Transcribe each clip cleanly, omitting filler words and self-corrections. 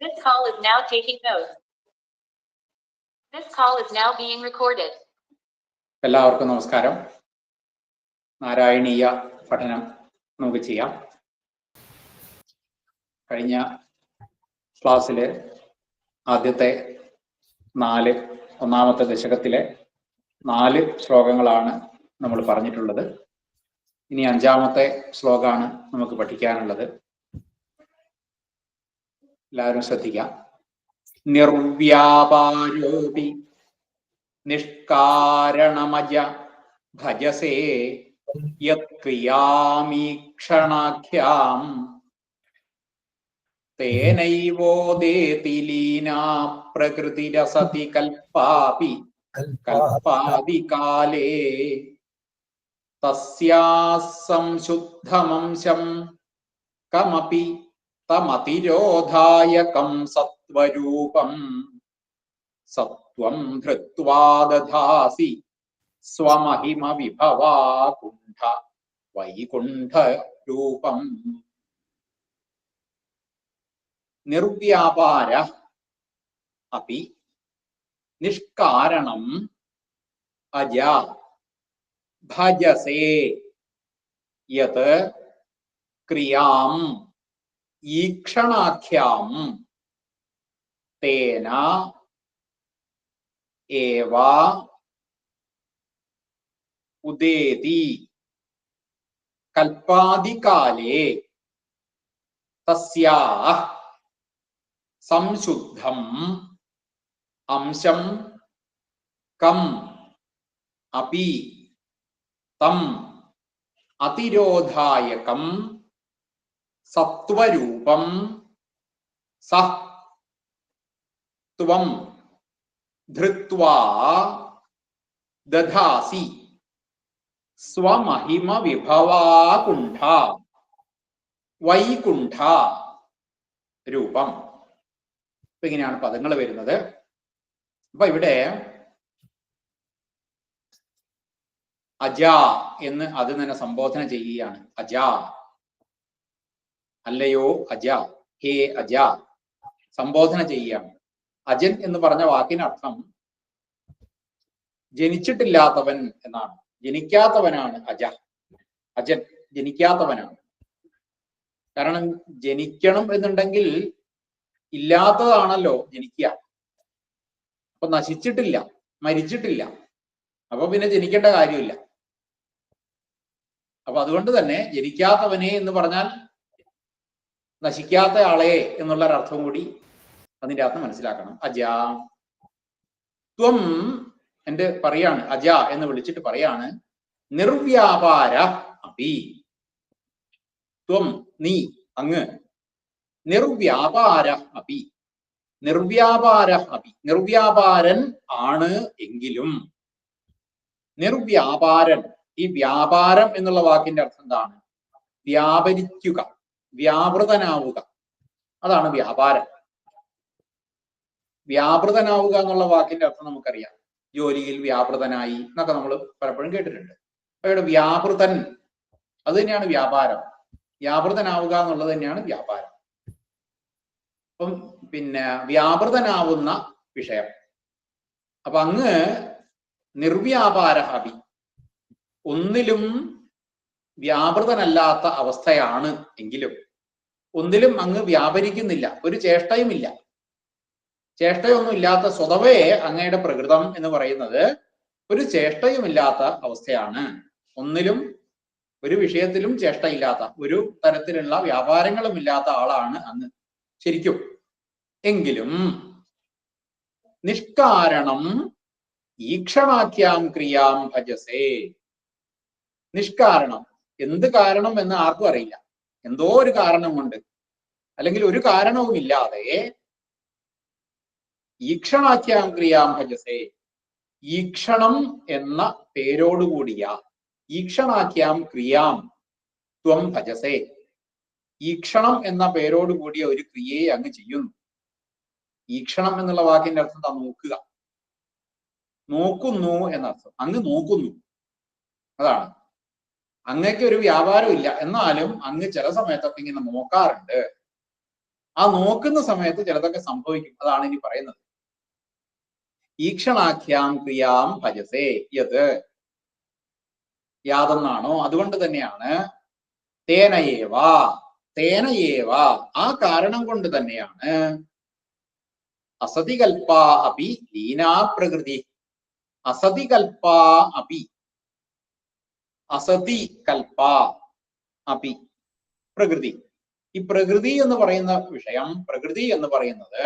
This call is now taking notes. This call is now being recorded. എല്ലാവർക്കും നമസ്കാരം. നാരായണീയ പഠനം നമുക്ക് ചെയ്യാം. കഴിഞ്ഞ ക്ലാസ്സിലെ ആദ്യത്തെ ഒന്നാമത്തെ ദശകത്തിലെ 4 ശ്ലോകങ്ങളാണ് നമ്മൾ പറഞ്ഞിട്ടുള്ളത്. ഇനി 5ാമത്തെ ശ്ലോകമാണ് നമുക്ക് പഠിക്കാനുള്ളത്. എല്ലാവരും ശ്രദ്ധിക്കാം. നിർവ്യാപാരോപി നിഷ്കാരണമജ ഭജസേ യത്ക്രിയാമീക്ഷണാഖ്യാം തേനൈവോദേതി ലീനാ പ്രകൃതിരസതി കൽപ്പാദികാലേ തസ്യാസംശുദ്ധമംശം കമപി തമതിരോധായകം സത്വരൂപം സത്വം ധൃത്വാ ദധാസി സ്വമഹിമ വിഭവാകുണ്ഠ വൈകുണ്ഠ രൂപം. നിർവ്യാപാര അപി നിഷ്കാരണം അജ ഭജസേ യത് ക്രിയാം ഈക്ഷണാഖ്യാം തേന ഏവ ഉദേതി കൽപ്പാദികാലേ തസ്യാഹ സംശുദ്ധം അംശം കം അപി തം അതിരോധായകം സത്വരൂപം സഃ ത്വം ധൃത്വാ ദധാസി സ്വമഹിമ വിഭവാകുണ്ഠ വൈകുണ്ഠ രൂപം. അപ്പൊ ഇങ്ങനെയാണ് പദങ്ങൾ വരുന്നത്. അപ്പൊ ഇവിടെ അജ എന്ന് അത് തന്നെ സംബോധന ചെയ്യുകയാണ്. അജ, അല്ലയോ അജ, ഹേ അജ, സംബോധന ചെയ്യുകയാണ്. അജൻ എന്ന് പറഞ്ഞ വാക്കിനർത്ഥം ജനിച്ചിട്ടില്ലാത്തവൻ എന്നാണ്. ജനിക്കാത്തവനാണ് അജ. അജൻ ജനിക്കാത്തവനാണ്. കാരണം ജനിക്കണം എന്നുണ്ടെങ്കിൽ ഇല്ലാത്തതാണല്ലോ ജനിക്കുക. അപ്പൊ നശിച്ചിട്ടില്ല, മരിച്ചിട്ടില്ല, അപ്പൊ പിന്നെ ജനിക്കേണ്ട കാര്യമില്ല. അപ്പൊ അതുകൊണ്ട് തന്നെ ജനിക്കാത്തവനെ എന്ന് പറഞ്ഞാൽ നശിക്കാത്ത ആളെ എന്നുള്ളൊരർത്ഥം കൂടി അതിൻ്റെ അകത്ത് മനസ്സിലാക്കണം. അജ ത്വം എന്റെ പറയാണ്, അജ എന്ന് വിളിച്ചിട്ട് പറയാണ്, നിർവ്യാപാര അപി ത്വം നീ അങ്ങ്, നിർവ്യാപാര അപി നിർവ്യാപാര അപി നിർവ്യാപാരൻ ആണ് എങ്കിലും, നിർവ്യാപാരൻ, ഈ വ്യാപാരം എന്നുള്ള വാക്കിന്റെ അർത്ഥം എന്താണ്? വ്യാപരിക്കുക, വ്യാപൃതനാവുക, അതാണ് വ്യാപാരം. വ്യാപൃതനാവുക എന്നുള്ള വാക്കിന്റെ അർത്ഥം നമുക്കറിയാം. ജോലിയിൽ വ്യാപൃതനായി എന്നൊക്കെ നമ്മൾ പലപ്പോഴും കേട്ടിട്ടുണ്ട്. അവിടെ വ്യാപൃതൻ അത് തന്നെയാണ് വ്യാപാരം. വ്യാപൃതനാവുക എന്നുള്ളത് തന്നെയാണ് വ്യാപാരം. അപ്പം പിന്നെ വ്യാപൃതനാവുന്ന വിഷയം. അപ്പൊ അങ്ങ് നിർവ്യാപാര അപി, ഒന്നിലും വ്യാപൃതനല്ലാത്ത അവസ്ഥയാണ് എങ്കിലും ഒന്നിലും അങ്ങ് വ്യാപരിക്കുന്നില്ല, ഒരു ചേഷ്ടയുമില്ല. ചേഷ്ടയൊന്നും ഇല്ലാത്ത സ്വതവേ അങ്ങയുടെ പ്രകൃതം എന്ന് പറയുന്നത് ഒരു ചേഷ്ടയുമില്ലാത്ത അവസ്ഥയാണ്. ഒന്നിലും ഒരു വിഷയത്തിലും ചേഷ്ടയില്ലാത്ത, ഒരു തരത്തിലുള്ള വ്യാപാരങ്ങളും ഇല്ലാത്ത ആളാണ് അങ്ങ് ശരിക്കും. എങ്കിലും നിഷ്കാരണം ഈക്ഷണാഖ്യാം ക്രിയാം ഭജസേ. നിഷ്കാരണം, എന്ത് കാരണം എന്ന് ആർക്കും അറിയില്ല. എന്തോ ഒരു കാരണം കൊണ്ട്, അല്ലെങ്കിൽ ഒരു കാരണവും ഇല്ലാതെ ഈക്ഷണാഖ്യാം ക്രിയാം ഭജസേ, ഈക്ഷണം എന്ന പേരോടുകൂടിയ ഈക്ഷണാഖ്യാം ക്രിയാം ത്വം ഭജസേ, ഈക്ഷണം എന്ന പേരോടുകൂടിയ ഒരു ക്രിയയെ അങ്ങ് ചെയ്യുന്നു. ഈക്ഷണം എന്നുള്ള വാക്കിന്റെ അർത്ഥം എന്താ? നോക്കുക, നോക്കുന്നു എന്നർത്ഥം. അങ്ങ് നോക്കുന്നു, അതാണ്. അങ്ങക്ക് ഒരു വ്യാപാരം ഇല്ല, എന്നാലും അങ്ങ് ചില സമയത്തൊക്കെ ഇങ്ങനെ നോക്കാറുണ്ട്. ആ നോക്കുന്ന സമയത്ത് ചിലതൊക്കെ സംഭവിക്കും. അതാണ് ഇനി പറയുന്നത്. ഈക്ഷണാഖ്യാം ക്രിയാം ഭജസേ യത് യാതെന്നാണോ അതുകൊണ്ട് തന്നെയാണ് തേനയേവ തേനയേവ ആ കാരണം കൊണ്ട് തന്നെയാണ് അസതി കൽപ്പ അപി ലീനാ പ്രകൃതി അസതി കൽപ്പ അപി അസതി കൽപ്പ അപി പ്രകൃതി. ഈ പ്രകൃതി എന്ന് പറയുന്ന വിഷയം, പ്രകൃതി എന്ന് പറയുന്നത്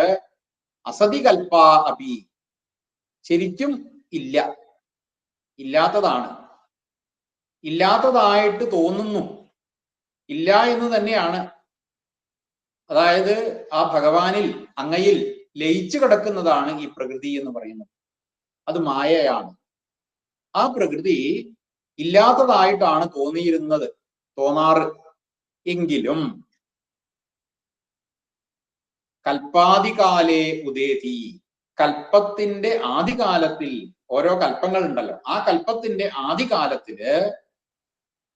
അസതി കൽപ്പ അപി ശരിക്കും ഇല്ല, ഇല്ലാത്തതാണ്, ഇല്ലാത്തതായിട്ട് തോന്നുന്നു, ഇല്ല എന്ന് തന്നെയാണ്. അതായത് ആ ഭഗവാനിൽ അങ്ങയിൽ ലയിച്ചു കിടക്കുന്നതാണ് ഈ പ്രകൃതി എന്ന് പറയുന്നത്. അത് മായയാണ്. ആ പ്രകൃതി ഇല്ലാത്തതായിട്ടാണ് തോന്നാറ് എങ്കിലും കൽപ്പാദികാലേ ഉദേതി കൽപ്പത്തിന്റെ ആദികാലത്തിൽ ഓരോ കൽപ്പങ്ങൾ ഉണ്ടല്ലോ, ആ കൽപ്പത്തിന്റെ ആദികാലത്തില്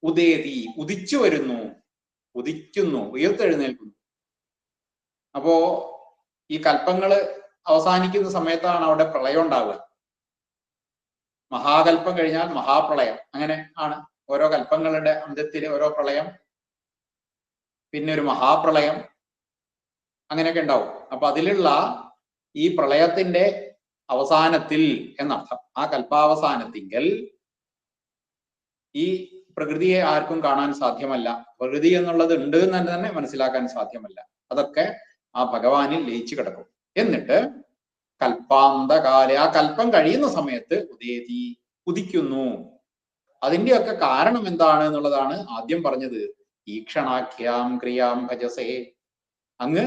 ഉദേതി ഉദിച്ചു വരുന്നു, ഉദിക്കുന്നു, ഉയർത്തെഴുന്നേൽക്കുന്നു. അപ്പോ ഈ കൽപ്പങ്ങള് അവസാനിക്കുന്ന സമയത്താണ് അവിടെ പ്രളയം ഉണ്ടാവുക. മഹാകൽപ്പം കഴിഞ്ഞാൽ മഹാപ്രളയം, അങ്ങനെ ആണ്. ഓരോ കൽപ്പങ്ങളുടെ അന്ത്യത്തിൽ ഓരോ പ്രളയം, പിന്നെ ഒരു മഹാപ്രളയം, അങ്ങനെയൊക്കെ ഉണ്ടാവും. അപ്പൊ അതിലുള്ള ഈ പ്രളയത്തിന്റെ അവസാനത്തിൽ എന്നർത്ഥം. ആ കൽപ്പാവസാനത്തിങ്കൽ ഈ പ്രകൃതിയെ ആർക്കും കാണാൻ സാധ്യമല്ല, പ്രകൃതി എന്നുള്ളത് ഉണ്ട് എന്ന് തന്നെ മനസ്സിലാക്കാൻ സാധ്യമല്ല. അതൊക്കെ ആ ഭഗവാനിൽ ലയിച്ചു കിടക്കും. എന്നിട്ട് കൽപ്പാന്തകാല ആ കൽപ്പം കഴിയുന്ന സമയത്ത് ഉദേതി ഉദിക്കുന്നു. അതിന്റെയൊക്കെ കാരണം എന്താണ് എന്നുള്ളതാണ് ആദ്യം പറഞ്ഞത്. ഈക്ഷണാഖ്യാം ക്രിയാം ഭജസേ, അങ്ങ്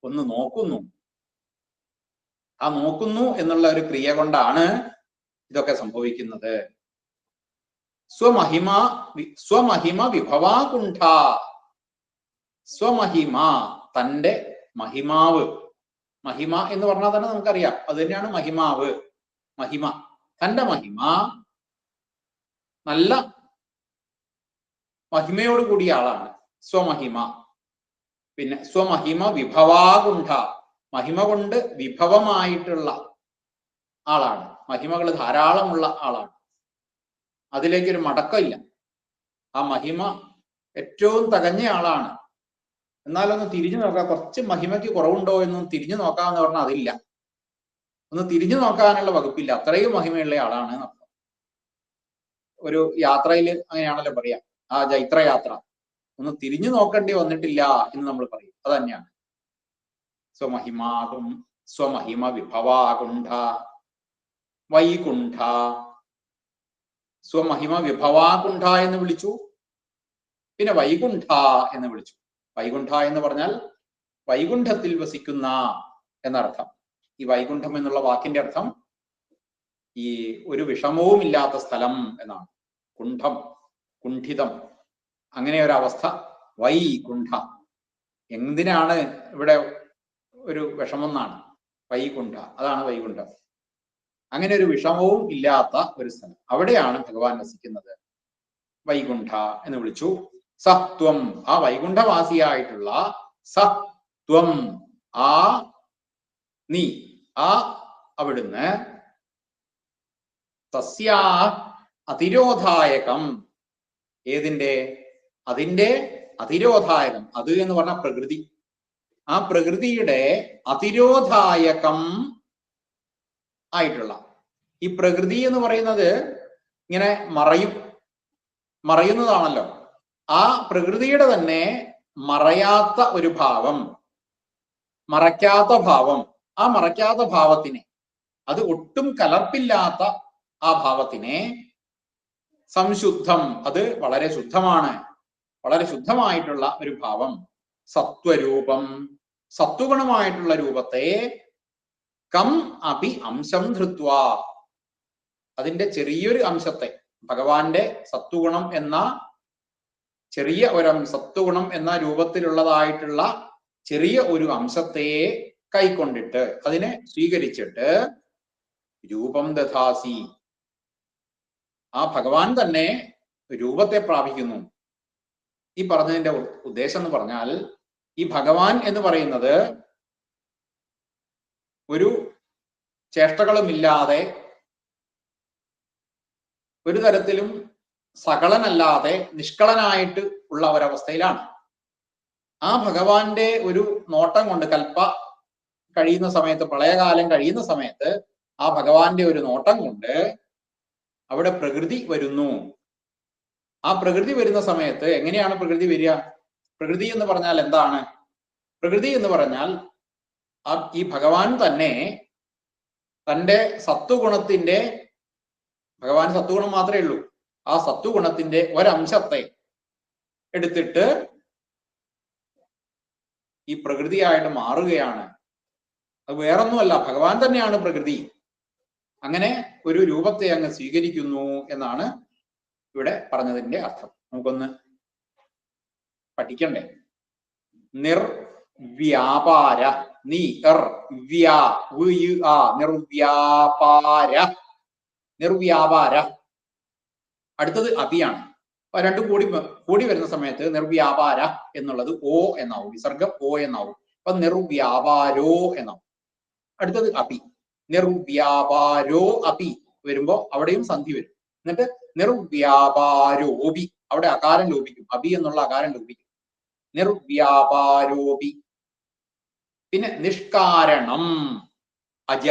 ഒന്ന് നോക്കുന്നു. ആ നോക്കുന്നു എന്നുള്ള ഒരു ക്രിയ കൊണ്ടാണ് ഇതൊക്കെ സംഭവിക്കുന്നത്. സ്വമഹിമ വിഭവാകുണ്ഠ, സ്വമഹിമ തന്റെ മഹിമാവ്, മഹിമ എന്ന് പറഞ്ഞാൽ തന്നെ നമുക്കറിയാം അത് തന്നെയാണ് മഹിമാവ്. മഹിമ, തന്റെ മഹിമ, നല്ല മഹിമയോട് കൂടിയ ആളാണ് സ്വമഹിമ. പിന്നെ സ്വമഹിമ വിഭവാകുണ്ഠ, മഹിമ കൊണ്ട് വിഭവമായിട്ടുള്ള ആളാണ്. മഹിമകൾ ധാരാളമുള്ള ആളാണ്. അതിലേക്കൊരു മടക്കമില്ല. ആ മഹിമ ഏറ്റവും തികഞ്ഞ ആളാണ്. എന്നാലൊന്ന് തിരിഞ്ഞു നോക്കാം, കുറച്ച് മഹിമയ്ക്ക് കുറവുണ്ടോ എന്നൊന്ന് തിരിഞ്ഞു നോക്കാമെന്ന് പറഞ്ഞാൽ അതില്ല. ഒന്ന് തിരിഞ്ഞു നോക്കാനുള്ള വകുപ്പില്ല, അത്രയും മഹിമയുള്ള ആളാണ് എന്നർത്ഥം. ഒരു യാത്രയിൽ അങ്ങനെയാണല്ലോ പറയാ, ആ ജൈത്രയാത്ര ഒന്ന് തിരിഞ്ഞു നോക്കേണ്ടി വന്നിട്ടില്ല എന്ന് നമ്മൾ പറയും. അത് തന്നെയാണ് സ്വമഹിമ വിഭവാകുണ്ഠ വൈകുണ്ഠ. സ്വമഹിമ വിഭവാകുണ്ഠ എന്ന് വിളിച്ചു, പിന്നെ വൈകുണ്ഠ എന്ന് വിളിച്ചു. വൈകുണ്ഠ എന്ന് പറഞ്ഞാൽ വൈകുണ്ഠത്തിൽ വസിക്കുന്ന എന്നർത്ഥം. ഈ വൈകുണ്ഠം എന്നുള്ള വാക്കിന്റെ അർത്ഥം ഈ ഒരു വിഷമവും ഇല്ലാത്ത സ്ഥലം എന്നാണ്. കുണ്ഠം, കുണ്ഠിതം, അങ്ങനെ ഒരു അവസ്ഥ. വൈകുണ്ഠ, എന്തിനാണ് ഇവിടെ ഒരു വിഷമം എന്നാണ്. വൈകുണ്ഠ, അതാണ് വൈകുണ്ഠം. അങ്ങനെ ഒരു വിഷമവും ഇല്ലാത്ത ഒരു സ്ഥലം, അവിടെയാണ് ഭഗവാൻ വസിക്കുന്നത്. വൈകുണ്ഠ എന്ന് വിളിച്ചു. സത്വം, ആ വൈകുണ്ഠവാസിയായിട്ടുള്ള സത്വം, ആ നീ, ആ അവിടുന്ന്, തസ്യാ അതിരോധായകം, ഏതിന്റെ, അതിന്റെ അതിരോധായകം. അത് എന്ന് പറഞ്ഞ പ്രകൃതി, ആ പ്രകൃതിയുടെ അതിരോധായകം ആയിട്ടുള്ള ഈ പ്രകൃതി എന്ന് പറയുന്നത് ഇങ്ങനെ മറയുന്നതാണല്ലോ. ആ പ്രകൃതിയുടെ തന്നെ മറയാത്ത ഒരു ഭാവം, മറയ്ക്കാത്ത ഭാവം, ആ മറയ്ക്കാത്ത ഭാവത്തിനെ, അത് ഒട്ടും കലർപ്പില്ലാത്ത ആ ഭാവത്തിനെ, സംശുദ്ധം, അത് വളരെ ശുദ്ധമാണ്, വളരെ ശുദ്ധമായിട്ടുള്ള ഒരു ഭാവം, സത്വരൂപം, സത്വഗുണമായിട്ടുള്ള രൂപത്തെ, കം അപി അംശം ധൃത്വ, അതിന്റെ ചെറിയൊരു അംശത്തെ, ഭഗവാന്റെ സത്വഗുണം എന്ന ചെറിയ ഒരു സത്വഗുണം എന്ന രൂപത്തിലുള്ളതായിട്ടുള്ള ചെറിയ ഒരു അംശത്തെ കൈക്കൊണ്ടിട്ട്, അതിനെ സ്വീകരിച്ചിട്ട്, രൂപം ദധാസി, ആ ഭഗവാൻ തന്നെ രൂപത്തെ പ്രാപിക്കുന്നു. ഈ പറഞ്ഞതിന്റെ ഉദ്ദേശം എന്ന് പറഞ്ഞാൽ ഈ ഭഗവാൻ എന്ന് പറയുന്നത് ഒരു ചേഷ്ടകളുമില്ലാതെ ഒരു തരത്തിലും സകളനല്ലാതെ നിഷ്കളനായിട്ട് ഉള്ള ഒരവസ്ഥയിലാണ്. ആ ഭഗവാന്റെ ഒരു നോട്ടം കൊണ്ട് കൽപ്പ കഴിയുന്ന സമയത്ത്, പ്രളയകാലം കഴിയുന്ന സമയത്ത് ആ ഭഗവാന്റെ ഒരു നോട്ടം കൊണ്ട് അവിടെ പ്രകൃതി വരുന്നു. ആ പ്രകൃതി വരുന്ന സമയത്ത് എങ്ങനെയാണ് പ്രകൃതി വരിക? പ്രകൃതി എന്ന് പറഞ്ഞാൽ എന്താണ്? പ്രകൃതി എന്ന് പറഞ്ഞാൽ ഈ ഭഗവാൻ തന്നെ തൻ്റെ സത്വഗുണത്തിന്റെ, ഭഗവാൻ സത്വഗുണം മാത്രമേ ഉള്ളൂ, ആ സത്വഗുണത്തിന്റെ ഒരംശത്തെ എടുത്തിട്ട് ഈ പ്രകൃതിയായിട്ട് മാറുകയാണ്. അത് വേറൊന്നുമല്ല, ഭഗവാൻ തന്നെയാണ് പ്രകൃതി. അങ്ങനെ ഒരു രൂപത്തെ അങ്ങ് സ്വീകരിക്കുന്നു എന്നാണ് ഇവിടെ പറഞ്ഞതിന്റെ അർത്ഥം. നമുക്കൊന്ന് പഠിക്കണ്ടേ? നിർവ്യാപാര, നിർവ്യാപാര. അടുത്തത് അപിയാണ്. അപ്പൊ രണ്ടും കൂടി വരുന്ന സമയത്ത് നിർവ്യാപാര എന്നുള്ളത് ഓ എന്നാവും, വിസർഗം ഓ എന്നാവും. അപ്പൊ നിർവ്യാപാരോ എന്നാവും. അടുത്തത് അപി, നിർവ്യാപാരോ അപി വരുമ്പോ അവിടെയും സന്ധി വരും. എന്നിട്ട് നിർവ്യാപാരോപി, അവിടെ അകാരം ലോപിക്കും, അപി എന്നുള്ള അകാരം ലോപിക്കും. നിർവ്യാപാരോപി. പിന്നെ നിഷ്കാരണം അജ,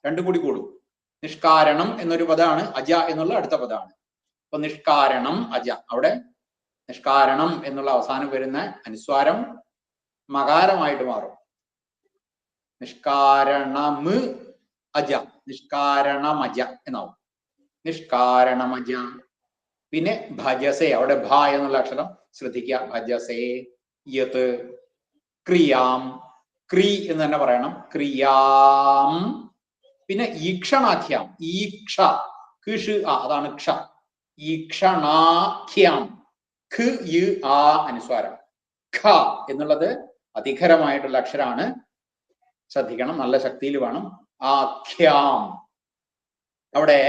രണ്ടും കൂടി കൂടും. നിഷ്കാരണം എന്നൊരു പദമാണ്, അജ എന്നുള്ള അടുത്ത പദമാണ്. അപ്പൊ നിഷ്കാരണം അജ, അവിടെ നിഷ്കാരണം എന്നുള്ള അവസാനം വരുന്ന അനുസ്വാരം മകാരമായിട്ട് മാറും. നിഷ്കാരണമ് അജ, നിഷ്കാരണമജ എന്നാവും. നിഷ്കാരണമജ. പിന്നെ ഭജസേ, അവിടെ ഭ എന്നുള്ള അക്ഷരം ശ്രദ്ധിക്കുക. ഭജസേ യത് ക്രിയാം, ക്രീ എന്ന് തന്നെ പറയണം, ക്രിയാം. പിന്നെ ഈക്ഷണാഖ്യാം, ഈക്ഷ, കിഷ് ആ, അതാണ് ക്ഷ. ഈക്ഷണാഖ്യാം, ഖ് യ് ആ അനുസ്വാരം. ഖ എന്നുള്ളത് അധികരമായിട്ടുള്ള അക്ഷരമാണ്, ശ്രദ്ധിക്കണം, നല്ല ശക്തിയിൽ വേണം. ആഖ്യാം, അവിടെ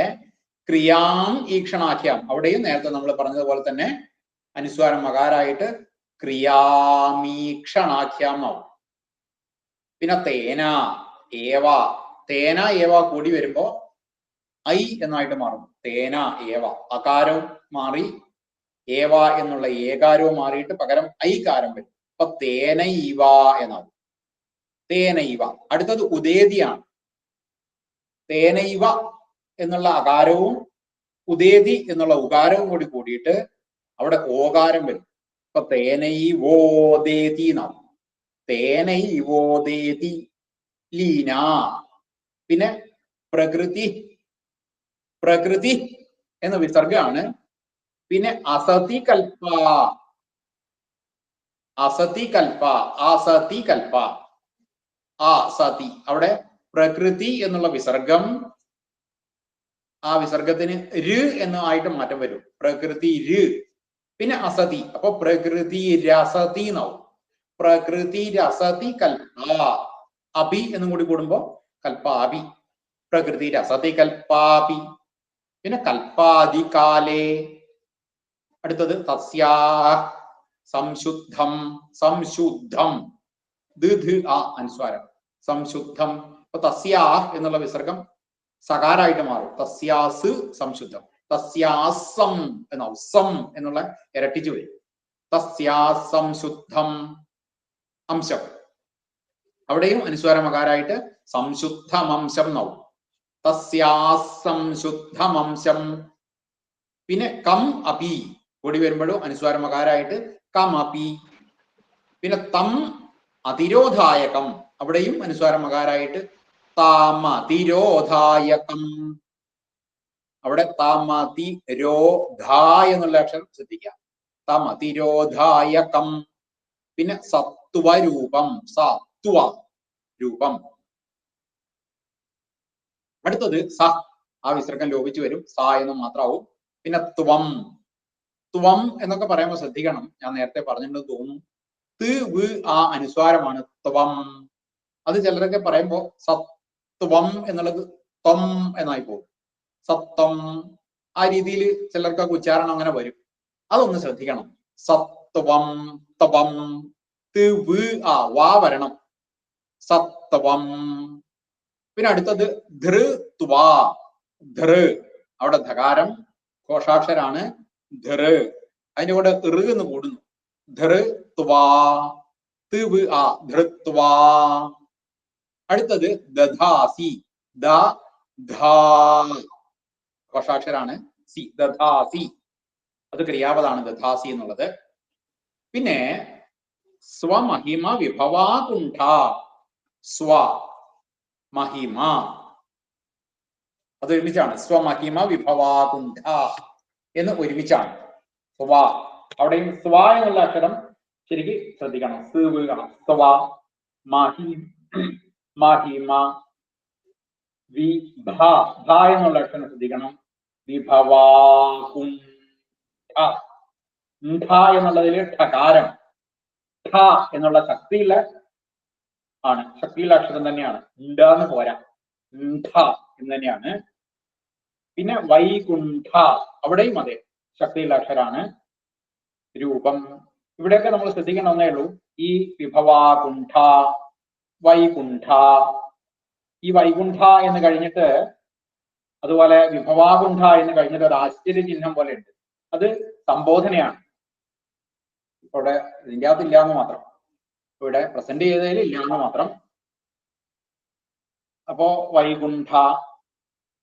ക്രിയാം ഈക്ഷണാഖ്യാം, അവിടെയും നേരത്തെ നമ്മൾ പറഞ്ഞതുപോലെ തന്നെ അനുസ്വാരം മകാരായിട്ട് ക്രിയാമീക്ഷണാഖ്യാം എന്നാവും. പിന്നെ തേന ഏവ, തേന ഏവ കൂടി വരുമ്പോ ഐ എന്നായിട്ട് മാറും. തേന ഏവ, അകാരവും മാറി ഏവ എന്നുള്ള ഏകാരവും മാറിയിട്ട് പകരം ഐകാരം വരും. അപ്പൊ തേനൈവ എന്നാവും. തേനൈവ. അടുത്തത് ഉദേതിയാണ്. തേനൈവ എന്നുള്ള അകാരവും ഉദേതി എന്നുള്ള ഉകാരവും കൂടി കൂടിയിട്ട് അവിടെ ഓകാരം വരും. അപ്പൊ തേനൈവോദേതി എന്നാവും. തേനൈവോദേതി ലീന. പിന്നെ പ്രകൃതി, പ്രകൃതി എന്ന വിസർഗമാണ്. പിന്നെ അസതി കൽപ്പ, അസതി കൽപ്പ, അസതി കൽപ്പ, ആ സതി, അവിടെ പ്രകൃതി എന്നുള്ള വിസർഗം, ആ വിസർഗത്തിന് ര് എന്നായിട്ട് മാറ്റം വരും. പ്രകൃതി ര്. പിന്നെ അസതി, അപ്പൊ പ്രകൃതി രസതി എന്നാവും. പ്രകൃതി രസതി കൽപ്പ. അപി എന്നും കൂടി കൂടുമ്പോ കൽപ്പാപി. പ്രകൃതി രസതി കൽപ്പാപി. പിന്നെ കൽപ്പാദികാലേ. അടുത്തത് തസ്യാ സംശുദ്ധം, സംശുദ്ധം, ദ് ആ അനുസ്വാരം, സംശുദ്ധം. അപ്പൊ തസ്യാ എന്നുള്ള വിസർഗം സകാരായിട്ട് മാറും. തസ്യാസ് സംശുദ്ധം. തസ്യാസം എന്നാവും. സം എന്നുള്ള ഇരട്ടിച്ചു വരും. തസ്യാസം ശുദ്ധം അംശം, അവിടെയും അനുസ്വാരമകാരായിട്ട് സംശുദ്ധമംശം എന്നാവും. തസ്യാസം ശുദ്ധമംശം. പിന്നെ കം അപി കൂടി വരുമ്പോഴും അനുസ്വാരമകാരായിട്ട് കം അപി. പിന്നെ തം അതിരോധായകം, അവിടെയും അനുസ്വാരമകാരായിട്ട് താമതിരോധായകം. അവിടെ താമതിരോധ എന്നുള്ള അക്ഷരം ശ്രദ്ധിക്കാം. താമതിരോധായകം. പിന്നെ സത്വരൂപം, സത്വ രൂപം. അടുത്തത് സ, ആ വിസർഗം ലോപിച്ചു വരും, സ എന്ന് മാത്രമാവും. പിന്നെ ത്വം, ത്വം എന്നൊക്കെ പറയുമ്പോൾ ശ്രദ്ധിക്കണം, ഞാൻ നേരത്തെ പറഞ്ഞിട്ടുണ്ടെന്ന് തോന്നുന്നു. ത് വ് ആ അനുസ്വാരമാണ് ത്വം. അത് ചിലരൊക്കെ പറയുമ്പോ സത്വം എന്നുള്ളത് ത്വം എന്നായി പോകും. സത്വം, ആ രീതിയിൽ ചിലർക്കൊക്കെ ഉച്ചാരണം അങ്ങനെ വരും. അതൊന്ന് ശ്രദ്ധിക്കണം. സത്വം, ത്വം. വാ വരണം. സത്വം. പിന്നെ അടുത്തത് ധൃത്വാ. ധൃ, അവിടെ ധകാരം ഘോഷാക്ഷരാണ്. ധൃ, അതിന്റെ കൂടെ എന്ന് കൂടുന്നു. ധൃത്വാ. ധൃത്വാ. അടുത്തത് ദധാസി. ഘോഷാക്ഷരാണ്. സി, ദധാസി. അത് ക്രിയാപദാണ് ദധാസി എന്നുള്ളത്. പിന്നെ സ്വമഹിമ വിഭവാകുണ്ഠ. സ്വ മഹിമ, അത് ഒരുമിച്ചാണ്. സ്വമഹിമ വിഭവാകുണ്ഠ എന്ന് ഒരുമിച്ചാണ്. സ്വ, അവിടെയും സ്വ എന്നുള്ള അക്ഷരം ശരിക്ക് ശ്രദ്ധിക്കണം. സ്വ മഹിമ. വിഭ എന്നുള്ള അക്ഷരം ശ്രദ്ധിക്കണം. വിഭവാകുണ്ഠ. എന്നുള്ളതിൽ ഠകാരം. ഠ എന്നുള്ള ശക്തിയുള്ള ആണ്, ശക്തിയുള്ള അക്ഷരം തന്നെയാണ്. എന്ന് പോരാ, എന്ന് തന്നെയാണ്. പിന്നെ വൈകുണ്ഠ, അവിടെയും അതെ ശക്തിയുള്ള അക്ഷരാണ്. രൂപം, ഇവിടെയൊക്കെ നമ്മൾ ശ്രദ്ധിക്കണം എന്നേ ഉള്ളൂ. ഈ വിഭവാകുണ്ഠ, വൈകുണ്ഠ, ഈ വൈകുണ്ഠ എന്ന് കഴിഞ്ഞിട്ട്, അതുപോലെ വിഭവാകുണ്ഠ എന്ന് കഴിഞ്ഞിട്ട് ഒരു ആശ്ചര്യ ചിഹ്നം പോലെ ഉണ്ട്. അത് സംബോധനയാണ്. ഇവിടെ ഇതിൻ്റെ അകത്ത് ഇല്ലാന്ന് മാത്രം, ഇവിടെ പ്രസന്റ് ചെയ്തതിൽ ഇല്ലാന്ന് മാത്രം. അപ്പോ വൈകുണ്ഠ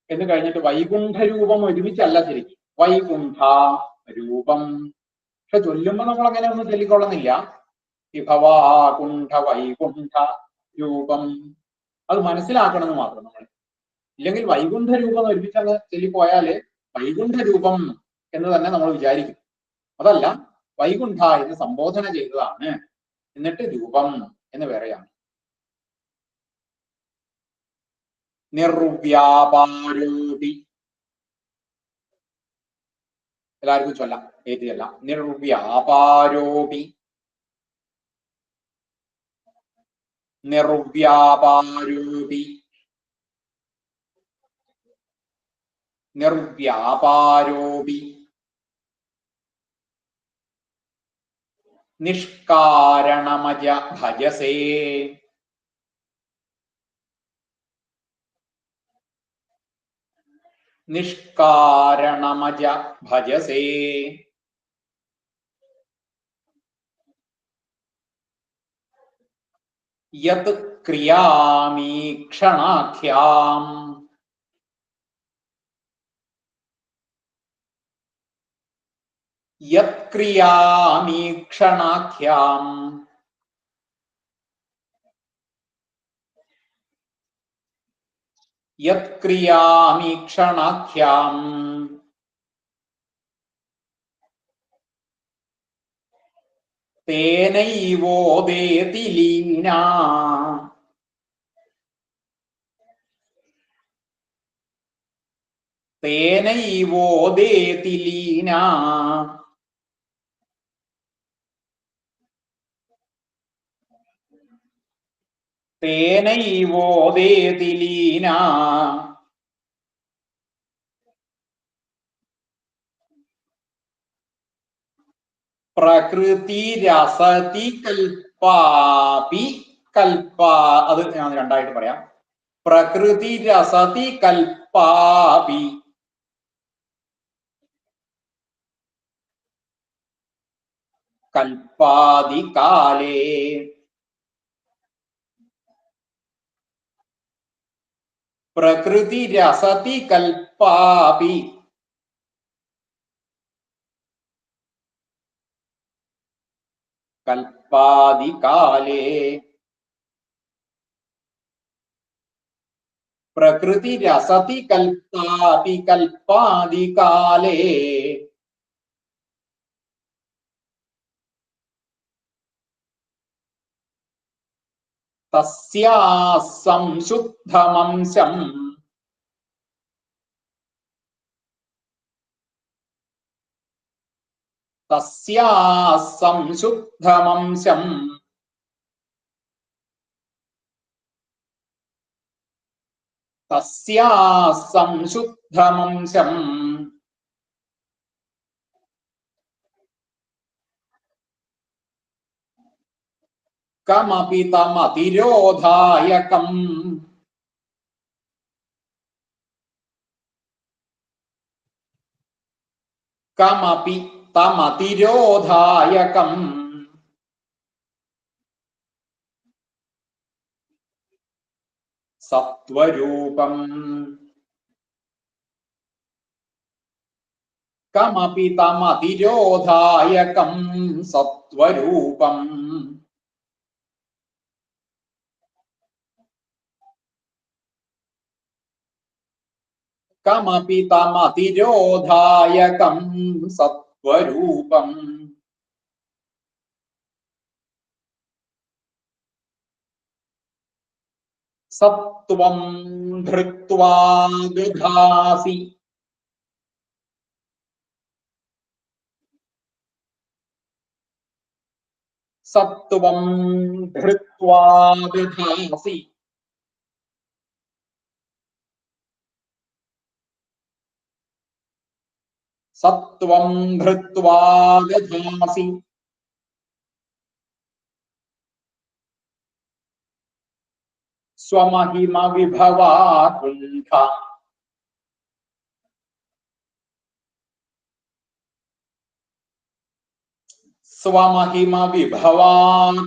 എന്ന് കഴിഞ്ഞിട്ട് വൈകുണ്ഠ രൂപം ഒരുമിച്ചല്ല ശരിക്കും. വൈകുണ്ഠ രൂപം, പക്ഷെ ചൊല്ലുമ്പോ നമ്മൾ അങ്ങനെ ഒന്നും ചൊല്ലിക്കൊള്ളുന്നില്ല. വിഭവാകുണ്ഠ വൈകുണ്ഠ രൂപം, അത് മനസ്സിലാക്കണം എന്ന് മാത്രം നമ്മൾ. ഇല്ലെങ്കിൽ വൈകുണ്ഠ രൂപം ഒരുമിച്ചങ്ങ് ചൊല്ലിപ്പോയാല് വൈകുണ്ഠ രൂപം എന്ന് തന്നെ നമ്മൾ വിചാരിക്കും. അതല്ല, വൈകുണ്ഠ എന്ന് സംബോധന ചെയ്തതാണ്, എന്നിട്ട് രൂപം എന്ന് വേറെയാണ്. നിർവ്യാപാരോപി, എല്ലാവർക്കും ചൊല്ലാം, ഏറ്റിയല്ല. നിർവ്യാപാരോപി, നിർവ്യാപാരോപി, നിർവ്യാപാരോപി. നിഷ്കാരണമജ ഭജസേ. നിഷ്കാരണമജ ഭജസേ. യത് ക്രിയാമീക്ഷണാഖ്യാം. യത് ക്രിയാമീക്ഷണാഖ്യാം. യത് ക്രിയാമീക്ഷണാഖ്യാം. തേനൈവോദേതി ലീനാ. തേനൈവോദേതി ലീനാ. തേനൈവോദേതി ലീനാ. പ്രകൃതിരസതി കൽപ്പാപി. അത് ഞാൻ രണ്ടായിട്ട് പറയാം. പ്രകൃതിരസതി കൽപ്പാപി. കൽപ്പാദികാലേ. പ്രകൃതിരസതി കൽപ്പാപി. കൽപ്പാദികാലേ. പ്രകൃതിരസതി കൽപ്പാപി കൽപ്പാദികാലേ. തസ്യാ സംശുദ്ധമംശം. തസ്യാ സംശുദ്ധമംശം. തസ്യാ സംശുദ്ധമംശം. കമപി തമതിരോധായകം കമപി തമതിരോധായകം സത്വരൂപം കമപി തമതിരോധായകം സത്വരൂപം കമപി തമതിരോധായകം സത്വരൂപം സത്വം ധൃത്വാ ദധാസി സത്വം ധൃത്വാ ദധാസി സത്വം ധൃത്വാ ദധാസി സ്വമഹിമ വിഭവാ കുണ്ഠ സ്വമഹിമ വിഭവാ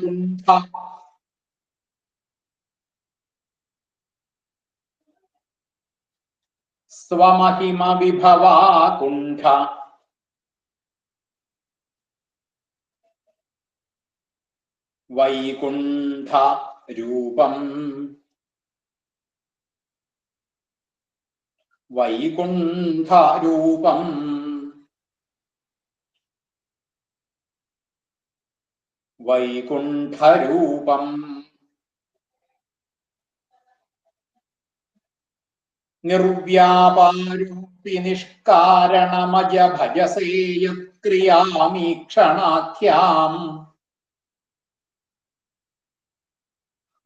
കുണ്ഠ സ്വമഹിമ വിഭവാ കുണ്ഠ വൈകുണ്ഠ രൂപം വൈകുണ്ഠ രൂപം വൈകുണ്ഠ രൂപം നിർവ്യാപാരൂപി നിഷ്കാരണമജ ഭജസേ യത്ക്രിയാമീക്ഷണാഖ്യാം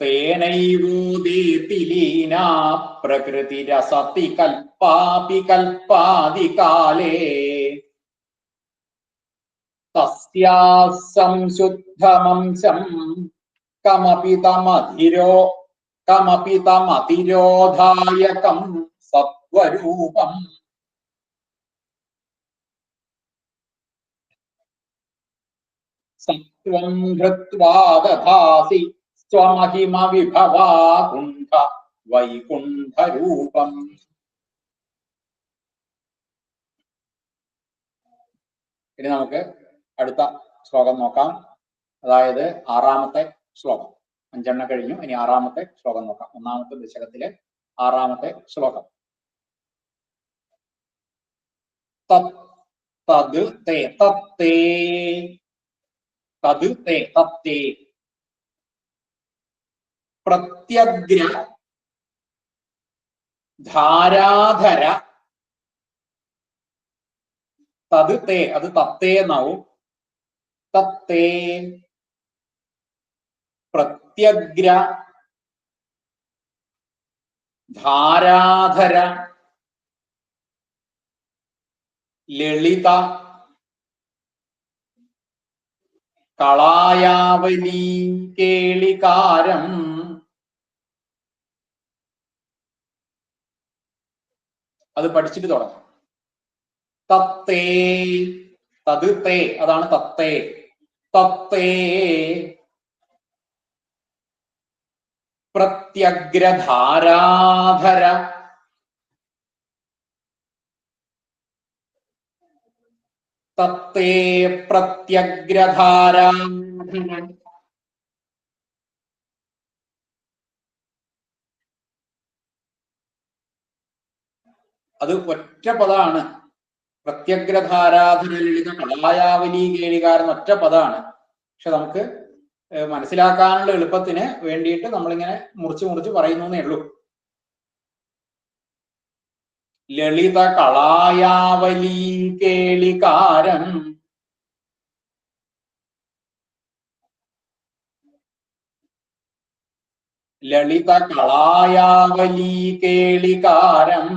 തേനൈവോദേതി ലീനാ പ്രകൃതിരസതി കൽപ്പാപി കൽപ്പാദികാലേ തസ്യാഃ സംശുദ്ധമംശം കമപി തമതിരോധായകം സത്വരൂപം സത്വം ധൃത്വാ ദധാസി സ്വമഹിമ വിഭവാ കുണ്ഠ വൈകുണ്ഠ രൂപം. ഇനി നമുക്ക് അടുത്ത ശ്ലോകം നോക്കാം. അതായത് ആറാമത്തെ ശ്ലോകം. 5 എണ്ണം കഴിഞ്ഞു. ഇനി ആറാമത്തെ ശ്ലോകം നോക്കാം. 1-ാമത്തെ ദശകത്തിലെ 6-ാമത്തെ ശ്ലോകം. തത് തേ തത്തേ തത് തേ തത്തേ പ്രത്യഗ്ര ധാരാധര തത് തേ അത് തത്തേ എന്നാവും. തത്തേ പ്രത്യഗ്ര ധാരാധര ലളിത കളായാവലി കേളികാരം അത് പഠിച്ചിട്ട് തുടങ്ങാം. തത്തേ തത് തേ അതാണ് തത്തേ. തത്തേ പ്രത്യഗ്രധാരാധര തത്തേ പ്രത്യഗ്രധാരാധര അത് ഒറ്റ പദമാണ്. പ്രത്യഗ്രധാരാധന ലളിത കളായാവലി കേളികാരൻ ഒറ്റ പദമാണ്. പക്ഷെ നമുക്ക് മനസ്സിലാക്കാനുള്ള എളുപ്പത്തിന് വേണ്ടിയിട്ട് നമ്മളിങ്ങനെ മുറിച്ച് മുറിച്ച് പറയുന്നേ ഉള്ളൂ. ലളിത കളായാവലി കേളികാരം ലളിത കളായാവലി കേളികാരം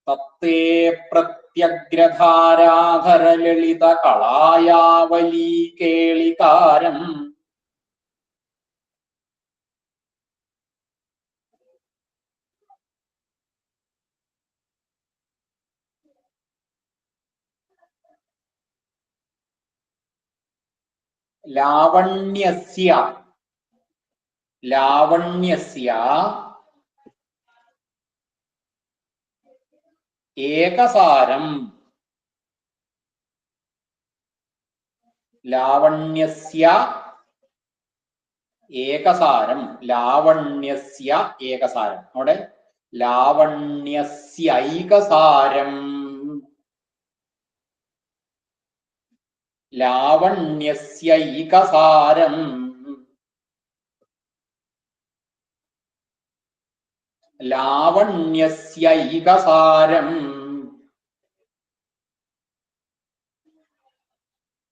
തത്തേ പ്രത്യഗ്രധാരാധര ലളിത കളായാവലീ കേളികാരം ലാവണ്യസ്യ ഏകസാരം ലാവണ്യസ്യ ഏകസാരം അവിടെ ലാവണ്യസ്യൈകസാരം ലാവണ്യസ്യൈകസാരം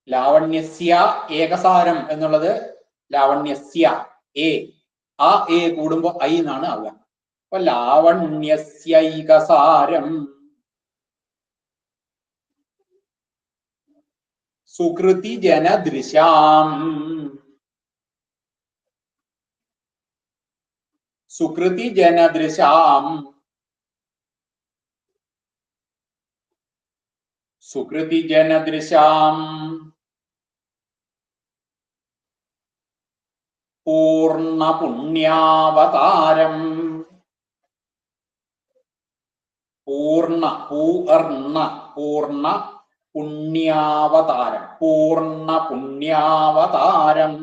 ലാവണ്യസ്യ ഏകസാരം എന്നുള്ളത് ലാവണ്യസ്യ ആ കൂടുമ്പോ ഐ എന്നാണ് ആവുക. അപ്പൊ ലാവണ്യസ്യൈകസാരം സുകൃതി ജനദൃശാം പൂർണ്ണ പുണ്യാവതാരം പൂർണ്ണ പുണ്യാവതാരം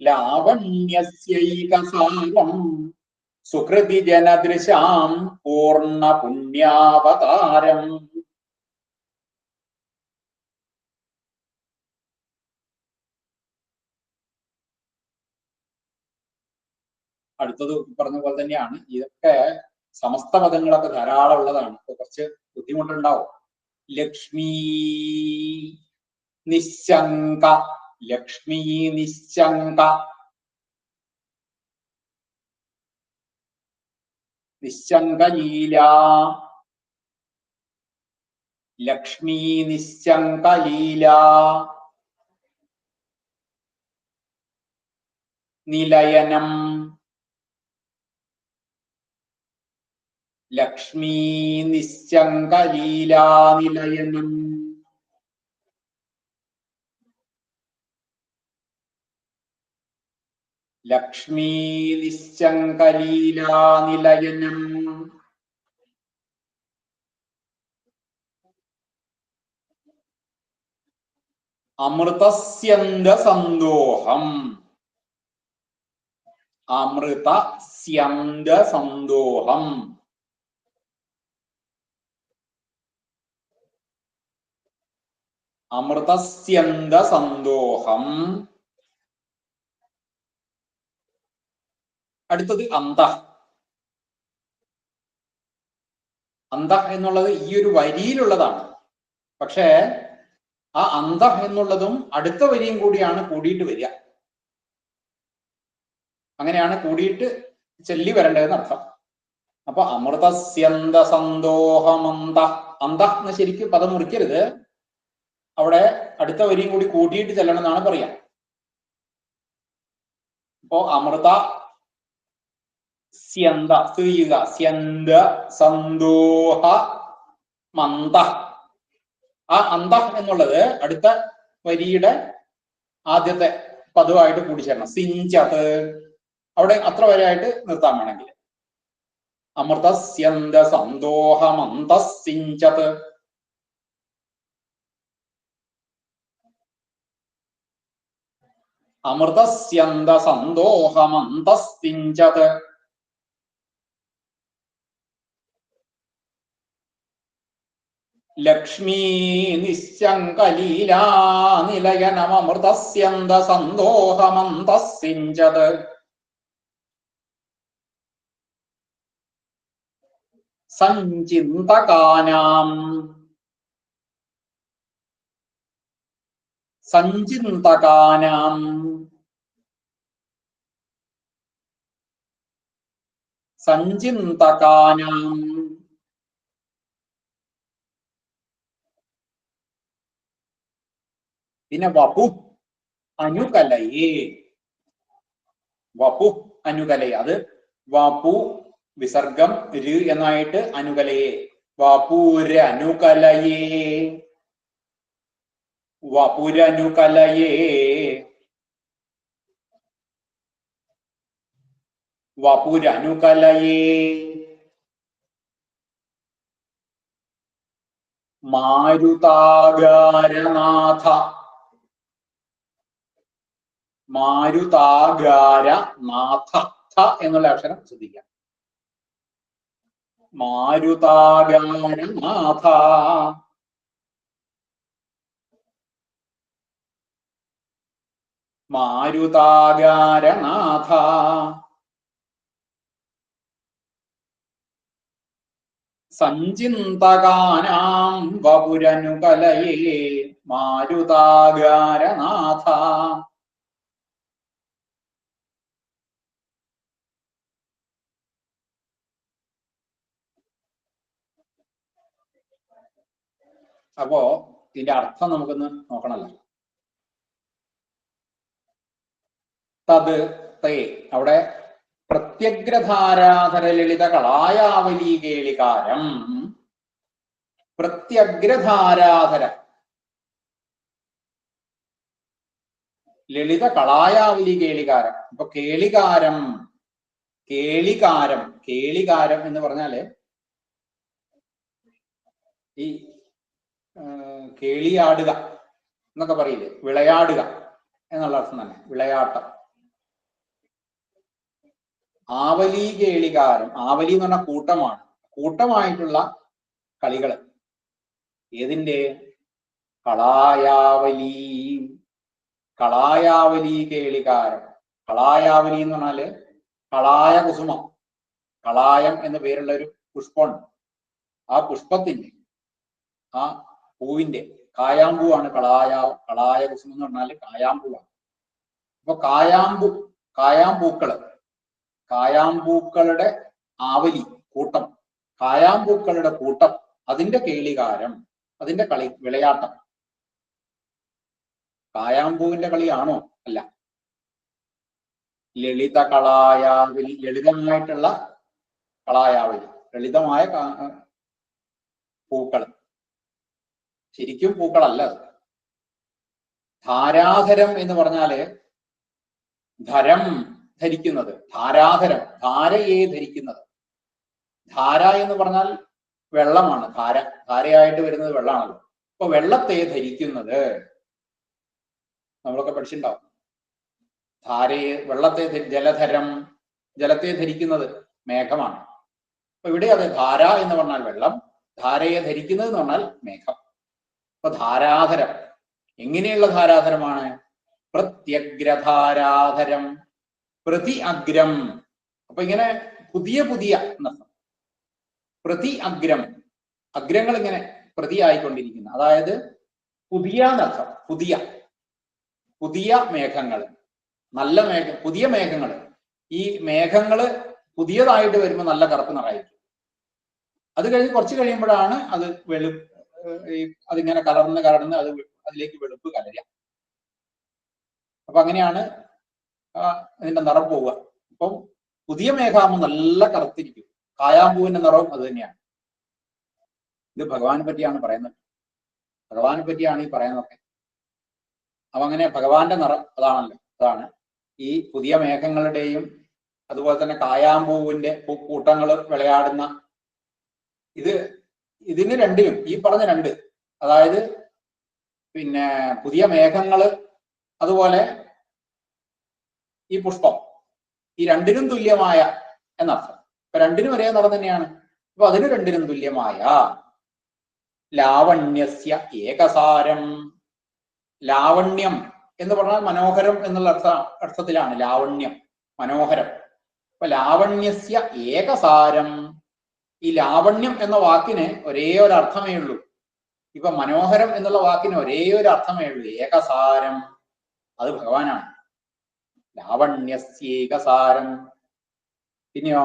ലാവണ്യസ്യൈകസാരം സുകൃതി ജനദൃശാം പൂർണ്ണ പുണ്യാവതാരം. അടുത്തത് പറഞ്ഞ പോലെ തന്നെയാണ്. ഇതൊക്കെ സമസ്ത പദങ്ങളൊക്കെ ധാരാളം ഉള്ളതാണ്. അപ്പൊ കുറച്ച് ബുദ്ധിമുട്ടുണ്ടാവും. ലക്ഷ്മി നിശങ്ക നിശങ്കലീല ലക്ഷ്മീ നിശങ്കലീല നിലയനം ലക്ഷ്മീ നിശങ്കലീല നിലയനം ലക്ഷ്മീ നിശങ്കലീല നിലയനം. അമൃതസ്യന്ത സന്തോഹം അമൃതസ്യന്ത സന്തോഹം അമൃതസ്യന്ത സന്തോഹം. അടുത്തത് അന്തഃ എന്നുള്ളത് ഈ ഒരു വരിയിലുള്ളതാണ്. പക്ഷേ ആ അന്തഃ എന്നുള്ളതും അടുത്ത വരിയും കൂടിയാണ് കൂടിയിട്ട് വരിക. അങ്ങനെയാണ് കൂടിയിട്ട് ചൊല്ലി വരേണ്ടതെന്ന് അർത്ഥം. അപ്പൊ അമൃതസ്യന്ത സന്തോഹമന്ത എന്ന് ശരിക്കും പദം മുറിക്കരുത്. അവിടെ അടുത്ത വരിയും കൂടി കൂട്ടിയിട്ട് ചെല്ലണം എന്നാണ് പറയാ. അപ്പോ അമൃത സ്യന്ത സ്യന്ത സന്തോഹ മന്ത. ആ അന്ത എന്നുള്ളത് അടുത്ത വരിയുടെ ആദ്യത്തെ പദമായിട്ട് കൂടിച്ചേരണം. സിഞ്ചത് അവിടെ അത്ര വരെയായിട്ട് നിർത്താൻ വേണമെങ്കിൽ അമൃതസ്യന്ത സന്തോഹമന്ത സിഞ്ചത്. അമൃതസ്യന്ത സന്തോഹമന്ത സിഞ്ചത്. ലക്ഷ്മീ നിശങ്കലീല നിലയനമൃതസ്യന്ത സന്തോഹമന്ത സിഞ്ചത്. സഞ്ചിന്തകാനാം സഞ്ചിന്തകാനാം പിന്നെ വപു അനുകലയേ. വപു അനുകലയെ, അത് വപു വിസർഗം ര് എന്നായിട്ട് അനുകലയെ. വപുരനുകലയേ, വപുരനുകലയേ, വപുരനുകലയേ. മാരുതാകാരനാഥ, മാരുതാകാരനാഥ, ഥ എന്നുള്ള അക്ഷരം ശ്രദ്ധിക്കാം. മാരുതാകാരനാഥ, മാരുതാകാരനാഥ. സഞ്ചിന്തകാനാം വപുരനുകലയേ മാരുതാകാരനാഥ. അപ്പോ ഇതിന്റെ അർത്ഥം നമുക്കൊന്ന് നോക്കണല്ലോ. തത് തേ, അവിടെ പ്രത്യഗ്രധാരാധര ലളിത കളായാവലി കേളികാരം. പ്രത്യഗ്രധാരാധര ലളിത കളായാവലി കേളികാരം. അപ്പൊ കേളികാരം, കേളികാരം, കേളികാരം എന്ന് പറഞ്ഞാല് ഈ കേളിയാടുക എന്നൊക്കെ പറയില്ലേ, വിളയാടുക എന്നുള്ള അർത്ഥം തന്നെ, വിളയാട്ടം. ആവലി കേളികാരം, ആവലി എന്ന് പറഞ്ഞാൽ കൂട്ടമാണ്, കൂട്ടമായിട്ടുള്ള കളികള്. ഏതിന്റെ? കളായാവലി, കളായാവലി കേളികാരം. കളായാവലി എന്ന് പറഞ്ഞാല് കളായ കുസുമം, കളായം എന്ന പേരുള്ള ഒരു പുഷ്പമുണ്ട്. ആ പുഷ്പത്തിന്റെ, ആ പൂവിന്റെ കായാമ്പൂവാണ് കളായ കുസുമം എന്ന് പറഞ്ഞാല് കായാമ്പൂവാണ്. അപ്പൊ കായാമ്പൂക്കള്, കായാമ്പൂക്കളുടെ ആവലി, കൂട്ടം, കായാമ്പൂക്കളുടെ കൂട്ടം, അതിന്റെ കേളികാരം, അതിന്റെ കളി, വിളയാട്ടം. കായാമ്പൂവിന്റെ കളിയാണോ? അല്ല. ലളിത കളായാവലി, ലളിതമായിട്ടുള്ള കളായാവലി, ലളിതമായ പൂക്കൾ, ശരിക്കും പൂക്കളല്ല അത്. ധാരാധരം എന്ന് പറഞ്ഞാല് ധരം, ധരിക്കുന്നത്, ധാരാധരം, ധാരയെ ധരിക്കുന്നത്. ധാര എന്ന് പറഞ്ഞാൽ വെള്ളമാണ്, ധാര, ധാരയായിട്ട് വരുന്നത് വെള്ളമാണല്ലോ. അപ്പൊ വെള്ളത്തെ ധരിക്കുന്നത് നമ്മളൊക്കെ പഠിച്ചിട്ടുണ്ടാവും. ധാരയെ, വെള്ളത്തെ, ജലധരം, ജലത്തെ ധരിക്കുന്നത് മേഘമാണ്. അപ്പൊ ഇവിടെ അത് ധാര എന്ന് പറഞ്ഞാൽ വെള്ളം, ധാരയെ ധരിക്കുന്നത് എന്ന് പറഞ്ഞാൽ മേഘം. അപ്പൊ ധാരാധരം, എങ്ങനെയുള്ള ധാരാധരമാണ്? പ്രത്യഗ്രധാരാധരം, പ്രതി അഗ്രം. അപ്പൊ ഇങ്ങനെ പുതിയ പുതിയ എന്നർത്ഥം. പ്രതി അഗ്രം, അഗ്രങ്ങൾ ഇങ്ങനെ പ്രതി ആയിക്കൊണ്ടിരിക്കുന്ന, അതായത് പുതിയ എന്നർത്ഥം. പുതിയ പുതിയ മേഘങ്ങൾ, നല്ല മേഘം, പുതിയ മേഘങ്ങൾ. ഈ മേഘങ്ങള് പുതിയതായിട്ട് വരുമ്പോൾ നല്ല കറുപ്പ് നിറയായിരിക്കും. അത് കഴിഞ്ഞ് കുറച്ച് കഴിയുമ്പോഴാണ് അത് അതിങ്ങനെ കലർന്ന് അത് അതിലേക്ക് വെളുപ്പ് കലരുക. അപ്പൊ അങ്ങനെയാണ് അതിന്റെ നിറം പോവുക. അപ്പം പുതിയ മേഘാകുമ്പോൾ നല്ല കറുത്തിരിക്കും. കായാമ്പൂവിന്റെ നിറവും അത് തന്നെയാണ്. ഇത് ഭഗവാനെ പറ്റിയാണ് പറയുന്നത്, ഭഗവാനെ പറ്റിയാണ് ഈ പറയുന്നതൊക്കെ. അപ്പൊ അങ്ങനെ ഭഗവാന്റെ നിറം അതാണല്ലോ, അതാണ് ഈ പുതിയ മേഘങ്ങളുടെയും അതുപോലെ തന്നെ കായാമ്പൂവിന്റെ കൂട്ടങ്ങൾ വിളയാടുന്ന ഇതിന് രണ്ടിലും, ഈ പറഞ്ഞ രണ്ട്, അതായത് പിന്നെ പുതിയ മേഘങ്ങള് അതുപോലെ ഈ പുഷ്പം, ഈ രണ്ടിനും തുല്യമായ എന്നർത്ഥം. ഇപ്പൊ രണ്ടിനും ഒരേ നിറം തന്നെയാണ്. അപ്പൊ അതിന് രണ്ടിനും തുല്യമായ ലാവണ്യസ്യ ഏകസാരം. ലാവണ്യം എന്ന് പറഞ്ഞാൽ മനോഹരം എന്നുള്ള അർത്ഥത്തിലാണ് ലാവണ്യം, മനോഹരം. അപ്പൊ ലാവണ്യസ്യ ഏകസാരം, ഈ ലാവണ്യം എന്ന വാക്കിന് ഒരേ ഒരു അർത്ഥമേ ഉള്ളൂ. ഇപ്പൊ മനോഹരം എന്നുള്ള വാക്കിന് ഒരേ ഒരു അർത്ഥമേ ഉള്ളൂ, ഏകസാരം. അത് ഭഗവാനാണ്. ലാവണ്യസ്യേകസാരം. പിന്നെയോ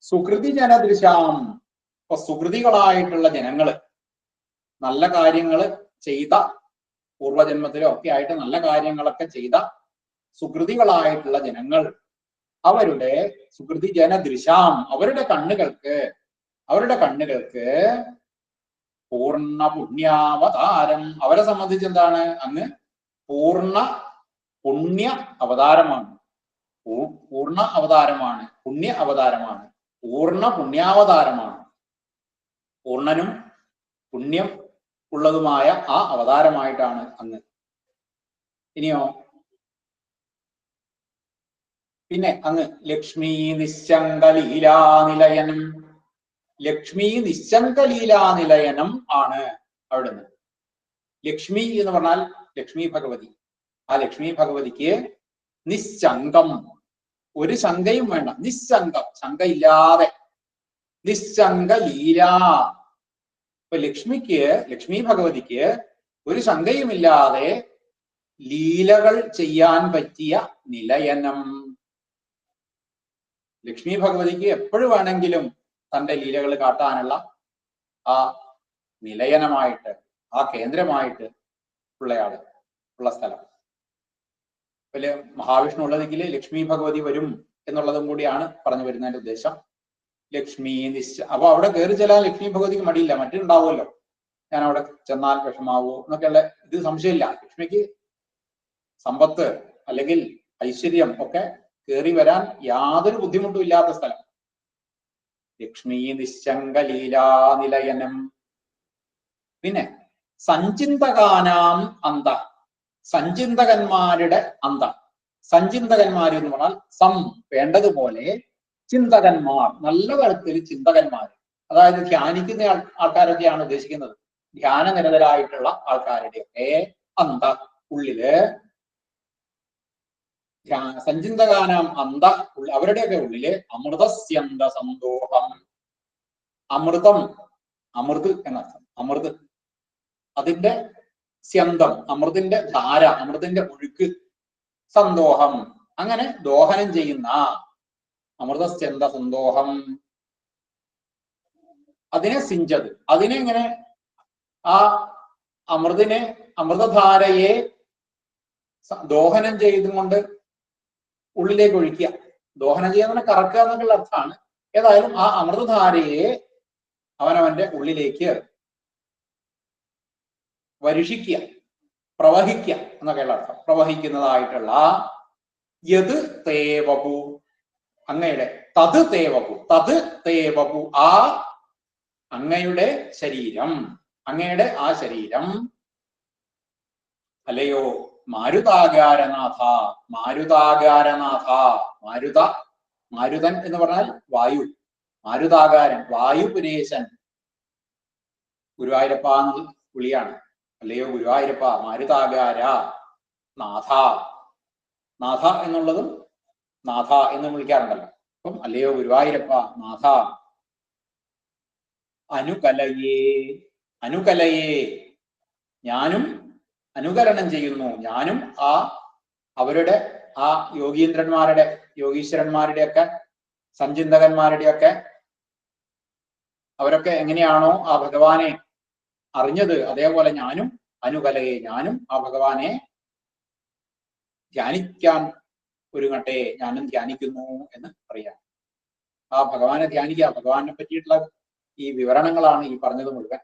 സുകൃതി ജനദൃശാം. ഇപ്പൊ സുകൃതികളായിട്ടുള്ള ജനങ്ങള്, നല്ല കാര്യങ്ങള് ചെയ്ത, പൂർവജന്മത്തിലോ ഒക്കെ ആയിട്ട് നല്ല കാര്യങ്ങളൊക്കെ ചെയ്ത സുകൃതികളായിട്ടുള്ള ജനങ്ങൾ, അവരുടെ സുകൃതി ജനദൃശാം, അവരുടെ കണ്ണുകൾക്ക് പൂർണ്ണ പുണ്യാവതാരം, അവരെ സംബന്ധിച്ച് എന്താണ്? അങ്ങ് പൂർണ്ണ പുണ്യ അവതാരമാണ്, പൂർണ്ണ അവതാരമാണ്, പുണ്യ അവതാരമാണ്, പൂർണ്ണ പുണ്യാവതാരമാണ്, പൂർണ്ണനും പുണ്യം ഉള്ളതുമായ ആ അവതാരമായിട്ടാണ് അങ്ങ്. ഇനിയോ, പിന്നെ അങ്ങ് ലക്ഷ്മി നിശ്ചങ്കലീലാനിലയനം, ലക്ഷ്മി നിശ്ചങ്കലീലാനിലയനം ആണ് അവിടുന്ന്. ലക്ഷ്മി എന്ന് പറഞ്ഞാൽ ലക്ഷ്മി ഭഗവതി. ആ ലക്ഷ്മി ഭഗവതിക്ക് നിശ്ചങ്കം, ഒരു ശങ്കയും വേണ്ട, നിശ്ചങ്കം, ശങ്കയില്ലാതെ, നിശ്ചങ്ക ലീല. ഇപ്പൊ ലക്ഷ്മി ഭഗവതിക്ക് ഒരു ശങ്കയുമില്ലാതെ ലീലകൾ ചെയ്യാൻ പറ്റിയ നിലയനം. ലക്ഷ്മി ഭഗവതിക്ക് എപ്പോഴും വേണമെങ്കിലും തന്റെ ലീലകൾ കാട്ടാനുള്ള ആ നിലയനമായിട്ട്, ആ കേന്ദ്രമായിട്ട് ഉള്ള സ്ഥലം. അതില് മഹാവിഷ്ണു ഉള്ള ദിക്കില് ലക്ഷ്മി ഭഗവതി വരും എന്നുള്ളതും കൂടിയാണ് പറഞ്ഞു വരുന്നതിന്റെ ഉദ്ദേശം. ലക്ഷ്മി അപ്പൊ അവിടെ കയറി ചെല്ലാൻ ലക്ഷ്മി ഭഗവതിക്ക് മടിയില്ല, മറ്റുണ്ടാവുമല്ലോ, ഞാൻ അവിടെ ചെന്നാൽ വിഷമാവോ എന്നൊക്കെയുള്ള ഇത് സംശയമില്ല. ലക്ഷ്മിക്ക് സമ്പത്ത് അല്ലെങ്കിൽ ഐശ്വര്യം ഒക്കെ കയറി വരാൻ യാതൊരു ബുദ്ധിമുട്ടും ഇല്ലാത്ത സ്ഥലം. ലക്ഷ്മി നിശ്ചങ്കലീലാനിലയനം. പിന്നെ സഞ്ചിന്തകാനാം അന്ത, സഞ്ചിന്തകന്മാരുടെ അന്ത. സഞ്ചിന്തകന്മാർ എന്ന് പറഞ്ഞാൽ വേണ്ടതുപോലെ ചിന്തകന്മാർ, നല്ല തരത്തിൽ ചിന്തകന്മാർ, അതായത് ധ്യാനിക്കുന്ന ആൾക്കാരൊക്കെയാണ് ഉദ്ദേശിക്കുന്നത്. ധ്യാനനിരതരായിട്ടുള്ള ആൾക്കാരുടെയൊക്കെ അന്ത, ഉള്ളില്, സഞ്ചിന്തകാനാം അന്ത, അവരുടെയൊക്കെ ഉള്ളില് അമൃതസ്യന്ത സന്തോഷം. അമൃതം, അമൃത് എന്നർത്ഥം, അമൃത്, അതിന്റെ സ്യന്തം, അമൃതിന്റെ ധാര, അമൃതിന്റെ ഒഴുക്ക്, സന്തോഷം, അങ്ങനെ ദോഹനം ചെയ്യുന്ന അമൃതസ്യന്ത സന്തോഷം. അതിനെ സിഞ്ചത്, അതിനെ ഇങ്ങനെ ആ അമൃതധാരയെ ദോഹനം ചെയ്തുകൊണ്ട് ഉള്ളിലേക്ക് ഒഴിക്കുക. ദോഹനം ചെയ്യാൻ കറക്കുക എന്നൊക്കെയുള്ള അർത്ഥമാണ്. ഏതായാലും ആ അമൃതധാരയെ അവനവന്റെ ഉള്ളിലേക്ക് വരുഷിക്കുക, പ്രവഹിക്കുക എന്നൊക്കെയുള്ള അർത്ഥം. പ്രവഹിക്കുന്നതായിട്ടുള്ള യത് തേവപു, അങ്ങയുടെ തത് തേവപു, തത് തേവപു, ആ അങ്ങയുടെ ശരീരം, അങ്ങയുടെ ആ ശരീരം. അല്ലയോ മാരുതാകാരനാഥ, മാരുതാകാരനാഥ, മാരുതൻ എന്ന് പറഞ്ഞാൽ വായു, മാരുതാകാരൻ, വായുപുരേശൻ, ഗുരുവായൂരപ്പ എന്നുള്ള വിളിയാണ്. അല്ലയോ ഗുരുവായൂരപ്പ, മാരുതാകാര നാഥ, നാഥ എന്നുള്ളതും നാഥ എന്ന് വിളിക്കാറുണ്ടല്ലോ. അപ്പം അല്ലയോ ഗുരുവായൂരപ്പ നാഥ. അനുകലയേ, അനുകലയേ, ഞാനും അനുകരണം ചെയ്യുന്നു, ഞാനും അവരുടെ ആ യോഗീന്ദ്രന്മാരുടെ, യോഗീശ്വരന്മാരുടെയൊക്കെ, സഞ്ചിന്തകന്മാരുടെയൊക്കെ, അവരൊക്കെ എങ്ങനെയാണോ ആ ഭഗവാനെ അറിഞ്ഞത്, അതേപോലെ ഞാനും അനുകലയെ, ഞാനും ആ ഭഗവാനെ ധ്യാനിക്കാൻ ഒരുങ്ങട്ടെ, ഞാനും ധ്യാനിക്കുന്നു എന്ന് പറയാം. ആ ഭഗവാനെ ധ്യാനിക്കുക, ഭഗവാനെ പറ്റിയിട്ടുള്ള ഈ വിവരണങ്ങളാണ് ഈ പറഞ്ഞത് മുഴുവൻ.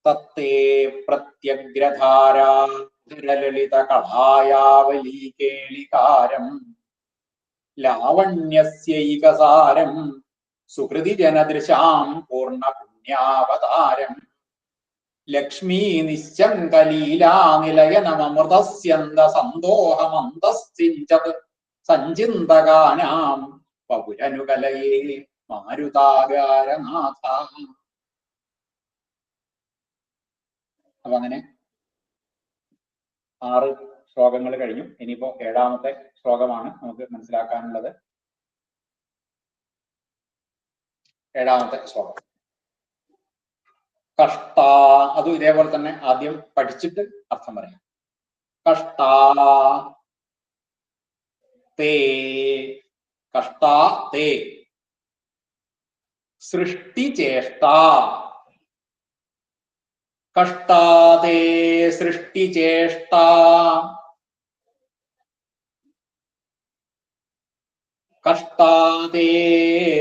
തത്തേ പ്രത്യഗ്രധാരാലളിത കളായാവലീ കേളികാരം ലാവണ്യസ്യൈകസാരം സുഹൃതി ജനദൃശാം പൂർണ്ണ പുണ്യാവതാരം ലക്ഷ്മീ നിശ്ചങ്കലീലാനിലയനമൃതസ്യന്ത സന്തോഹമന്തസ്ഥിഞ്ചത് സഞ്ചിന്തകാനാം പപുരനുകലയേ മാരുതാകാരനാഥ. അപ്പൊ അങ്ങനെ 6 ശ്ലോകങ്ങൾ കഴിഞ്ഞു. ഇനിയിപ്പോ 7ാമത്തെ ശ്ലോകമാണ് നമുക്ക് മനസ്സിലാക്കാനുള്ളത്. 7ാമത്തെ ശ്ലോകം കഷ്ടാ, അതും ഇതേപോലെ തന്നെ ആദ്യം പഠിച്ചിട്ട് അർത്ഥം പറയാം. കഷ്ടാ തേ കഷ്ടാ തേ സൃഷ്ടിചേഷ്ട കഷ്ടാ തേ സൃഷ്ടിചേഷ്ട കഷ്ടാ തേ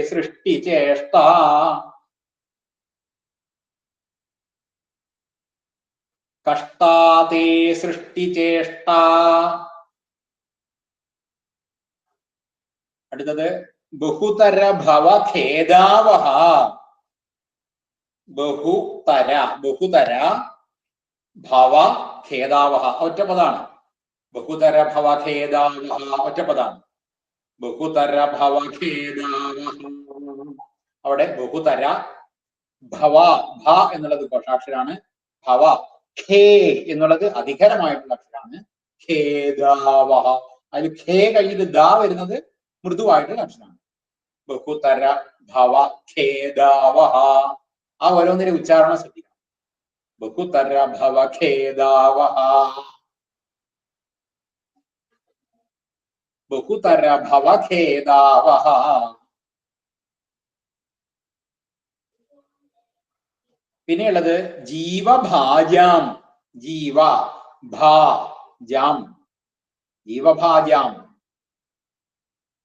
സൃഷ്ടിചേഷ്ട കഷ്ടാ തേ സൃഷ്ടിചേഷ്ട. അടുത്തത് ബഹുതര ഭവ ഖേദാവഹ. ബഹുതര ഭവ ഖേദാവഹ ഒറ്റപ്പദാണ്. ബഹുതര ഭവ ഖേദാവഹ ഒറ്റപ്പദാണ്. ബഹുതര ഭവ ഖേദാവഹ. അവിടെ ബഹുതര ഭവ ഭ എന്നുള്ളത് ഘോഷാക്ഷരാണ്. ഭവ ഖേ എന്നുള്ളത് അധികരമായിട്ടുള്ള അക്ഷരമാണ്. ഖേദാവഹ അതിൽ ഖേ കഴിഞ്ഞിട്ട് ദാ വരുന്നത് മൃദുവായിട്ടുള്ള അക്ഷരമാണ്. ബഹുതര ഭവ ഖേദാവഹ. ആ ഓരോന്നിന്റെ ഉച്ചാരണം ശ്രദ്ധിക്കണം. ബഹുതര ഭവ ഖേദാവഹ. ബഹുതര ഭവ ഖേദാവഹ. പിന്നെയുള്ളത് ജീവഭാജാം. ജീവ ഭാജാം ജീവഭാജാം.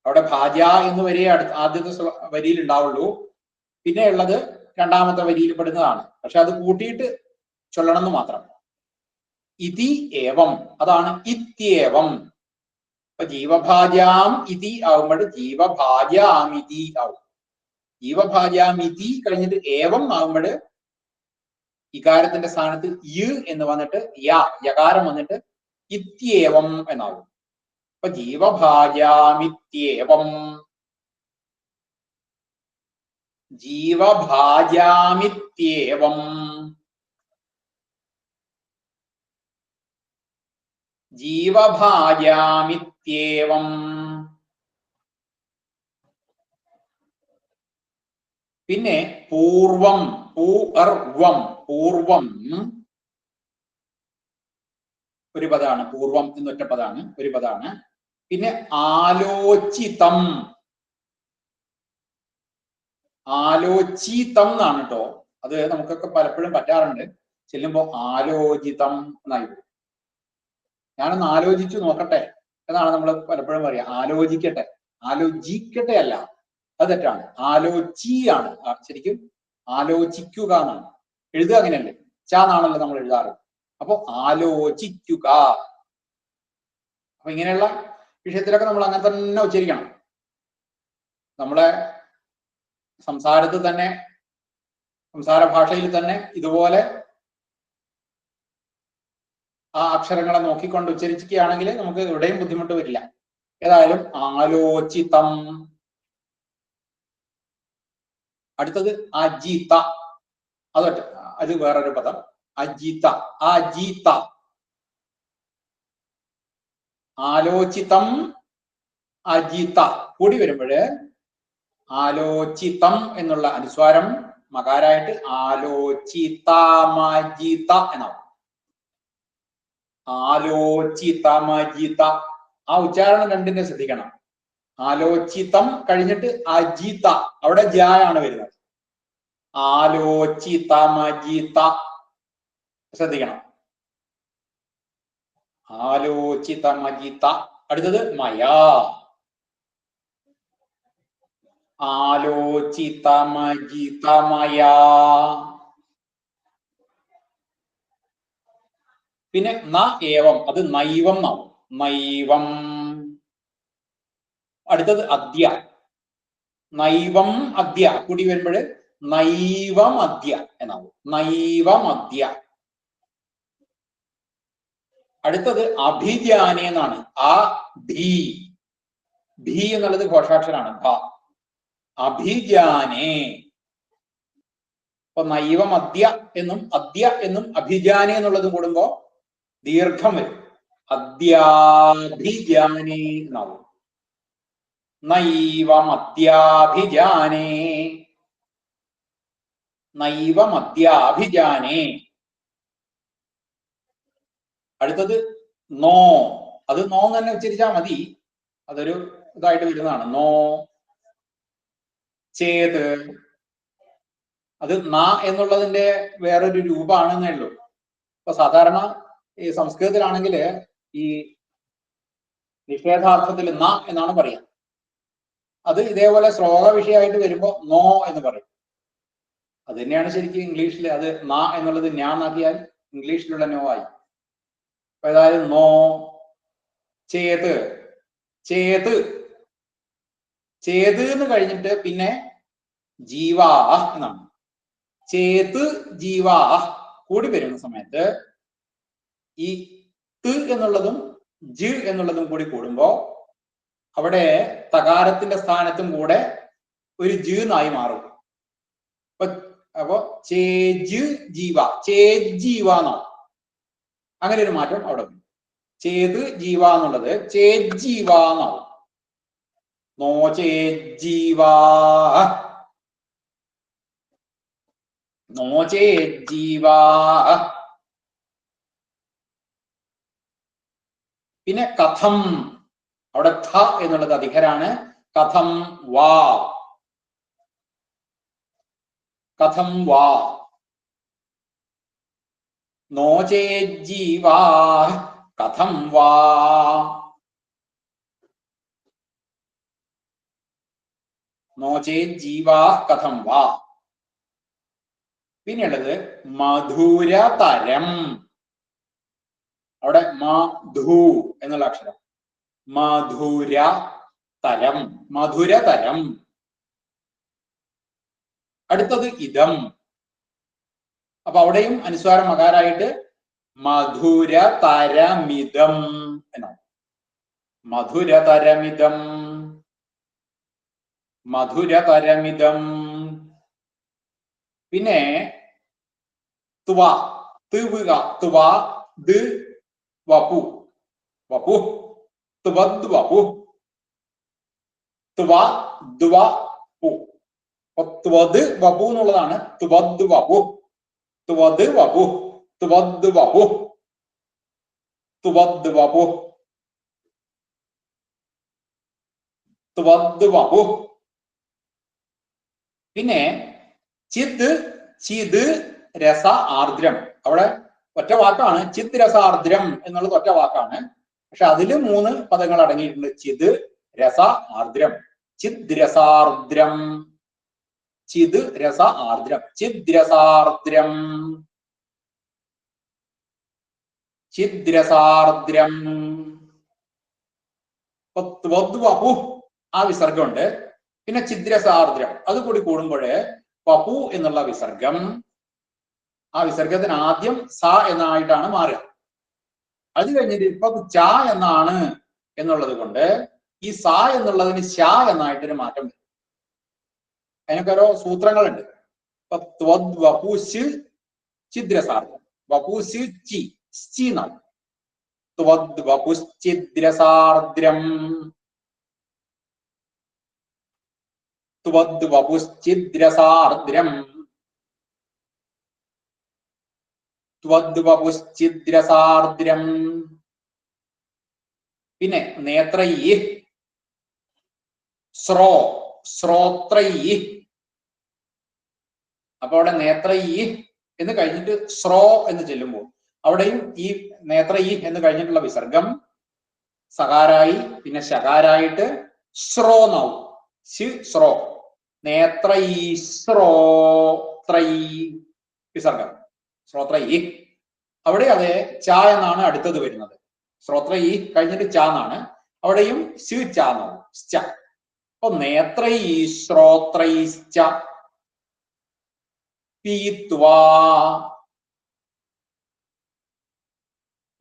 അവിടെ ഭാജ എന്ന് വരെ ആദ്യത്തെ വരിയിൽ ഉണ്ടാവുള്ളൂ. പിന്നെ ഉള്ളത് രണ്ടാമത്തെ വരിയിൽ പെടുന്നതാണ്. പക്ഷെ അത് കൂട്ടിയിട്ട് ചൊല്ലണം എന്ന് മാത്രം. ഇതി ഏവം അതാണ് ഇത്യേവം. അപ്പൊ ജീവഭാജാം ഇതി ആവുമ്പോൾ ജീവഭാജാമിതി ആവും. ജീവഭാജാമിതി കഴിഞ്ഞിട്ട് ഏവം ആവുമ്പോൾ ഇകാരത്തിന്റെ സ്ഥാനത്ത് യ് എന്ന് വന്നിട്ട് യകാരം വന്നിട്ട് ഇത്യേവം എന്നാവും. അപ്പൊ ജീവഭാജാമിത്യേവം. ജീവഭാജാമിത്യേവം. ജീവഭാജാമിത്യേവം. പിന്നെ പൂർവം പൂർവം ഒരു പദമാണ്. പൂർവം എന്നൊറ്റ പദമാണ്, ഒരു പദമാണ്. പിന്നെ ആലോചിതം എന്നാണ് കേട്ടോ. അത് നമുക്കൊക്കെ പലപ്പോഴും പറ്റാറുണ്ട്. ചെല്ലുമ്പോ ആലോചിതം എന്നായി. ഞാനൊന്ന് ആലോചിച്ചു നോക്കട്ടെ എന്നാണ് നമ്മൾ പലപ്പോഴും പറയാ. ആലോചിക്കട്ടെ, ആലോചിക്കട്ടെ അല്ല, അത് തെറ്റാണ്. ആലോചിയാണ് ശരിക്കും. ആലോചിക്കുക എന്നാണ് എഴുതുക. അങ്ങനെയല്ലേ, ചാന്നാണല്ലോ നമ്മൾ എഴുതാറ്. അപ്പൊ ആലോചിക്കുക. അപ്പൊ ഇങ്ങനെയുള്ള വിഷയത്തിലൊക്കെ നമ്മൾ അങ്ങനെ തന്നെ ഉച്ചരിക്കണം. നമ്മളെ സംസാരത്തിൽ തന്നെ, സംസാര ഭാഷയിൽ തന്നെ ഇതുപോലെ ആ അക്ഷരങ്ങളെ നോക്കിക്കൊണ്ട് ഉച്ചരിക്കുകയാണെങ്കിൽ നമുക്ക് എവിടെയും ബുദ്ധിമുട്ട് വരില്ല. ഏതായാലും ആലോചിതം. അടുത്തത് അജിത. അത് വേറൊരു പദം. അജിത അജിത. ആലോചിതം അജിത കൂടി വരുമ്പോഴ് ആലോചിതം എന്നുള്ള അനുസ്വാരം മകാരായിട്ട് ആലോചിതമജിത എന്നാവും. ആലോചിതമജിത. ആ ഉച്ചാരണം രണ്ടിനെ ശ്രദ്ധിക്കണം. ആലോചിതം കഴിഞ്ഞിട്ട് അജിത, അവിടെ ജായാണ് വരുന്നത്. ആലോചിതമജിത ശ്രദ്ധിക്കണം. ആലോചിതമജിത. അടുത്തത് മയാ. ആലോചിതമജിതമയാ. പിന്നെ ന ഏവം, അത് നൈവം എന്നാവും. നൈവം. അടുത്തത് അദ്യ. നൈവം അദ്യ കൂടി വരുമ്പോൾ നൈവമദ്യ എന്നാവും. നൈവമദ്യ. അടുത്തത് അഭിജാനെ എന്നാണ്. ആ ഭീ. ഭീ എന്നുള്ളത് ഘോഷാക്ഷരാണ്. ഭ. അഭിജാനെ. അപ്പൊ നൈവമദ്യ എന്നും അദ്യ എന്നും അഭിജാനെ എന്നുള്ളതും കൂടുമ്പോ ദീർഘം വരും. അദ്യാഭിജാനെ എന്നാവും. നൈവമദ്യാഭിജാനെ. നൈവമദ്യാഭിജാനെ. അടുത്തത് നോ. അത് നോ തന്നെ ഉച്ചരിച്ചാൽ മതി. അതൊരു ഇതായിട്ട് വരുന്നതാണ്. നോ ചേത്, അത് ന എന്നുള്ളതിന്റെ വേറൊരു രൂപമാണെന്നേ ഉള്ളൂ. ഇപ്പൊ സാധാരണ ഈ സംസ്കൃതത്തിലാണെങ്കിൽ ഈ നിഷേധാർത്ഥത്തിൽ ന എന്നാണ് പറയുക. അത് ഇതേപോലെ ശ്ലോക വിഷയമായിട്ട് വരുമ്പോ നോ എന്ന് പറയും. അത് തന്നെയാണ് ശരിക്കും ഇംഗ്ലീഷിൽ. അത് ന എന്നുള്ളത് ഞാനാക്കിയാൽ ഇംഗ്ലീഷിലുള്ള നോ ആയി. അപ്പൊ ഏതായാലും നോ ചേത്, ചേത്, ചേത് എന്ന് കഴിഞ്ഞിട്ട് പിന്നെ ജീവാ എന്നാണ്. ചേത് ജീവാ കൂടി വരുന്ന സമയത്ത് ഈ ത് എന്നുള്ളതും ജ് എന്നുള്ളതും കൂടി കൂടുമ്പോ അവിടെ തകാരത്തിന്റെ സ്ഥാനത്തും കൂടെ ഒരു ജ് എന്നായി മാറും. അപ്പൊ ചേജ് ജീവ, ചേജീവ എന്നാണ്. അങ്ങനെ ഒരു മാറ്റം അവിടെ വരും. ചേത് ജീവ എന്നുള്ളത് ചേജീവ എന്നാവും. നോ ചേജീവാ, നോ ചേജീവാ. പിന്നെ കഥം, അവിടെ ഥ എന്നുള്ളത് അധികരാണ്. കഥം വാ, കഥം വാ. നോ ചേജീവാ കഥം വാ, നോ ചേജീവാ കഥം വാ. പിന്നെയുള്ളത് മധുരതരം. അവിടെ മധു എന്നുള്ള അക്ഷരം, മധുരതരം, മധുരതരം. അടുത്തത് ഇതം. അപ്പൊ അവിടെയും അനുസ്വാരം മകാരായിട്ട് മധുരതരമിതം എന്നാണ്. മധുരതരമിതം, മധുരതരമിതം. പിന്നെ തുവ, തുവുക, തുവ ദ് വപു, വപു, തുവദ് വപു, തുവ ദ്വ പു. തുവദ് വപു എന്നുള്ളതാണ് തുവദ് വപു, തുവദ് വപു, തുവദ് വപു, തുവദ് വപു, തുവദ് വപു. പിന്നെ ചിത്, ചിത് രസ ആർദ്രം. അവിടെ ഒറ്റ വാക്കാണ് ചിത് രസ ആർദ്രം എന്നുള്ളത് ഒറ്റ വാക്കാണ്. പക്ഷെ അതില് 3 പദങ്ങൾ അടങ്ങിയിട്ടുണ്ട്. ചിത് രസ ആർദ്രം, ചിത് രസാർദ്രം, ചിത് രസ ആർദ്രം, ചിത് രസാർദ്രം, ചിത് രസാർദ്രം. വപു ആ വിസർഗമുണ്ട്. പിന്നെ ചിദ്രസാർദ്രം അത് കൂടി കൂടുമ്പോഴേ പപു എന്നുള്ള വിസർഗം, ആ വിസർഗത്തിന് ആദ്യം സ എന്നായിട്ടാണ് മാറുക. അത് കഴിഞ്ഞിട്ട് ഇപ്പൊ ച എന്നാണ് എന്നുള്ളത് കൊണ്ട് ഈ സ എന്നുള്ളതിന് ശ എന്നായിട്ടൊരു മാറ്റം വരും. അതിനൊക്കെ ഓരോ സൂത്രങ്ങളുണ്ട്. ഇപ്പൊ വപുസ് ചിദ്രസാർദ്രം, വപുസ് ചി ചി എന്നാണ്. വപുശ്ചിദ്രസാർദ്രം, വപുശ്ചിദ്രസാർദ്രം, വപുശ്ചിദ്രസാർദ്രം. പിന്നെ നേത്രൈ, സ്രോ, ശ്രോത്രൈ. അപ്പൊ അവിടെ നേത്രൈ എന്ന് കഴിഞ്ഞിട്ട് സ്രോ എന്ന് ചെല്ലുമ്പോൾ അവിടെയും ഈ നേത്രൈ എന്ന് കഴിഞ്ഞിട്ടുള്ള വിസർഗം സകാരായി പിന്നെ ശകാരായിട്ട് സ്രോ എന്നാവും. സ്രോ, നേത്രൈ ശ്രോത്രൈ വിസർഗം, ശ്രോത്രൈ. അവിടെ അതെ ച എന്നാണ് അടുത്തത് വരുന്നത്. ശ്രോത്രൈ കഴിഞ്ഞിട്ട് ച എന്നാണ്. അവിടെയും ച എന്നാവും. അപ്പൊ നേത്രൈ ശ്രോത്രൈ പീത്വാ,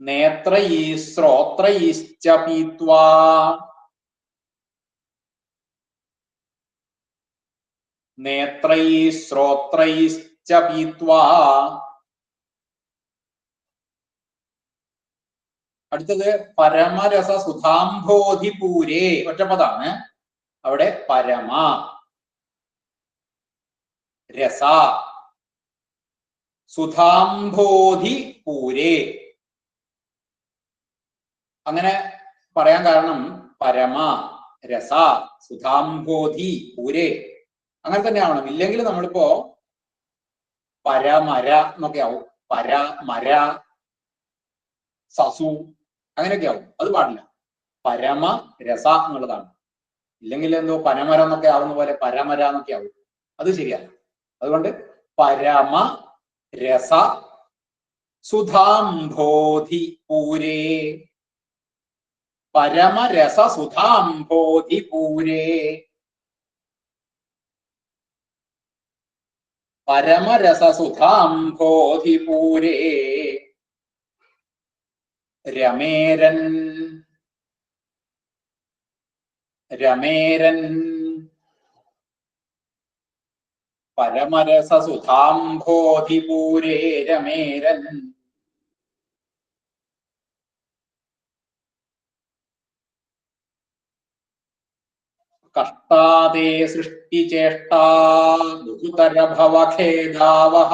നേത്രൈ ശ്രോത്രൈ പീത്വാ, നേത്രൈ ശ്രോത്രൈ പീത്വാ. അടുത്തത് പരമരസ സുധാംഭോധിപൂരേ, ഒറ്റപ്പദാണ്. അവിടെ പരമ രസ സുധാംഭോധിപൂരേ. അങ്ങനെ പറയാൻ കാരണം പരമ രസ സുധാംഭോധി പൂരേ അങ്ങനെ തന്നെ ആവണം. ഇല്ലെങ്കിൽ നമ്മളിപ്പോ പരമര എന്നൊക്കെ ആവും. പരമര സസു അങ്ങനെയൊക്കെ ആവും. അത് പാടില്ല. പരമ രസ എന്നുള്ളതാണ്. ഇല്ലെങ്കിൽ എന്തോ പനമര എന്നൊക്കെ ആവുന്ന പോലെ പരമര എന്നൊക്കെ ആവും. അത് ശരിയല്ല. അതുകൊണ്ട് പരമ രസ സുധാംഭോധി പൂരേ. പരമരസ സുധാംഭോധി പൂരേ. പരമരസ സുധാംഭോധി പൂരേ. രമേരൻ രമേരൻ പരമരസ സുധാംഭോധി പൂരേ രമേരൻ. കഷ്ടാദേ സൃഷ്ടിചേഷ്ടാ ബഹുതര ഭവഖേദാവഹ.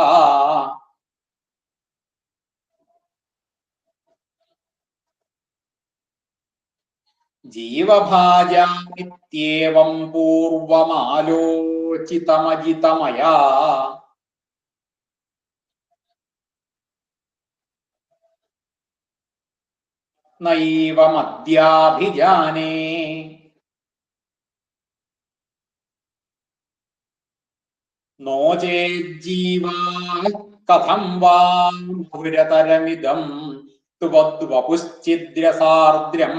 ജീവഭാജാമിത്യേവം പൂർവമാലോചിതമജിതമയാ. നൈവമദ്യാഭിജാനേ. നോ ചേജ്ജീവാ കഥം വാ മധുരതരമിദം തുവദ്വപുശ്ചിദ്രസാർദ്രം.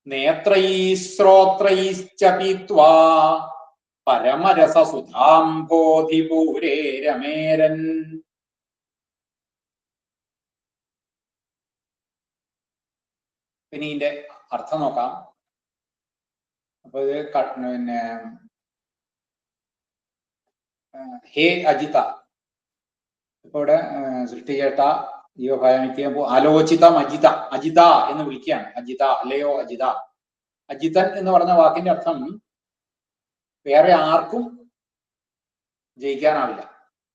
നേത്രൈശ്രോത്രൈശ്ച പീത്വാ പരമരസസുധാംഭോധി പൂരേ രമേരൻ. പിന്നെ ഇതിന്റെ അർത്ഥം നോക്കാം. അപ്പൊ ഇത് പിന്നെ ഹേ അജിത, ഇപ്പൊ ഇവിടെ സൃഷ്ടിചേട്ട ജീവഭാജമിത്യം ആലോചിതം അജിത. അജിത എന്ന് വിളിക്കുകയാണ്. അജിത അല്ലയോ അജിത. അജിതൻ എന്ന് പറഞ്ഞ വാക്കിന്റെ അർത്ഥം വേറെ ആർക്കും ജയിക്കാനാവില്ല,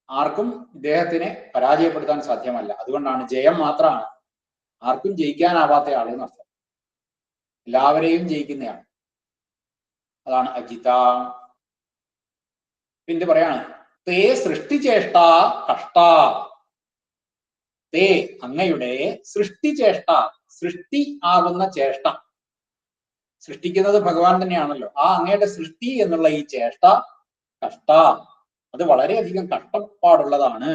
ആർക്കും ഇദ്ദേഹത്തിനെ പരാജയപ്പെടുത്താൻ സാധ്യമല്ല. അതുകൊണ്ടാണ് ജയം മാത്രമാണ്, ആർക്കും ജയിക്കാനാവാത്ത ആള് എന്നർത്ഥം. എല്ലാവരെയും ജയിക്കുന്നയാണ്. അതാണ് അജിത. പിന്നെ പറയാണ് തേ സൃഷ്ടിചേഷ്ട കഷ്ട. തേ അങ്ങയുടെ സൃഷ്ടിചേഷ്ട, സൃഷ്ടി ആകുന്ന ചേഷ്ട. സൃഷ്ടിക്കുന്നത് ഭഗവാൻ തന്നെയാണല്ലോ. ആ അങ്ങയുടെ സൃഷ്ടി എന്നുള്ള ഈ ചേഷ്ട കഷ്ട, അത് വളരെയധികം കഷ്ടപ്പാടുള്ളതാണ്.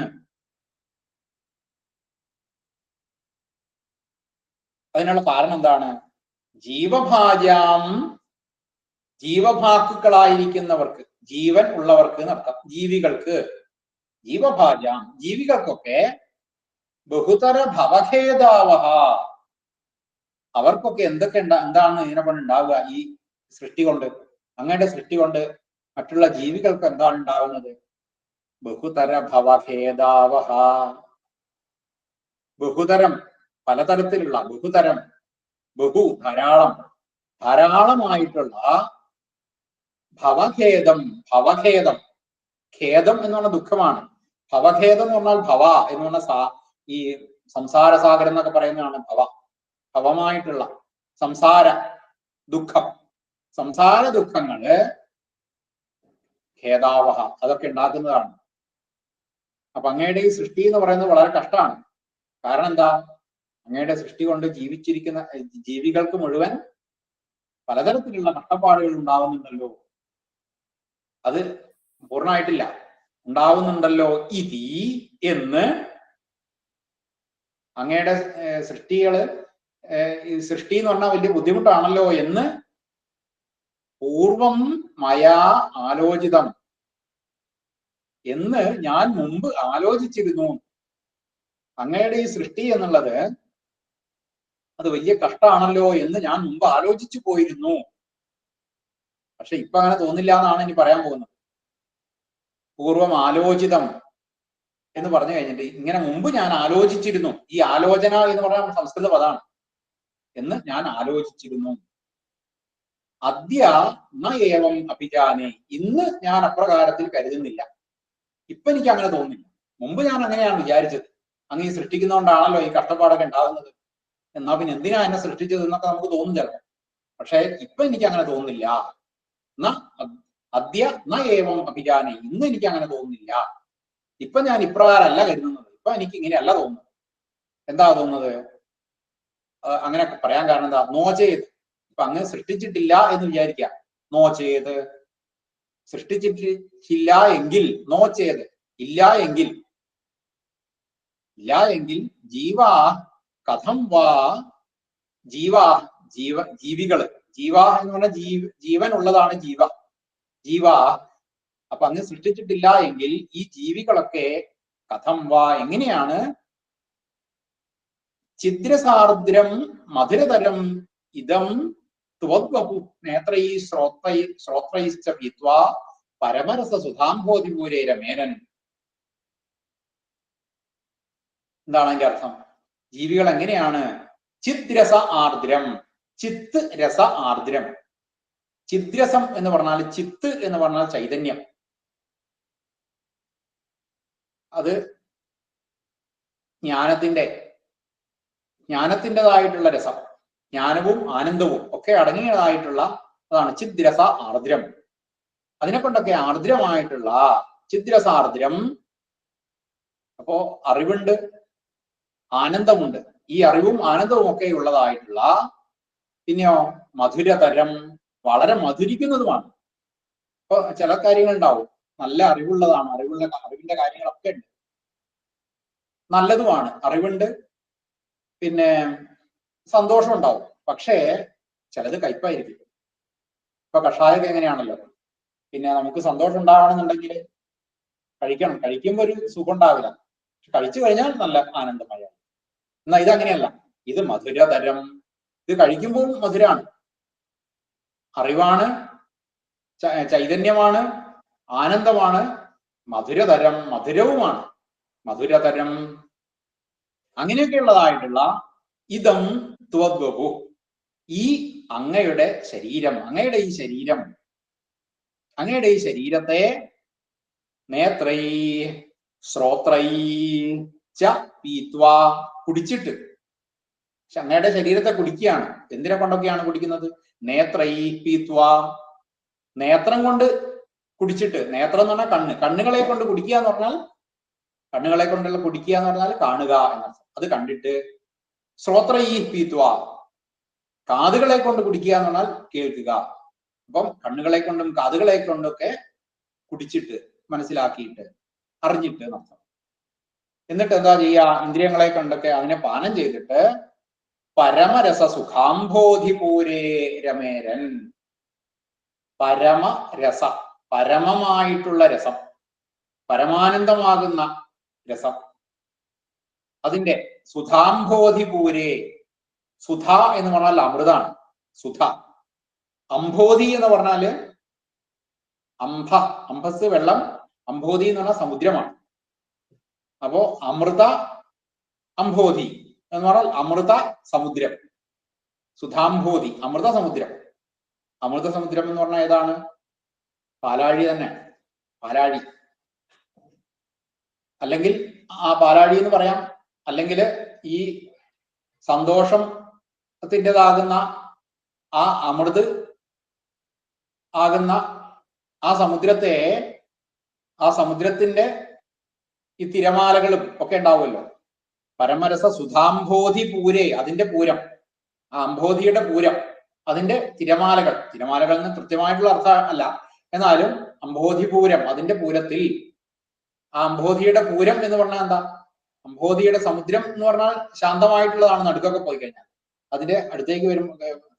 അതിനുള്ള കാരണം എന്താണ്? ജീവഭാജാം, ജീവഭാക്കുക്കളായിരിക്കുന്നവർക്ക്, ജീവൻ ഉള്ളവർക്ക് എന്നർത്ഥം, ജീവികൾക്ക്. ജീവഭാജാം ജീവികൾക്കൊക്കെ ബഹുതര ഭവഖേദാവഹ, അവർക്കൊക്കെ എന്താണ് ഇതിനെ കൊണ്ട് ഉണ്ടാവുക? ഈ സൃഷ്ടി കൊണ്ട്, അങ്ങയുടെ സൃഷ്ടി കൊണ്ട് മറ്റുള്ള ജീവികൾക്ക് എന്താണ് ഉണ്ടാവുന്നത്? ബഹുതര ഭവഖേദാവഹ. ബഹുതരം പലതരത്തിലുള്ള, ബഹുതരം ബഹു ധാരാളം, ധാരാളമായിട്ടുള്ള ഭവഖേദം. ഭവഖേദം, ഖേദം എന്ന് പറഞ്ഞ ദുഃഖമാണ്. ഭവഖേദം എന്ന് പറഞ്ഞാൽ ഭവ എന്ന് പറഞ്ഞ ഈ സംസാര സാഗരം എന്നൊക്കെ പറയുന്നതാണ് ഭവ. ഭവമായിട്ടുള്ള സംസാര ദുഃഖം, സംസാര ദുഃഖങ്ങള് ഖേദാവഹ, അതൊക്കെ ഉണ്ടാക്കുന്നതാണ്. അപ്പൊ അങ്ങയുടെ ഈ സൃഷ്ടി എന്ന് പറയുന്നത് വളരെ കഷ്ടമാണ്. കാരണം എന്താ? അങ്ങയുടെ സൃഷ്ടി കൊണ്ട് ജീവിച്ചിരിക്കുന്ന ജീവികൾക്ക് മുഴുവൻ പലതരത്തിലുള്ള കഷ്ടപ്പാടുകൾ ഉണ്ടാവുന്നുണ്ടല്ലോ. അത് പൂർണ്ണമായിട്ടില്ല, ഉണ്ടാവുന്നുണ്ടല്ലോ. ഇതി എന്ന് അങ്ങയുടെ സൃഷ്ടികള്, സൃഷ്ടി എന്ന് പറഞ്ഞാൽ വലിയ ബുദ്ധിമുട്ടാണല്ലോ എന്ന് പൂർവം മയാ ആലോചിതം, എന്ന് ഞാൻ മുമ്പ് ആലോചിച്ചിരുന്നു. അങ്ങയുടെ ഈ സൃഷ്ടി എന്നുള്ളത് അത് വലിയ കഷ്ടമാണല്ലോ എന്ന് ഞാൻ മുമ്പ് ആലോചിച്ചു പോയിരുന്നു. പക്ഷെ ഇപ്പൊ അങ്ങനെ തോന്നില്ല എന്നാണ് ഇനി പറയാൻ പോകുന്നത്. പൂർവം ആലോചിതം എന്ന് പറഞ്ഞു കഴിഞ്ഞിട്ട് ഇങ്ങനെ മുമ്പ് ഞാൻ ആലോചിച്ചിരുന്നു. ഈ ആലോചന എന്ന് പറഞ്ഞാൽ സംസ്കൃത പദമാണ്. എന്ന് ഞാൻ ആലോചിച്ചിരുന്നു. അദ്യ ന ഏവം അഭിജാനെ, ഇന്ന് ഞാൻ അപ്രകാരത്തിൽ കരുതുന്നില്ല. ഇപ്പൊ എനിക്ക് അങ്ങനെ തോന്നുന്നില്ല. മുമ്പ് ഞാൻ അങ്ങനെയാണ് വിചാരിച്ചത്. അങ്ങ് ഈ സൃഷ്ടിക്കുന്നതുകൊണ്ടാണല്ലോ ഈ കഷ്ടപ്പാടൊക്കെ ഉണ്ടാകുന്നത്. എന്നാ പിന്നെ എന്തിനാ എന്നെ സൃഷ്ടിച്ചത് എന്നൊക്കെ നമുക്ക് തോന്നും ചിലപ്പോൾ. പക്ഷെ ഇപ്പൊ എനിക്ക് അങ്ങനെ തോന്നുന്നില്ല. അദ്യ ന ഏവം അഭിജാനെ, ഇന്ന് എനിക്ക് അങ്ങനെ തോന്നുന്നില്ല. ഇപ്പൊ ഞാൻ ഇപ്രകാരമല്ല കരുതുന്നത്. ഇപ്പൊ എനിക്ക് ഇങ്ങനെയല്ല തോന്നുന്നത്. എന്താ തോന്നുന്നത്? അങ്ങനെ പറയാൻ കാരണം എന്താ? നോ ചെയ്ത്, ഇപ്പൊ അങ്ങ് സൃഷ്ടിച്ചിട്ടില്ല എന്ന് വിചാരിക്കാം. നോ ചെയ്ത്, സൃഷ്ടിച്ചിട്ടില്ല എങ്കിൽ, നോ ചെയ്ത് ഇല്ല എങ്കിൽ, ജീവാ കഥം വാ, ജീവികള്, ജീവ എന്ന് പറഞ്ഞാൽ ജീവൻ ഉള്ളതാണ് ജീവ. അപ്പൊ അങ്ങ് സൃഷ്ടിച്ചിട്ടില്ല എങ്കിൽ ഈ ജീവികളൊക്കെ കഥം വാ, എങ്ങനെയാണ് ചിദ്രസാർദ്രം മധുരതരം ഇതം ത്വദ്വപു നേത്രൈ ശ്രോത്രൈശ്ച പീത്വാ പരമരസ സുധാംഭോധിപൂരേ രമേരൻ. എന്താണ് അതിന്റെ അർത്ഥം? ജീവികൾ എങ്ങനെയാണ്? ചിദ്രസ ആർദ്രം, ചിത്ത് രസ ആർദ്രം. ചിദ്രസം എന്ന് പറഞ്ഞാൽ, ചിത്ത് എന്ന് പറഞ്ഞാൽ ചൈതന്യം. അത് ജ്ഞാനത്തിൻ്റെതായിട്ടുള്ള രസം, ജ്ഞാനവും ആനന്ദവും ഒക്കെ അടങ്ങിയതായിട്ടുള്ള അതാണ് ചിദ്രസ ആർദ്രം. അതിനെ കൊണ്ടൊക്കെ ആർദ്രമായിട്ടുള്ള ചിദ്രസാർദ്രം. അപ്പോ അറിവുണ്ട്, ആനന്ദമുണ്ട്. ഈ അറിവും ആനന്ദവും ഒക്കെ ഉള്ളതായിട്ടുള്ള, പിന്നെയോ മധുരതരം, വളരെ മധുരിക്കുന്നതുമാണ്. ഇപ്പൊ ചില കാര്യങ്ങൾ ഉണ്ടാവും, നല്ല അറിവുള്ളതാണ്, അറിവിന്റെ കാര്യങ്ങളൊക്കെ ഉണ്ട്, നല്ലതുമാണ്, അറിവുണ്ട്, പിന്നെ സന്തോഷം ഉണ്ടാവും. പക്ഷേ ചിലത് കയ്പായിരിക്കും. ഇപ്പൊ കഷായമൊക്കെ എങ്ങനെയാണല്ലോ, പിന്നെ നമുക്ക് സന്തോഷം ഉണ്ടാവണമെന്നുണ്ടെങ്കിൽ കഴിക്കണം, കഴിക്കുമ്പോൾ ഒരു സുഖം ഉണ്ടാവില്ല, കഴിച്ചു കഴിഞ്ഞാൽ നല്ല ആനന്ദമായ. എന്നാ ഇതങ്ങനെയല്ല, ഇത് മധുരതരം, ഇത് കഴിക്കുമ്പോൾ മധുരാണ്, അറിവാണ്, ചൈതന്യമാണ്, ആനന്ദമാണ്, മധുരതരം, മധുരവുമാണ്, മധുരതരം. അങ്ങനെയൊക്കെയുള്ളതായിട്ടുള്ള ഇതം ത്വദ്വപു, ഈ അങ്ങയുടെ ശരീരം, അങ്ങയുടെ ഈ ശരീരത്തെ നേത്രൈ ശ്രോത്രൈ ച പീത്വാ, കുടിച്ചിട്ട്, അങ്ങയുടെ ശരീരത്തെ കുടിക്കുകയാണ്. എന്തിനെ കൊണ്ടൊക്കെയാണ് കുടിക്കുന്നത്? നേത്രൈ പീത്വാ, നേത്രം കൊണ്ട് കുടിച്ചിട്ട്. നേത്രം എന്ന് പറഞ്ഞാൽ കണ്ണുകളെ കൊണ്ട് കുടിക്കുക എന്ന് പറഞ്ഞാൽ, കണ്ണുകളെ കൊണ്ടുള്ള കുടിക്കുക എന്ന് പറഞ്ഞാൽ കാണുക എന്നർത്ഥം. അത് കണ്ടിട്ട്. ശ്രോത്രൈ പീത്വാ, കാതുകളെ കൊണ്ട് കുടിക്കുക എന്ന് പറഞ്ഞാൽ കേൾക്കുക. അപ്പം കണ്ണുകളെ കൊണ്ടും കാതുകളെ കൊണ്ടൊക്കെ കുടിച്ചിട്ട്, മനസ്സിലാക്കിയിട്ട്, അറിഞ്ഞിട്ട് എന്നർത്ഥം. എന്നിട്ട് എന്താ ചെയ്യുക? ഇന്ദ്രിയങ്ങളെ കൊണ്ടൊക്കെ അതിനെ പാനം ചെയ്തിട്ട് പരമരസ സുഖാംഭോധിപൂരേ രമേരൻ. പരമരസ, പരമമായിട്ടുള്ള രസം, പരമാനന്ദമാകുന്ന രസം, അതിന്റെ സുധാംഭോധിപൂരേ. സുധ എന്ന് പറഞ്ഞാൽ അമൃതാണ്, സുധ. അംഭോധി എന്ന് പറഞ്ഞാല് അംഭസ് വെള്ളം, അംഭോധി എന്ന് പറഞ്ഞാൽ സമുദ്രമാണ്. അപ്പോ അമൃത അംഭോധി എന്ന് പറഞ്ഞാൽ അമൃത സമുദ്രം, സുധാംഭോധി, അമൃത സമുദ്രം. അമൃത സമുദ്രം എന്ന് പറഞ്ഞാൽ ഏതാണ്? പാലാഴി തന്നെ, പാലാഴി. അല്ലെങ്കിൽ ആ പാലാഴി എന്ന് പറയാം, അല്ലെങ്കിൽ ഈ സന്തോഷത്തിൻ്റെതാകുന്ന ആ അമൃത് ആകുന്ന ആ സമുദ്രത്തെ, ആ സമുദ്രത്തിന്റെ ഈ തിരമാലകളും ഒക്കെ ഉണ്ടാവുമല്ലോ. പരമരസ സുധാംഭോധി പൂരേ, അതിന്റെ പൂരം, ആ അംഭോധിയുടെ പൂരം, അതിന്റെ തിരമാലകൾ. തിരമാലകൾ എന്ന് കൃത്യമായിട്ടുള്ള അർത്ഥം അല്ല, എന്നാലും അംഭോധിപൂരം, അതിന്റെ പൂരത്തിൽ. ആ അംഭോധിയുടെ പൂരം എന്ന് പറഞ്ഞാൽ എന്താ? അംഭോധിയുടെ സമുദ്രം എന്ന് പറഞ്ഞാൽ ശാന്തമായിട്ടുള്ളതാണ്, നടുക്കൊക്കെ പോയി കഴിഞ്ഞാൽ. അതിന്റെ അടുത്തേക്ക്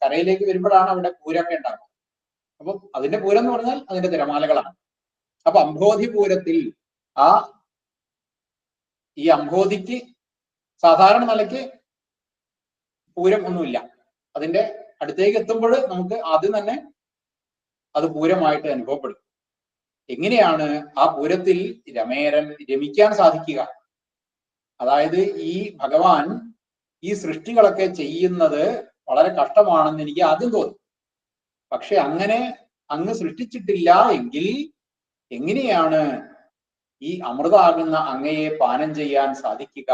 കരയിലേക്ക് വരുമ്പോഴാണ് അവിടെ പൂരമൊക്കെ ഉണ്ടാകുന്നത്. അപ്പം അതിന്റെ പൂരം എന്ന് പറഞ്ഞാൽ അതിന്റെ തിരമാലകളാണ്. അപ്പൊ അംഭോധി പൂരത്തിൽ ഈ അംഭോധിക്ക് സാധാരണ നിലയ്ക്ക് പൂരം ഒന്നുമില്ല. അതിന്റെ അടുത്തേക്ക് എത്തുമ്പോൾ നമുക്ക് ആദ്യം തന്നെ അത് പൂരമായിട്ട് അനുഭവപ്പെടും. എങ്ങനെയാണ് ആ പൂരത്തിൽ രമിക്കാൻ സാധിക്കുക? അതായത് ഈ ഭഗവാൻ ഈ സൃഷ്ടികളൊക്കെ ചെയ്യുന്നത് വളരെ കഷ്ടമാണെന്ന് എനിക്ക് ആദ്യം തോന്നി. പക്ഷെ അങ്ങനെ അങ്ങ് സൃഷ്ടിച്ചിട്ടില്ല എങ്കിൽ എങ്ങനെയാണ് ഈ അമൃതാകുന്ന അങ്ങയെ പാനം ചെയ്യാൻ സാധിക്കുക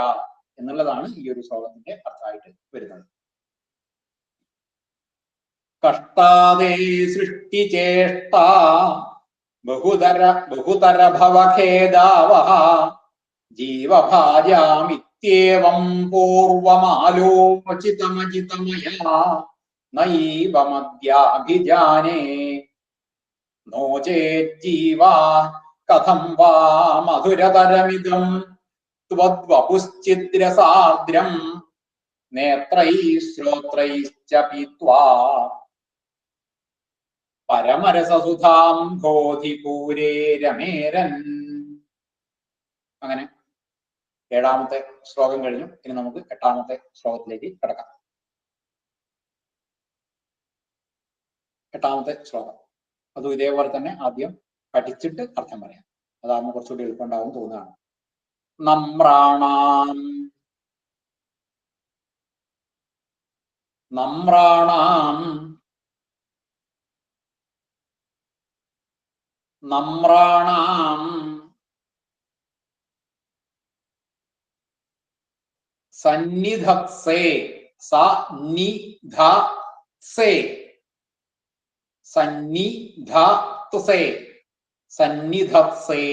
എന്നുള്ളതാണ് ഈ ഒരു ശ്ലോകത്തിന്റെ അർത്ഥമായിട്ട് വരുന്നത്. കഷ്ടാദേ സൃഷ്ടിചേഷ്ട ബഹുതര ഭവഖേദാവഹ ജീവഭാര്യാമിത്യേവം പൂർവമാലോചിതമജിതമയാ നൈവമദ്യാഭിജാനേ നോ ചേജ്ജീവാ കഥം വാ മധുരതരമിദം ത്വദ്വപുശ്ചിദ്രസാദ്രം നേത്രൈഃ ശ്രോത്രൈശ്ച പീത്വാ പരമരസസുധാം ഘോധിപൂരേ രമേരൻ. അങ്ങനെ 7ാമത്തെ ശ്ലോകം കഴിഞ്ഞു. ഇനി നമുക്ക് 8ാമത്തെ ശ്ലോകത്തിലേക്ക് കിടക്കാം. 8ാമത്തെ ശ്ലോകം അതും ഇതേപോലെ തന്നെ ആദ്യം പഠിച്ചിട്ട് അർത്ഥം പറയാം. അതാകുമ്പോൾ കുറച്ചുകൂടി എളുപ്പമുണ്ടാവും തോന്നുകയാണ്. നമ്രാണാം നമ്രാണാം നമ്രാണാം സന്നിധത്സേ സന്നിധത്സേ സന്നിധത്സേ സന്നിധത്സേ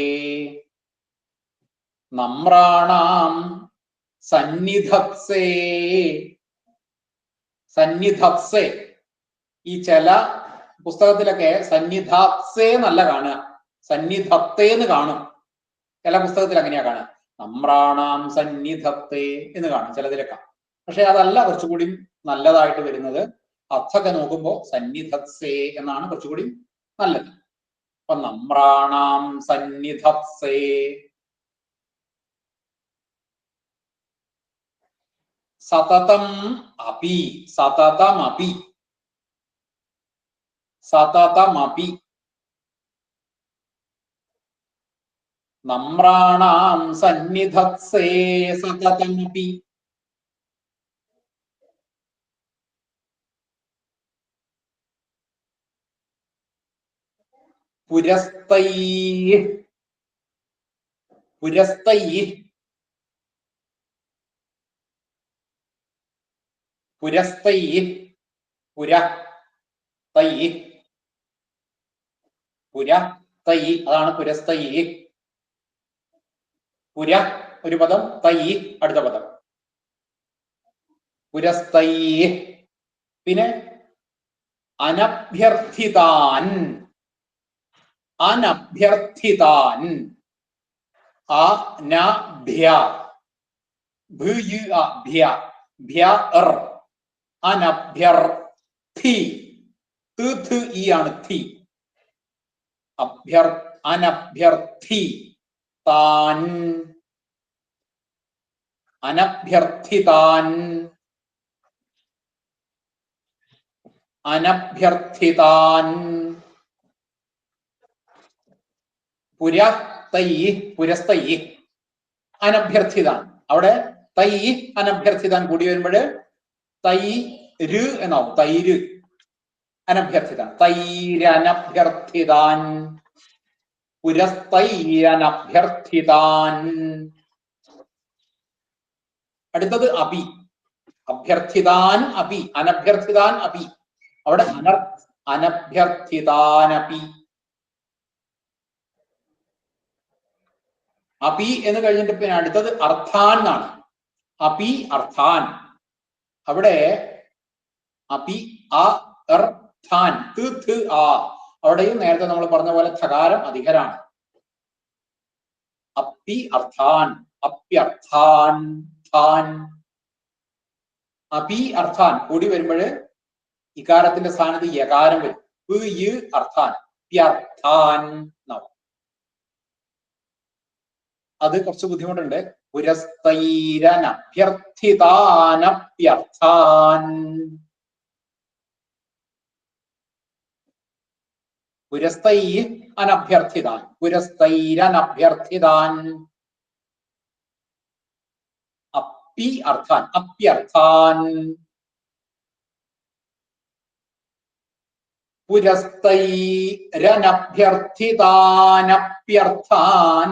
നമ്രാണാം സന്നിധത്സേ സന്നിധത്സേ. ഈ ചില പുസ്തകത്തിലൊക്കെ സന്നിധാത്സേ എന്നല്ല കാണുക, സന്നിധത്തേ എന്ന് കാണും. ചില പുസ്തകത്തിൽ അങ്ങനെയാ കാണുക, നമ്രാണാം സന്നിധത്തേ എന്ന് കാണും ചിലതിലൊക്കെ. പക്ഷെ അതല്ല കുറച്ചുകൂടി നല്ലതായിട്ട് വരുന്നത്. അർത്ഥമൊക്കെ നോക്കുമ്പോൾ സന്നിധത്സേ എന്നാണ് കുറച്ചുകൂടി നല്ലത്. അപ്പൊ നമ്രാണാം സന്നിധത്സേ. സതതം അപി സതതമപി സതതമപി നമ്രാണാം സന്നിധത്സേ സതതമപി. പുരസ്തൈഃ പുരസ്തൈഃ പുരസ്തൈഃ പുര തൈഃ പുര തൈ അതാണ് പുരസ്തൈഃ. പുര ഒരു പദം, തൈ അടുത്ത പദം. പുരസ്തൈഃ. പിന്നെ അനഭ്യർത്ഥിതാൻ അനഭ്യർത്ഥിതാൻ അനഭ്യ ഭ്യ ഭ്യ അനഭ്യർത്ഥി ത് ഈ ആണ് ഥി. അനഭ്യർത്ഥി താൻ അനഭ്യർത്ഥിതാൻ അനഭ്യർത്ഥിതാൻ. പുരസ്തൈ അനഭ്യർത്ഥിതാൻ. അവിടെ തൈ അനഭ്യർത്ഥിതാൻ കൂടി വരുമ്പോൾ തൈര് എന്നാവും. തൈര് അനഭ്യർത്ഥിതാൻ. തൈരനഭ്യർത്ഥിതാൻ പുരസ്തൈരനഭ്യർത്ഥിതാൻ. അടുത്തത് അപി. അഭ്യർത്ഥിതാൻ അപി അനഭ്യർത്ഥിതാൻ അപി. അവിടെ അനഭ്യർത്ഥിതാനപി. അപി എന്ന് കഴിഞ്ഞിട്ട് പിന്നെ അടുത്തത് അർത്ഥാൻ എന്നാണ്. അപി അർത്ഥാൻ. അവിടെ അപി അർത്ഥാൻ അവിടെയും നേരത്തെ നമ്മൾ പറഞ്ഞ പോലെ ഥകാരം അധികരാണ്. അപ്പി അർത്ഥാൻ അപ്യർത്ഥാൻ ഥാൻ. അപി അർത്ഥാൻ കൂടി വരുമ്പോൾ ഇകാരത്തിന്റെ സ്ഥാനത്ത് യകാരം വരും. അർത്ഥാൻ പ്യർത്ഥാൻ എന്നാവും. അത് കുറച്ച് ബുദ്ധിമുട്ടുണ്ട്. പുരസ്തൈരനഭ്യർത്ഥിതാനപ്യർത്ഥാൻ. പുരസ്തൈ അനഭ്യർത്ഥിതാൻ പുരസ്തൈരനഭ്യർത്ഥിതാൻ. അപ്പി അർത്ഥാൻ അപ്യർത്ഥാൻ. പുരസ്തൈരനഭ്യർത്ഥിതാനഭ്യർത്ഥാൻ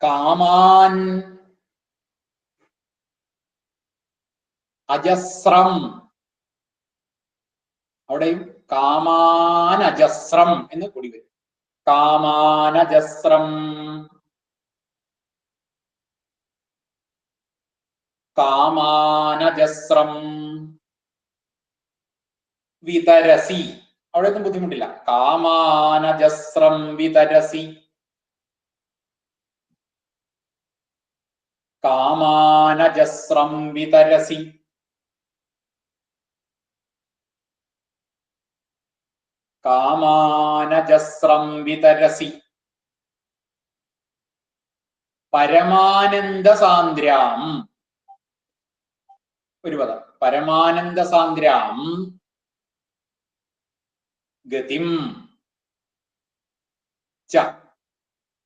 കാമാൻ അജസ്രം. അവിടെയും കാമാനജസ്രം എന്ന് കൂടി വരും. കാമാനജസ്രം കാമാനജസ്രം വിതരസി. അവിടെ ഒന്നും ബുദ്ധിമുട്ടില്ല. കാമാനജസ്രം വിതരസി. കാമാനജസ്രം വിതരസി. കാമാനജസ്രം വിതരസി. പരമാനന്ദ സാന്ദ്രാം. ഒരു പദം. പരമാനന്ദ സാന്ദ്രാം ഗതിം ച.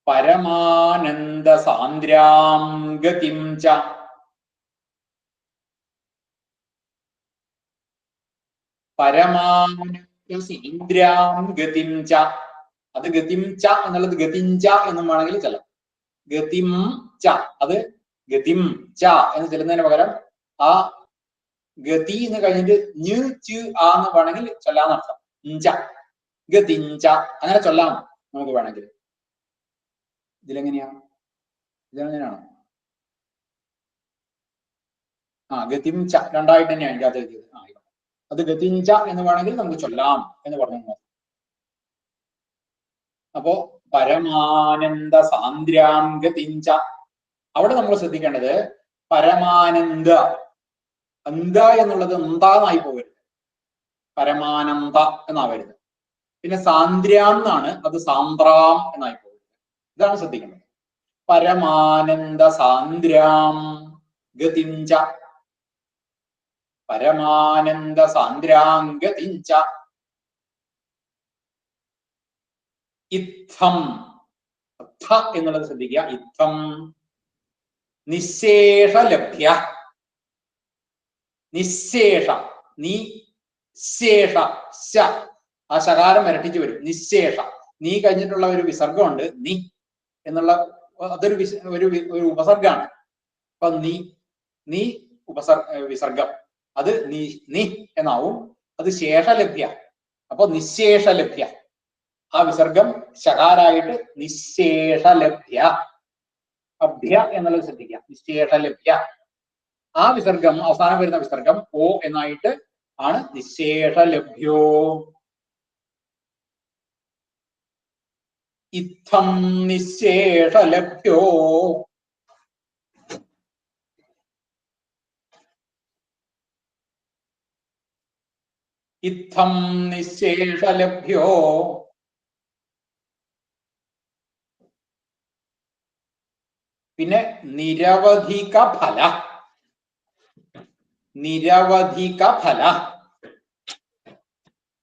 പരമാനന്ദ സാന്ദ്രാം ഗതിം ച. പരമാനന്ദ സാന്ദ്രാം ഗതിം ച. അത് ഗതിം ച എന്നുള്ളത് ഗതിഞ്ച എന്നും വേണമെങ്കിൽ ചെല്ലാം. ഗതിം ച, അത് ഗതിം ച എന്ന് ചെല്ലുന്നതിന് പകരം ആ ഗതി എന്ന് കഴിഞ്ഞിട്ട് ഞ് ച് ആ എന്ന് വേണമെങ്കിൽ ചൊല്ലാന്നർത്ഥം. ച ഗതിഞ്ച അങ്ങനെ ചൊല്ലാം നമുക്ക് വേണമെങ്കിൽ. ഇതിലെങ്ങനെയാ? ഇതെങ്ങനെയാണോ? ഗതിം ച രണ്ടായിട്ട് തന്നെയാണ് ഇതിനകത്ത് എഴുതിയത്. അത് ഗതിഞ്ച എന്ന് വേണമെങ്കിൽ നമുക്ക് ചൊല്ലാം എന്ന് പറഞ്ഞു. അപ്പോ പരമാനന്ദ സാന്ദ്രാം ഗതിഞ്ച. അവിടെ നമ്മൾ ശ്രദ്ധിക്കേണ്ടത് പരമാനന്ദ, അന്ത എന്നുള്ളത് എന്താന്നായി പോകരുത്, പരമാനന്ദ എന്നാവരുത്. പിന്നെ സാന്ദ്രാം എന്നാണ്, അത് സാന്ദ്രാം എന്നായി പോകരുത്. ഇതാണ് ശ്രദ്ധിക്കേണ്ടത്. പരമാനന്ദ സാന്ദ്രാം ഗതിഞ്ച. പരമാനന്ദ സാന്ദ്രാം ഗതിഞ്ച. ഇത്തം, എന്നുള്ളത് ശ്രദ്ധിക്കുക. ഇത്തം നിശേഷലഭ്യ. നിശേഷ, നിശേഷ, ശ ആ ശകാരം ഇരട്ടിച്ചു വരും. നിശേഷ, നീ കഴിഞ്ഞിട്ടുള്ള ഒരു വിസർഗമുണ്ട്, നീ എന്നുള്ള, അതൊരു ഒരു ഉപസർഗാണ്. അപ്പൊ നീ വിസർഗം, അത് നീ എന്നാവും. അത് ശേഷലഭ്യ. അപ്പൊ നിശേഷലഭ്യ, ആ വിസർഗം ശകാരായിട്ട് നിശേഷലഭ്യ. അഭ്യ എന്നുള്ളത് ശ്രദ്ധിക്കുക. നിശേഷലഭ്യ, ആ വിസർഗം അവസാനം വരുന്ന വിസർഗം ഓ എന്നായിട്ട് ആണ് നിശേഷലഭ്യോ. ഇത്തം നിശേഷലഭ്യോ. ഇത്തം നിശേഷലഭ്യോ. പിന്നെ നിരവധിക ഫല. നിരവധിക ഫല.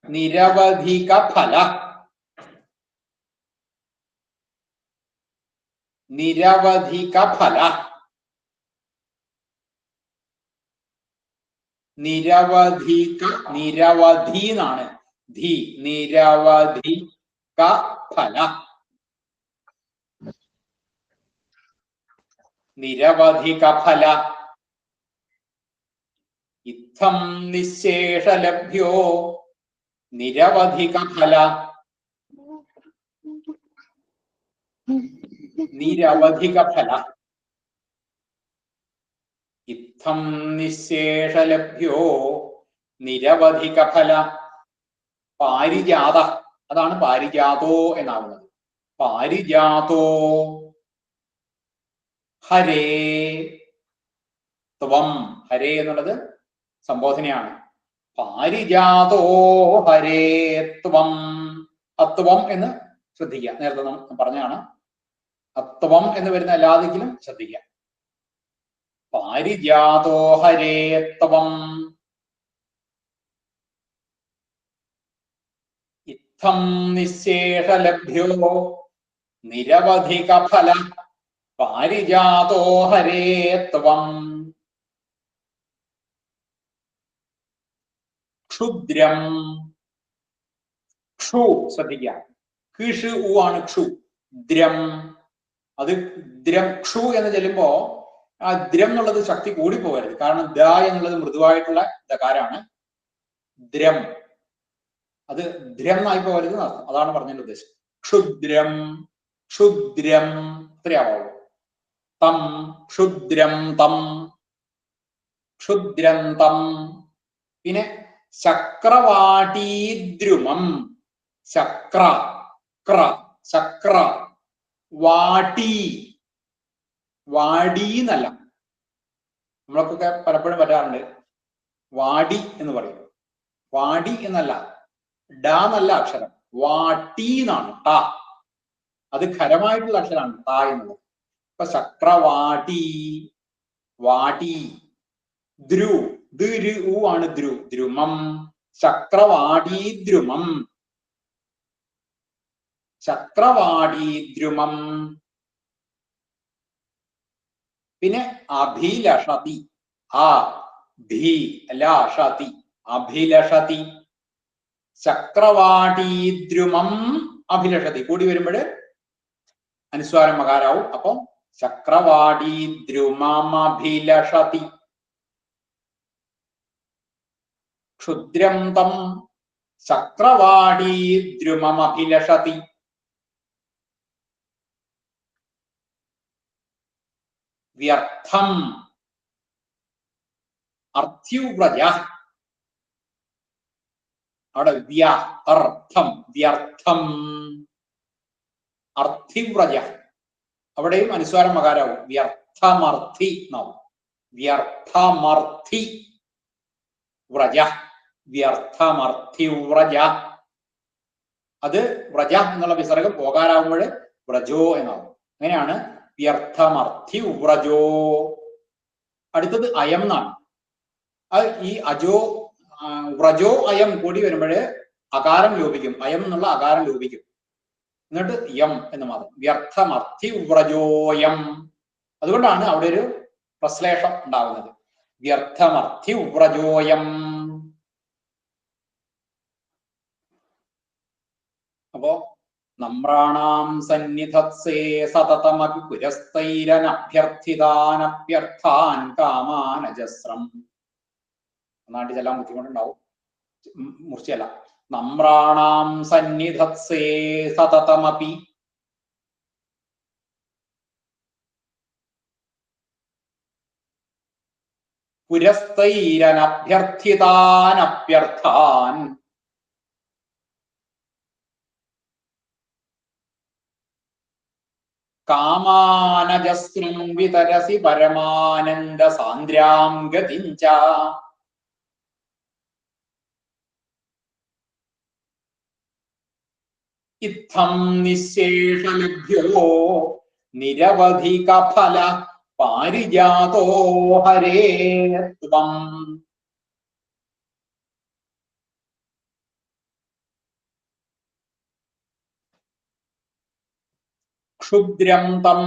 നിരവധിക ഫല. നിരവധിക ഫല. നിരവധിക, നിരവധി എന്നാണ്. ധി, നിരവധിക ഫല. നിരവധിക ഫല. ഇത്തം നിശേഷലഭ്യോ നിരവധിക ഫല. നിരവധിക ഫല. ഇത്തം നിശേഷലഭ്യോ നിരവധിക ഫല. പാരിജാത, അതാണ് പാരിജാതോ എന്നാവുന്നത്. പാരിജാതോ ഹരേ ത്വം. ഹരേ എന്നുള്ളത് സംബോധനയാണ്. പാരിജാതോ ഹരേ ത്വം. അത്വം എന്ന് ശ്രദ്ധിക്കുക. നേരത്തെ നാം പറഞ്ഞാണ്. അത്വം എന്ന് വരുന്ന എല്ലാതെങ്കിലും ശ്രദ്ധിക്കുക. പാരിജാതോ ഹരേ ത്വം. ഇത്തം നിശേഷലഭ്യോ നിരവധിക ഫല പാരിജാതോ ഹരേ ത്വം ക്ഷുദ്രം. ക്ഷു ശ്രദ്ധിക്കുക, കിഷ് ഉ ആണ് ക്ഷു. ദ്രം, അത് ദ്രം. ക്ഷു എന്ന് ചെല്ലുമ്പോ ആ ദ്രം എന്നുള്ളത് ശക്തി കൂടി പോകരുത്. കാരണം ദ എന്നുള്ളത് മൃദുവായിട്ടുള്ള ദകാരാണ്. ദ്രം, അത് ദ്രം ആയി പോകരുത് എന്നർത്ഥം. അതാണ് പറഞ്ഞതിന്റെ ഉദ്ദേശം. ക്ഷുദ്രം, ക്ഷുദ്രം ഇത്രയാവുള്ളൂ. തം, ക്ഷുദ്രം തം, ക്ഷുദ്രം തം. പിന്നെ ശക്രവാടീദ്രുമം. ശക്ര, ക്ര, ശക്ര. വാടി, വാടി എന്നല്ല, നമ്മളൊക്കെ പലപ്പോഴും വരാറുണ്ട് വാടി എന്ന് പറയും. വാടി എന്നല്ല, ഡ എന്നല്ല അക്ഷരം, വാട്ടി എന്നാണ്. ട, അത് ഖരമായിട്ടുള്ള അക്ഷരമാണ് ട എന്നുള്ളത്. ഇപ്പൊ ശക്രവാടി, വാടി. ദ്രു, ദ് ഉ ആണ് ദ്രു. ദ്രുമം, ശക്രവാടീദ്രുമം, ശക്രവാടീദ്രുമം. പിന്നെ അഭിലഷതി. ആ ഭി ലഷതി, അഭിലഷതി. ശക്രവാടീദ്രുമം അഭിലഷതി കൂടി വരുമ്പോൾ അനുസ്വാരം മകാരാവും. അപ്പം ശക്രവാടീദ്രുമമഭിലഷതി. ക്ഷുദ്രം തം ശക്രവാടീദ്രുമമഭിലഷതി. വ്യർത്ഥം, അർത്ഥ്യുവ്രജ. അവിടെ വ്യർത്ഥം, വ്യർത്ഥം. അർത്ഥിവ്രജ, അവിടെയും അനുസ്വാരം മകാരാവും. വ്യർത്ഥമർത്ഥി എന്നാവും. വ്യർത്ഥമർത്ഥി വ്രജ, വ്യർത്ഥമർത്ഥിവ്രജ. അത് വ്രജ എന്നുള്ള വിസർഗം പോകാരാവുമ്പോൾ വ്രജോ എന്നാവും. അങ്ങനെയാണ് വ്യർത്ഥമർത്ഥി വ്രജോ. അടുത്തത് അയം എന്നാണ്. അത് ഈ അജോ വ്രജോ അയം കൂടി വരുമ്പോൾ അകാരം ലോപിക്കും. അയം എന്നുള്ള അകാരം ലോപിക്കും. എന്നിട്ട് യം എന്ന് മാത്രം. വ്യർത്ഥമർത്ഥി വ്രജോയം. അതുകൊണ്ടാണ് അവിടെ ഒരു പ്രശ്ലേഷം ഉണ്ടാവുന്നത്. വ്യർത്ഥമർത്ഥി വ്രജോയം. അപ്പോ നമ്രാണാം സന്നിധത്സേ സതതമപി പുരസ്തൈരനഭ്യർത്ഥിതാനഭ്യർത്ഥാൻ കാമാനജസ്രം. ഒന്നാണ്ട് ചെല്ലാൻ ബുദ്ധിമുട്ടുണ്ടാവും, മുറിച്ചല്ല. നമ്രാണാം സന്നിധത്സേ സതതമപി പുരസ്തൈരനഭ്യർത്ഥിതാനഭ്യർത്ഥാൻ കാമാനജസ്രം വിതരസി പരമാനന്ദ സാന്ദ്രാം ഗതിഞ്ച. ഇത്തം നിശേഷലഭ്യോ നിരവധിക ഫല പാരിജാതോ ഹരേ ത്വം. ക്ഷുദ്രം തം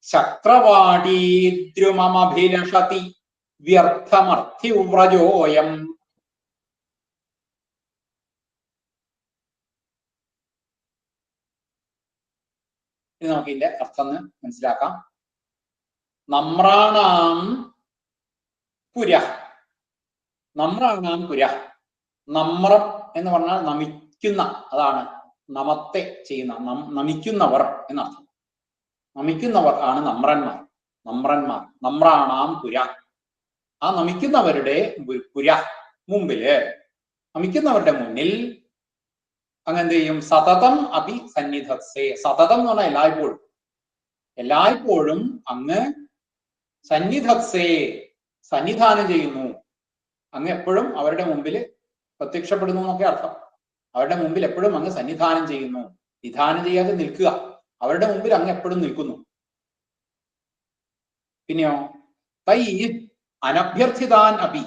ശക്രവാടീദ്രുമമഭിലഷതി വ്യർത്ഥമർത്ഥിവ്രജോയം. ഇത് നമുക്ക് ഇതിന്റെ അർത്ഥം മനസ്സിലാക്കാം. നമ്രാണാം പുര, നമ്രാണാം പുര. നമ്രം എന്ന് പറഞ്ഞാൽ നമിക്കുന്ന, അതാണ് നമത്തെ ചെയ്യുന്ന, നമിക്കുന്നവർ എന്നർത്ഥം. നമിക്കുന്നവർ ആണ് നമ്രന്മാർ. നമ്രന്മാർ, നമ്രാണാം പുര. ആ നമിക്കുന്നവരുടെ പുര, മുമ്പില്, നമിക്കുന്നവരുടെ മുന്നിൽ അങ്ങ് എന്ത് ചെയ്യും? സതതം അപി സന്നിധത്സേ. സതതം എന്ന് പറഞ്ഞാൽ എല്ലായ്പ്പോഴും, എല്ലായ്പ്പോഴും അങ്ങ് സന്നിധത്സേ സന്നിധാനം ചെയ്യുന്നു. അങ്ങ് എപ്പോഴും അവരുടെ മുമ്പിൽ പ്രത്യക്ഷപ്പെടുന്നു എന്നൊക്കെ അർത്ഥം. അവരുടെ മുമ്പിൽ എപ്പോഴും അങ്ങ് സന്നിധാനം ചെയ്യുന്നു. നിധാനം ചെയ്യാതെ നിൽക്കുക, അവരുടെ മുമ്പിൽ അങ്ങ് എപ്പോഴും നിൽക്കുന്നു. പിന്നെയോ തൈ അനഭ്യർത്ഥിതാൻ അപി.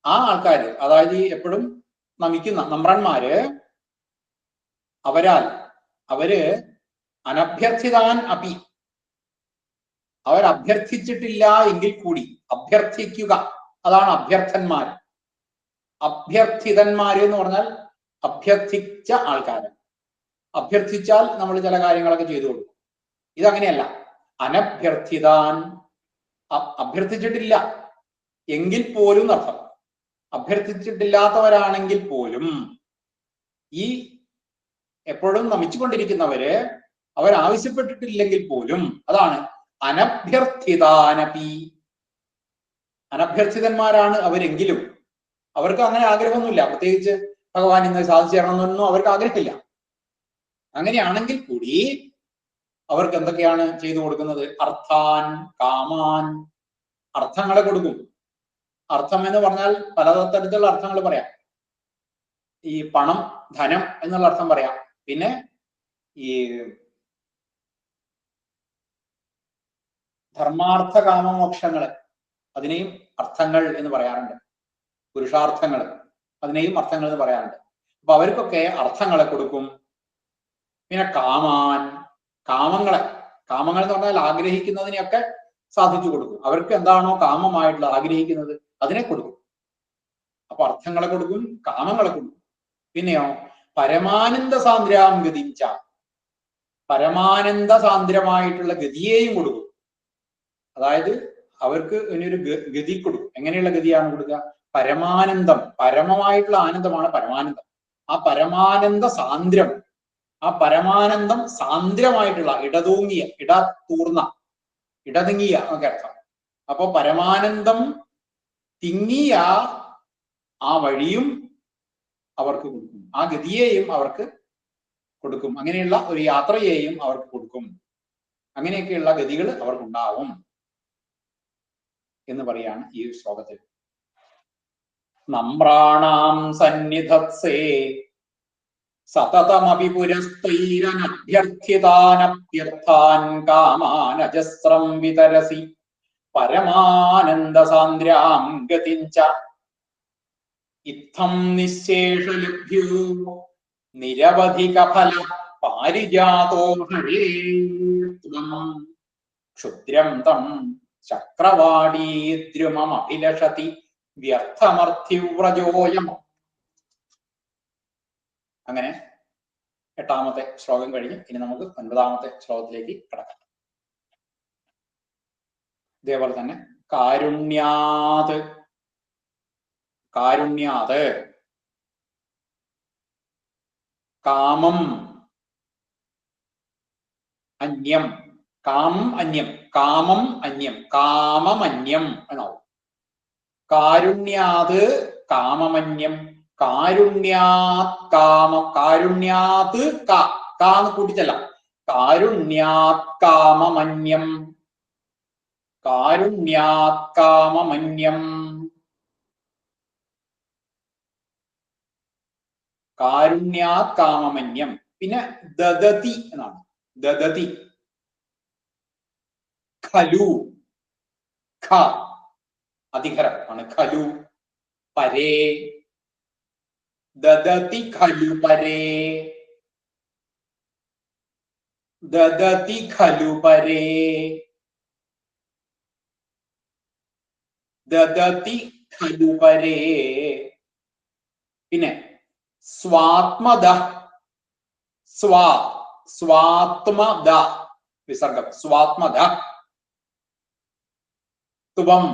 ആ ആൾക്കാര്, അതായത് എപ്പോഴും നമിക്കുന്ന നമ്രന്മാര്, അവരാൽ, അവര് അനഭ്യർത്ഥിതാൻ അപി, അവർ അഭ്യർത്ഥിച്ചിട്ടില്ല എങ്കിൽ കൂടി, അഭ്യർത്ഥിക്കുക, അതാണ് അഭ്യർത്ഥന്മാർ. അഭ്യർത്ഥിതന്മാര് എന്ന് പറഞ്ഞാൽ അഭ്യർത്ഥിച്ച ആൾക്കാർ. അഭ്യർത്ഥിച്ചാൽ നമ്മൾ ചില കാര്യങ്ങളൊക്കെ ചെയ്തു കൊടുക്കും. ഇതങ്ങനെയല്ല. അനഭ്യർത്ഥിതാൻ, അഭ്യർത്ഥിച്ചിട്ടില്ല എങ്കിൽ പോലും അർത്ഥം. അഭ്യർത്ഥിച്ചിട്ടില്ലാത്തവരാണെങ്കിൽ പോലും, ഈ എപ്പോഴും നമിച്ചുകൊണ്ടിരിക്കുന്നവര് അവരാവശ്യപ്പെട്ടിട്ടില്ലെങ്കിൽ പോലും, അതാണ് അനഭ്യർത്ഥിതാനപി. അനഭ്യർത്ഥിതന്മാരാണ് അവരെങ്കിലും അവർക്ക് അങ്ങനെ ആഗ്രഹമൊന്നുമില്ല, പ്രത്യേകിച്ച് ഭഗവാൻ ഇന്ന് സാധിച്ചു തരണമെന്നൊന്നും അവർക്ക് ആഗ്രഹമില്ല. അങ്ങനെയാണെങ്കിൽ കൂടി അവർക്ക് എന്തൊക്കെയാണ് ചെയ്തു കൊടുക്കുന്നത്? അർത്ഥാൻ കാമാൻ, അർത്ഥങ്ങളെ കൊടുക്കും. അർത്ഥം എന്ന് പറഞ്ഞാൽ പലതരത്തിലുള്ള അർത്ഥങ്ങൾ പറയാം. ഈ പണം, ധനം എന്നുള്ള അർത്ഥം പറയാം. പിന്നെ ഈ ധർമാർത്ഥ കാമമോക്ഷങ്ങള്, അതിനെയും അർത്ഥങ്ങൾ എന്ന് പറയാറുണ്ട്. പുരുഷാർത്ഥങ്ങൾ, അതിനെയും അർത്ഥങ്ങൾ എന്ന് പറയാറുണ്ട്. അപ്പൊ അവർക്കൊക്കെ അർത്ഥങ്ങളെ കൊടുക്കും. പിന്നെ കാമാൻ, കാമങ്ങൾ എന്ന് പറഞ്ഞാൽ ആഗ്രഹിക്കുന്നതിനെയൊക്കെ സാധിച്ചു കൊടുക്കും. അവർക്ക് എന്താണോ കാമമായിട്ടുള്ള ആഗ്രഹിക്കുന്നത് അതിനെ കൊടുക്കും. അപ്പൊ അർത്ഥങ്ങളെ കൊടുക്കും, കാമങ്ങളെ കൊടുക്കും. പിന്നെയോ പരമാനന്ദ സാന്ദ്രാം ഗതിച്ച, പരമാനന്ദ സാന്ദ്രമായിട്ടുള്ള ഗതിയെയും കൊടുക്കും. അതായത് അവർക്ക് ഇനിയൊരു ഗതി കൊടുക്കും. എങ്ങനെയുള്ള ഗതിയാണ് കൊടുക്കുക? പരമാനന്ദം, പരമമായിട്ടുള്ള ആനന്ദമാണ് പരമാനന്ദം. ആ പരമാനന്ദ സാന്ദ്രം, ആ പരമാനന്ദം സാന്ദ്രമായിട്ടുള്ള, ഇടതൂങ്ങിയ, ഇടതൂർന്ന, ഇടതിങ്ങിയ എന്നൊക്കെ അർത്ഥം. അപ്പൊ പരമാനന്ദം തിങ്ങിയ ആ വഴിയും അവർക്ക് കൊടുക്കും, ആ ഗതിയെയും അവർക്ക് കൊടുക്കും. അങ്ങനെയുള്ള ഒരു യാത്രയെയും അവർക്ക് കൊടുക്കും. അങ്ങനെയൊക്കെയുള്ള ഗതികൾ അവർക്കുണ്ടാവും എന്ന് പറയാണ് ഈ ശ്ലോകത്തിൽ. നമ്രാണാം സന്നിധത്സേ സതതമപി പുരസ്തൈരനഭ്യർത്ഥിതാനഭ്യർത്ഥാൻ കാമാനജസ്രം വിതരസി പരമാനന്ദ സാന്ദ്രാം ഗതിഞ്ച ഇത്തം നിശേഷലഭ്യോ നിരവധിക ഫല പാരിജാതോ ഹരേ ക്ഷുദ്രം തം ചക്രവാടീദ്രുമമഭിലഷതി വ്യർത്ഥമർത്ഥിവ്രജോയം. അങ്ങനെ 8ാമത്തെ ശ്ലോകം കഴിഞ്ഞ് ഇനി നമുക്ക് 9ാമത്തെ ശ്ലോകത്തിലേക്ക് കടക്കാം. ഇതേപോലെ തന്നെ കാരുണ്യാത്, കാരുണ്യാത് കാമം അന്യം, കാമം അന്യം, കാമം അന്യം, കാമമന്യം എന്നാവും. കാരുണ്യാത് കാമമന്യം, കാരുണ്യാത് കാമ, കാരുണ്യാത് കാന്ന് കൂട്ടിച്ചല്ല, കാരുണ്യാത് കാമമന്യം, കാരുണ്യാത് കാമമന്യം, കാരുണ്യാത് കാമമന്യം. പിന്നെ ദദതി എന്നാണ്. ദദതി ഖലു, ഖ അധികരം ആണ്. ഖലു പരേ, ദദതി ഖലു പരേ, ദദതി ഖലു പരേ, ദദതി ഖലു പരേ. പിന്നെ സ്വാത്മദ, സ്വാത്മദ വിസർഗം, സ്വാത്മദ തുവം,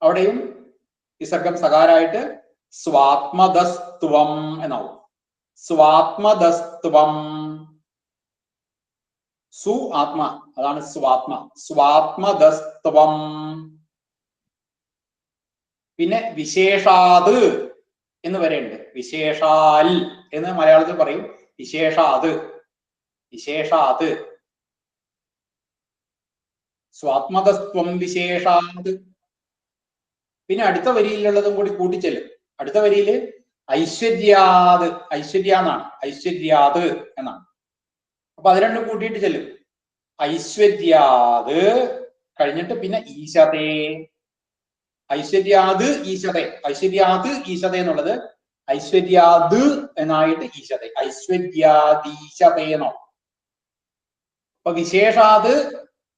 അവിടെയും വിസർഗം സകാരായിട്ട് സ്വാത്മദസ്ത്വം എന്നാവും. സ്വാത്മദസ്ത്വം, സു ആത്മ, അതാണ് സ്വാത്മ, സ്വാത്മദസ്ത്വം. പിന്നെ വിശേഷാത് എന്ന് വരെയുണ്ട്. വിശേഷാൽ എന്ന് മലയാളത്തിൽ പറയും. വിശേഷാത്, വിശേഷാത്, സ്വാത്മതസ്ത്വം വിശേഷാത്. പിന്നെ അടുത്ത വരിയിലുള്ളതും കൂടി കൂട്ടിച്ചെല്ലും. അടുത്ത വരിയില് ഐശ്വര്യാത്, ഐശ്വര്യാന്നാണ്, ഐശ്വര്യാത് എന്നാണ്. അപ്പൊ അത് രണ്ടും കൂട്ടിയിട്ട് ചെല്ലും. ഐശ്വര്യാത് കഴിഞ്ഞിട്ട് പിന്നെ ഈശതേ, ഐശ്വര്യാത് ഈശതേ, ഐശ്വര്യാത് ഈശതേ എന്നുള്ളത് ഐശ്വര്യാത് എന്നായിട്ട് ഈശതേ, ഐശ്വര്യാദീശതേന്നോ. അപ്പൊ വിശേഷാത്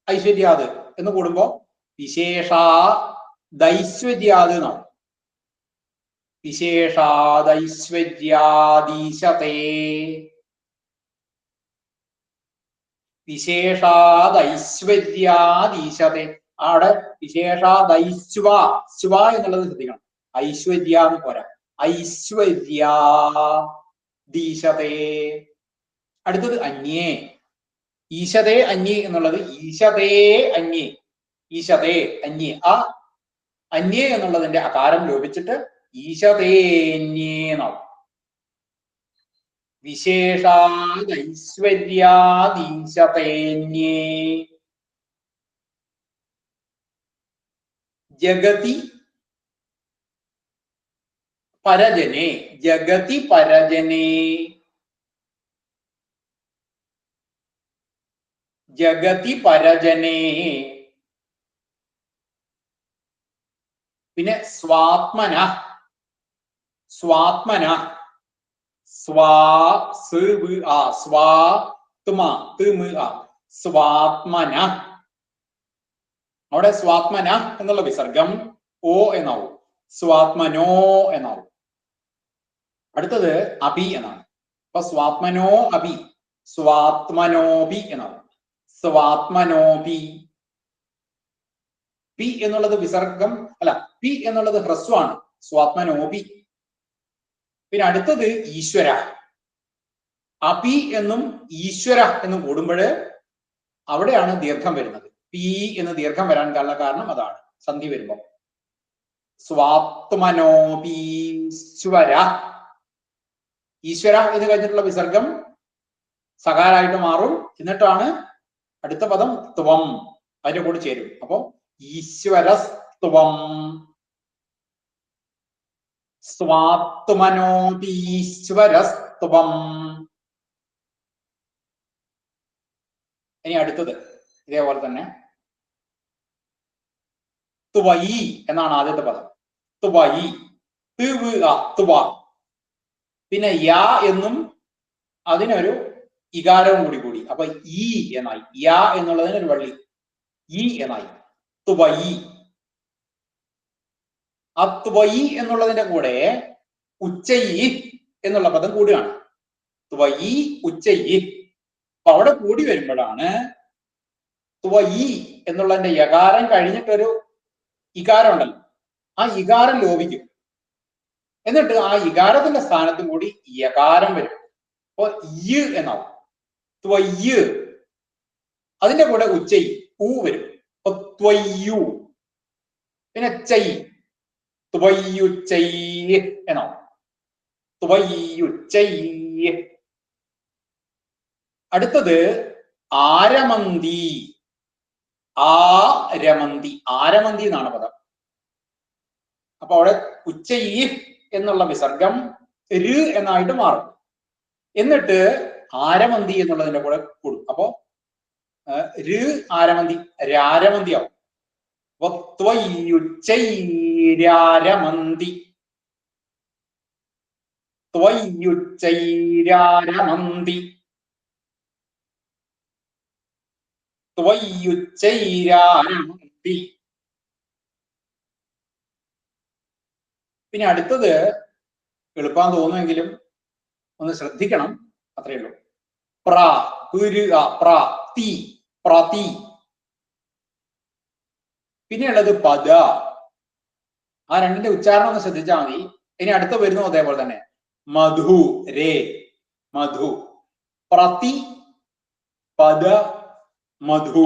ഐശ്വര്യാത് എന്ന് കൂടുമ്പോ വിശേഷാദൈശ്വര്യാത് എന്നാണ്. വിശേഷാദൈശ്വര്യാദീശതേ, വിശേഷാദൈശ്വര്യാദീശതേ. അവിടെ വിശേഷാദൈശ്വ, ശ്വ എന്നുള്ളത് ശ്രദ്ധിക്കണം. ഐശ്വര്യ എന്ന് പോരാ, ഐശ്വര്യാദീശതേ. അടുത്തത് അന്യേ, ഈശതേ അന്യേ എന്നുള്ളത് ഈശതേ അന്യേ, ഈശതേ അന്യേ. ആ അന്യേ എന്നുള്ളതിന്റെ അകാരം ലോപിച്ചിട്ട് ഈശതേന്യേ എന്നാവും. വിശേഷാദൈശ്വര്യാദീശതേന്യേ. ജഗതി പരജനേ, ജഗതി പരജനേ, ജഗതി പരജനേ. പിന്നെ സ്വാത്മന, സ്വാത്മന, സ്വാ സ്വാത്മന. അവിടെ സ്വാത്മന എന്നുള്ള വിസർഗം ഓ എന്നാവും, സ്വാത്മനോ എന്നാവും. അടുത്തത് അഭി എന്നാണ്. അപ്പൊ സ്വാത്മനോ അഭി, സ്വാത്മനോപി എന്നാവും, സ്വാത്മനോപി. പി എന്നുള്ളത് വിസർഗം അല്ല, പി എന്നുള്ളത് ഹ്രസ്വമാണ്, സ്വാത്മനോപി. പിന്നെ അടുത്തത് ഈശ്വര. അപി എന്നും ഈശ്വര എന്നും കൂടുമ്പോൾ അവിടെയാണ് ദീർഘം വരുന്നത്. പി എന്ന് ദീർഘം വരാൻ കാരണം അതാണ്, സന്ധി വരുമ്പോ. സ്വാത്മനോപീശ്വര, ഈശ്വര എന്ന് കഴിഞ്ഞിട്ടുള്ള വിസർഗം സകാരായിട്ട് മാറും. എന്നിട്ടാണ് അടുത്ത പദം ത്വം അതിന്റെ കൂടെ ചേരും. അപ്പോ ഈശ്വരസ്ത്വം, സ്വാത്മനോപീശ്വരസ്ത്വം. ഇനി അടുത്തത് ഇതേപോലെ തന്നെ ത്വയി എന്നാണ് ആദ്യത്തെ പദം. ത്വയി, ത്വ. പിന്നെ യാ എന്നും അതിനൊരു ഇകാരവും കൂടി. അപ്പൊ ഈ എന്നായി, യാ എന്നുള്ളതിന് ഒരു വള്ളി, ഈ എന്നായി, ത്വയി. ആ ത്വയി എന്നുള്ളതിന്റെ കൂടെ ഉച്ചയി എന്നുള്ള പദം കൂടുകയാണ്. ത്വയി ഉച്ചയി. അപ്പൊ അവിടെ കൂടി വരുമ്പോഴാണ് ത്വയി എന്നുള്ളതിന്റെ യകാരം കഴിഞ്ഞിട്ടൊരു ഇകാരം ഉണ്ടല്ലോ, ആ ഇകാരം ലോപിക്കും. എന്നിട്ട് ആ ഇകാരത്തിന്റെ സ്ഥാനത്തും കൂടി യകാരം വരും. അപ്പൊ യ് എന്നാവും, ത്വയ്യ്. അതിന്റെ കൂടെ ഉച്ചയി ഊ വരും, അപ്പൊ ത്വയ്യു. പിന്നെ ചൈ, ത്വയ്യുച്ചൈ എന്നാവും, ത്വയ്യുച്ചൈ. അടുത്തത് ആരമന്തി, ആരമന്തി, ആരമന്തി എന്നാണ് പദം. അപ്പൊ അവിടെ ഉച്ചൈ എന്നുള്ള വിസർഗം ര് എന്നായിട്ട് മാറും. എന്നിട്ട് ആരമന്തി എന്നുള്ളതിന്റെ കൂടെ കൂടും. അപ്പോ ര് ആരമന്തി, രാരമന്തി ആവും. അപ്പൊ ത്വയ്യുച്ചൈരാരമന്തി, ത്വയ്യുച്ചൈരാരമന്തി, ത്വയ്യുച്ചൈരാരമന്തി. പിന്നെ അടുത്തത് എളുപ്പം തോന്നുമെങ്കിലും ഒന്ന് ശ്രദ്ധിക്കണം, അത്രയേ ഉള്ളൂ. പ്ര, പ്ര, തി, പ്രതി. പിന്നെയുള്ളത് പദ. ആ രണ്ടിന്റെ ഉച്ചാരണം ഒന്ന് ശ്രദ്ധിച്ചാൽ മതി. ഇനി അടുത്ത വരുന്നു അതേപോലെ തന്നെ. മധു, രേ, മധു. പ്രതി, പദ, മധു.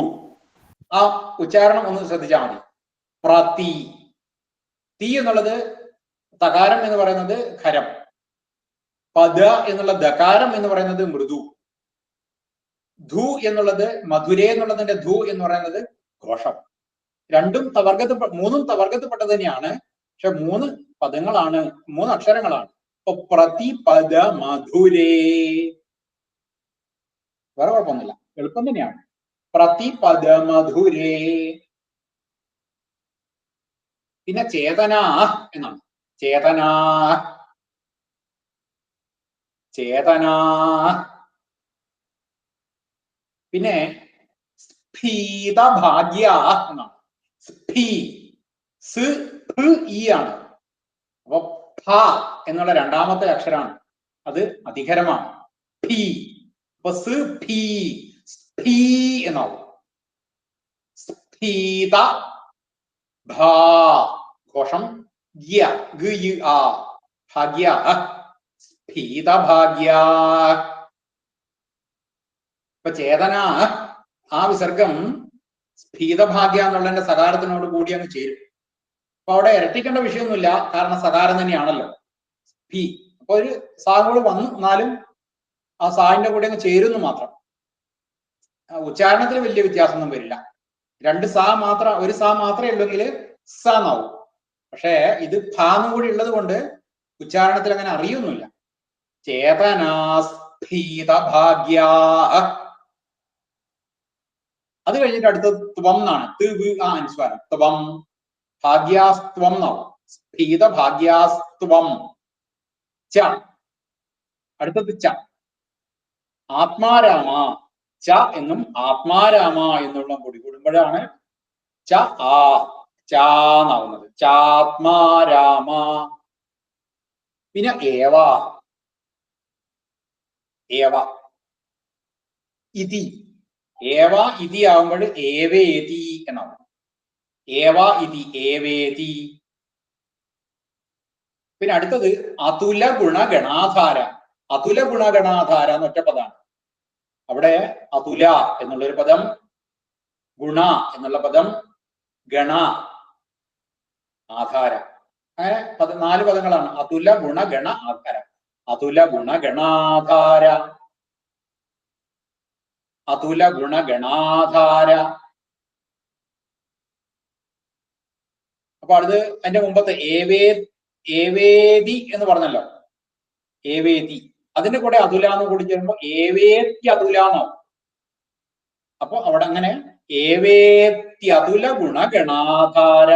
ആ ഉച്ചാരണം ഒന്ന് ശ്രദ്ധിച്ചാൽ മതി. പ്രതി. തീ എന്നുള്ളത് തകാരം എന്ന് പറയുന്നത് ഖരം, പദ എന്നുള്ള ദകാരം എന്ന് പറയുന്നത് മൃദു, ധു എന്നുള്ളത് മധുരേ എന്നുള്ളതിന്റെ ധു എന്ന് പറയുന്നത് ഘോഷം. രണ്ടും മൂന്നും തവർഗത്തിൽപ്പെട്ടത് തന്നെയാണ്, പക്ഷെ 3 പദങ്ങളാണ്, 3 അക്ഷരങ്ങളാണ്. അപ്പൊ പ്രതിപദ മധുരേ. വേറെ കുഴപ്പമൊന്നുമില്ല, എളുപ്പം തന്നെയാണ്. പ്രതിപദ മധുരേ. പിന്നെ ചേതന എന്നാണ്, ചേതന, ചേതന. പിന്നെ സ്ഫീതഭാഗ്യ എന്നാണ്. സ്ഫീ സ് ഫ ഇ ആണ്. അപ്പൊ ഫ എന്നുള്ള രണ്ടാമത്തെ അക്ഷരമാണ്, അത് അധികരമാണ്. ഫീ. അപ്പൊ സ് ഫീ സ്ഫീ എന്നാവും. സ്ഫീത ഭാ ഘോഷം ഗ്യ ഗ യ ആ ഭാഗ്യ സ്ഫീതഭാഗ്യ. ഇപ്പൊ ചേതന ആ വിസർഗം സ്ഫീതഭാഗ്യ എന്നുള്ളതിന്റെ സകാരത്തിനോട് കൂടി അങ്ങ് ചേരും. അപ്പൊ അവിടെ ഇരട്ടിക്കേണ്ട വിഷയമൊന്നുമില്ല, കാരണം സകാരം തന്നെയാണല്ലോ ഫീ. അപ്പൊ ഒരു സാഗോട് വന്നു എന്നാലും ആ സാഹിന്റെ കൂടെ അങ്ങ് ചേരുന്നു മാത്രം. ഉച്ചാരണത്തിൽ വലിയ വ്യത്യാസമൊന്നും വരില്ല. രണ്ട് സാ മാത്രം, ഒരു സാ മാത്രമേ ഉള്ളെങ്കിൽ സ എന്നാവും. പക്ഷേ ഇത് ഭാന്നും കൂടി ഉള്ളത് കൊണ്ട് ഉച്ചാരണത്തിൽ അങ്ങനെ അറിയൊന്നുമില്ല. ചേതനാസ്ഫീതഭാഗ്യ. അത് കഴിഞ്ഞിട്ട് അടുത്തത് ത്വം എന്നാണ്. അനുസ്വാരം ത്വം ഭാഗ്യാസ്ത്വം എന്നാവും. സ്ഫീതഭാഗ്യാസ്ത്വം. ച അടുത്തത് ച ആത്മാരാമ. ച എന്നും ആത്മാരാമ എന്നുള്ള കൂടി കൂടുമ്പോഴാണ് ച ആ ചാന്നാവുന്നത്. ചാത്മാരാമ. പിന്നെ ഏവ ഏവ ഇതി. ഏവ ഇതി ആവുമ്പോൾ ഏവേതി എന്നാവും. ഏവ ഇതി ഏവേതി. പിന്നെ അടുത്തത് അതുല ഗുണഗണാധാര. അതുല ഗുണഗണാധാര എന്നൊറ്റ പദമാണ്. അവിടെ അതുല എന്നുള്ളൊരു പദം, ഗുണ എന്നുള്ള പദം, ഗണ ആധാര, അങ്ങനെ 4 പദങ്ങളാണ്. അതുല ഗുണ ഗണ ആധാര. അതുല ഗുണ ഗണാധാര, അതുല ഗുണ ഗണാധാര. അപ്പൊ അത് അതിന്റെ മുമ്പത്തെ ഏവേദി എന്ന് പറഞ്ഞല്ലോ, ഏവേദി. അതിന്റെ കൂടെ അതുല എന്ന് കൂടി ചേരുമ്പോ ഏവേത്യതുല എന്നാവും. അപ്പൊ അവിടെ അങ്ങനെ ഏവേത്യതുല ഗുണഗണാധാര.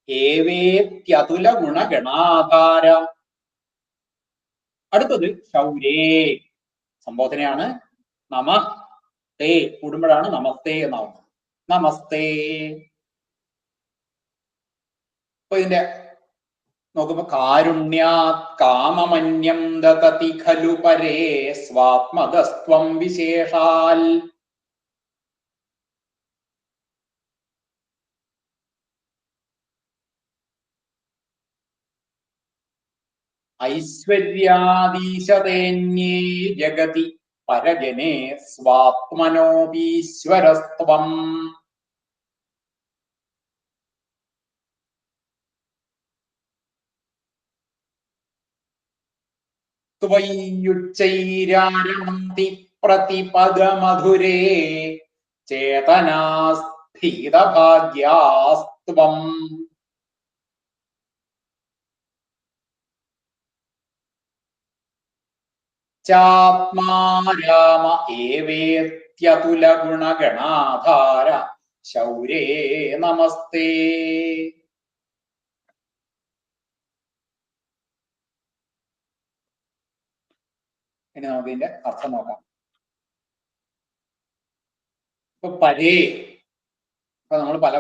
ഏവേത്യതുല ഗുണഗണാധാര. അടുത്തത് ശൗരേ. സംബോധനയാണ്. നമ തേ കൂടുമ്പോഴാണ് നമസ്തേ എന്നാവുന്നത്. നമസ്തേ. അപ്പൊ ഇതിന്റെ നോക്കുമ്പോ കാരുണ്യാത് കാമമന്യം ദതതി ഖലു പരേ സ്വാത്മതസ്ത്വം വിശേഷാൽ. ഐശ്വര്യാദീശതേന്യേ ജഗതി പരജനേ സ്വാത്മനോപീശ്വരസ്ത്വം. ത്വയ്യുച്ചൈരാരമന്തി പ്രതിപദമധുരേ ചേതനാസ്ഫീതഭാഗ്യാസ്ത്വം. ചാത്മാരാമ ഏവേത്യതുല ഗുണഗണാധാര ശൗരേ നമസ്തേ. ഇനി നമുക്ക് ഇതിന്റെ അർത്ഥം നോക്കാം. ഇപ്പൊ പരേ, ഇപ്പൊ നമ്മൾ പല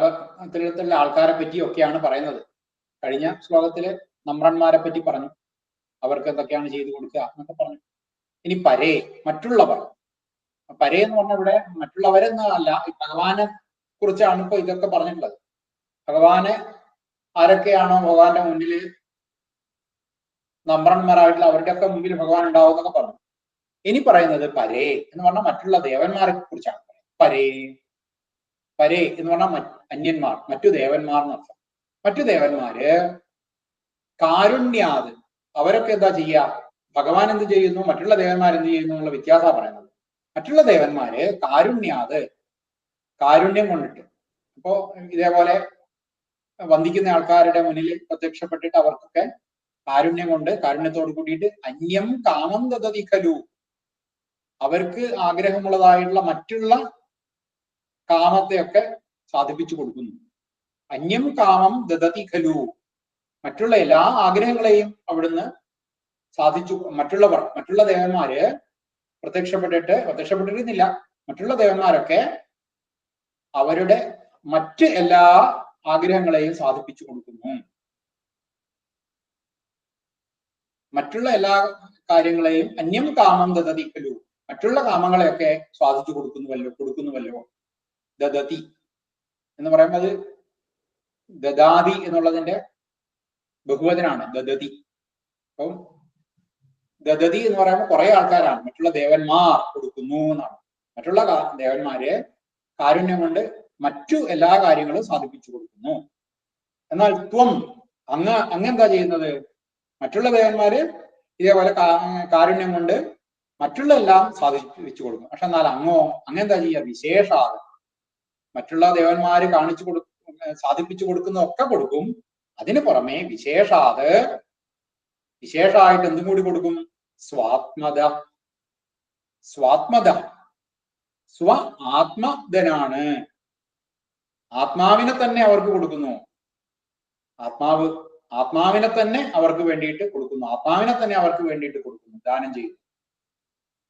തരത്തിലുള്ള ആൾക്കാരെ പറ്റിയൊക്കെയാണ് പറയുന്നത്. കഴിഞ്ഞ ശ്ലോകത്തില് നമ്രന്മാരെ പറ്റി പറഞ്ഞു, അവർക്ക് എന്തൊക്കെയാണ് ചെയ്തു കൊടുക്കുക എന്നൊക്കെ പറഞ്ഞു. ഇനി പരേ, മറ്റുള്ളവർ. പരേ എന്ന് പറഞ്ഞ ഇവിടെ മറ്റുള്ളവരെന്നല്ല, ഭഗവാനെ കുറിച്ചാണ് ഇപ്പൊ ഇതൊക്കെ പറഞ്ഞിട്ടുള്ളത്. ഭഗവാനെ ആരൊക്കെയാണോ ഭഗവാന്റെ മുന്നിൽ നമ്രന്മാരായിട്ടുള്ള അവരുടെയൊക്കെ മുമ്പിൽ ഭഗവാൻ ഉണ്ടാവും എന്നൊക്കെ പറഞ്ഞു. ഇനി പറയുന്നത് പരേ എന്ന് പറഞ്ഞാൽ മറ്റുള്ള ദേവന്മാരെ കുറിച്ചാണ്. പരേ പരേ എന്ന് പറഞ്ഞാൽ അന്യന്മാർ, മറ്റു ദേവന്മാർ എന്നർത്ഥം. മറ്റു ദേവന്മാര് കാരുണ്യാത്, അവരൊക്കെ എന്താ ചെയ്യുക? ഭഗവാൻ എന്ത് ചെയ്യുന്നു, മറ്റുള്ള ദേവന്മാർ എന്ത് ചെയ്യുന്നു എന്നുള്ള വ്യത്യാസമാണ് പറയുന്നത്. മറ്റുള്ള ദേവന്മാര് കാരുണ്യാത്, കാരുണ്യം കൊണ്ടിട്ട്. അപ്പോ ഇതേപോലെ വന്ദിക്കുന്ന ആൾക്കാരുടെ മുന്നിൽ പ്രത്യക്ഷപ്പെട്ടിട്ട് അവർക്കൊക്കെ കാരുണ്യം കൊണ്ട്, കാരുണ്യത്തോട് കൂടിയിട്ട് അന്യം കാമം ദദതി ഖലു, അവർക്ക് ആഗ്രഹമുള്ളതായിട്ടുള്ള മറ്റുള്ള കാമത്തെയൊക്കെ സാധിപ്പിച്ചു കൊടുക്കുന്നു. അന്യം കാമം ദദതി ഖലു, മറ്റുള്ള എല്ലാ ആഗ്രഹങ്ങളെയും അവിടുന്ന് സാധിച്ചു. മറ്റുള്ള ദേവന്മാര് പ്രത്യക്ഷപ്പെട്ടിരുന്നില്ല, മറ്റുള്ള ദേവന്മാരൊക്കെ അവരുടെ മറ്റ് എല്ലാ ആഗ്രഹങ്ങളെയും സാധിപ്പിച്ചു കൊടുക്കുന്നു. മറ്റുള്ള എല്ലാ കാര്യങ്ങളെയും അന്യം കാമം ദദതി ഖലു, മറ്റുള്ള കാമങ്ങളെയൊക്കെ സാധിച്ചു കൊടുക്കുന്നുവല്ലോ. ദദതി എന്ന് പറയുമ്പോൾ അത് ദദാതി എന്നുള്ളതിന്റെ ബഹുവചനാണ് ദദതി. അപ്പം ദദതി എന്ന് പറയുമ്പോൾ കുറെ ആൾക്കാരാണ്, മറ്റുള്ള ദേവന്മാർ കൊടുക്കുന്നു എന്നാണ്. മറ്റുള്ള ദേവന്മാരെ കാരുണ്യം കൊണ്ട് മറ്റു എല്ലാ കാര്യങ്ങളും സാധിപ്പിച്ചു കൊടുക്കുന്നു. എന്നാൽ ത്വം അങ്ങെന്താ ചെയ്യുന്നത്? മറ്റുള്ള ദേവന്മാര് ഇതേപോലെ കാരുണ്യം കൊണ്ട് മറ്റുള്ള എല്ലാം സാധിപ്പിച്ചു കൊടുക്കും. പക്ഷെ എന്നാൽ അങ്ങെന്താ ചെയ്യുക? വിശേഷാത്, മറ്റുള്ള ദേവന്മാര് സാധിപ്പിച്ചു കൊടുക്കുന്നതൊക്കെ കൊടുക്കും. അതിന് പുറമെ വിശേഷായിട്ട് എന്തും കൂടി കൊടുക്കും? സ്വാത്മത. ആത്മധനാണ്. ആത്മാവിനെ തന്നെ അവർക്ക് കൊടുക്കുന്നു. ആത്മാവിനെ തന്നെ അവർക്ക് വേണ്ടിയിട്ട് കൊടുക്കുന്നു. ദാനം ചെയ്യുന്നു.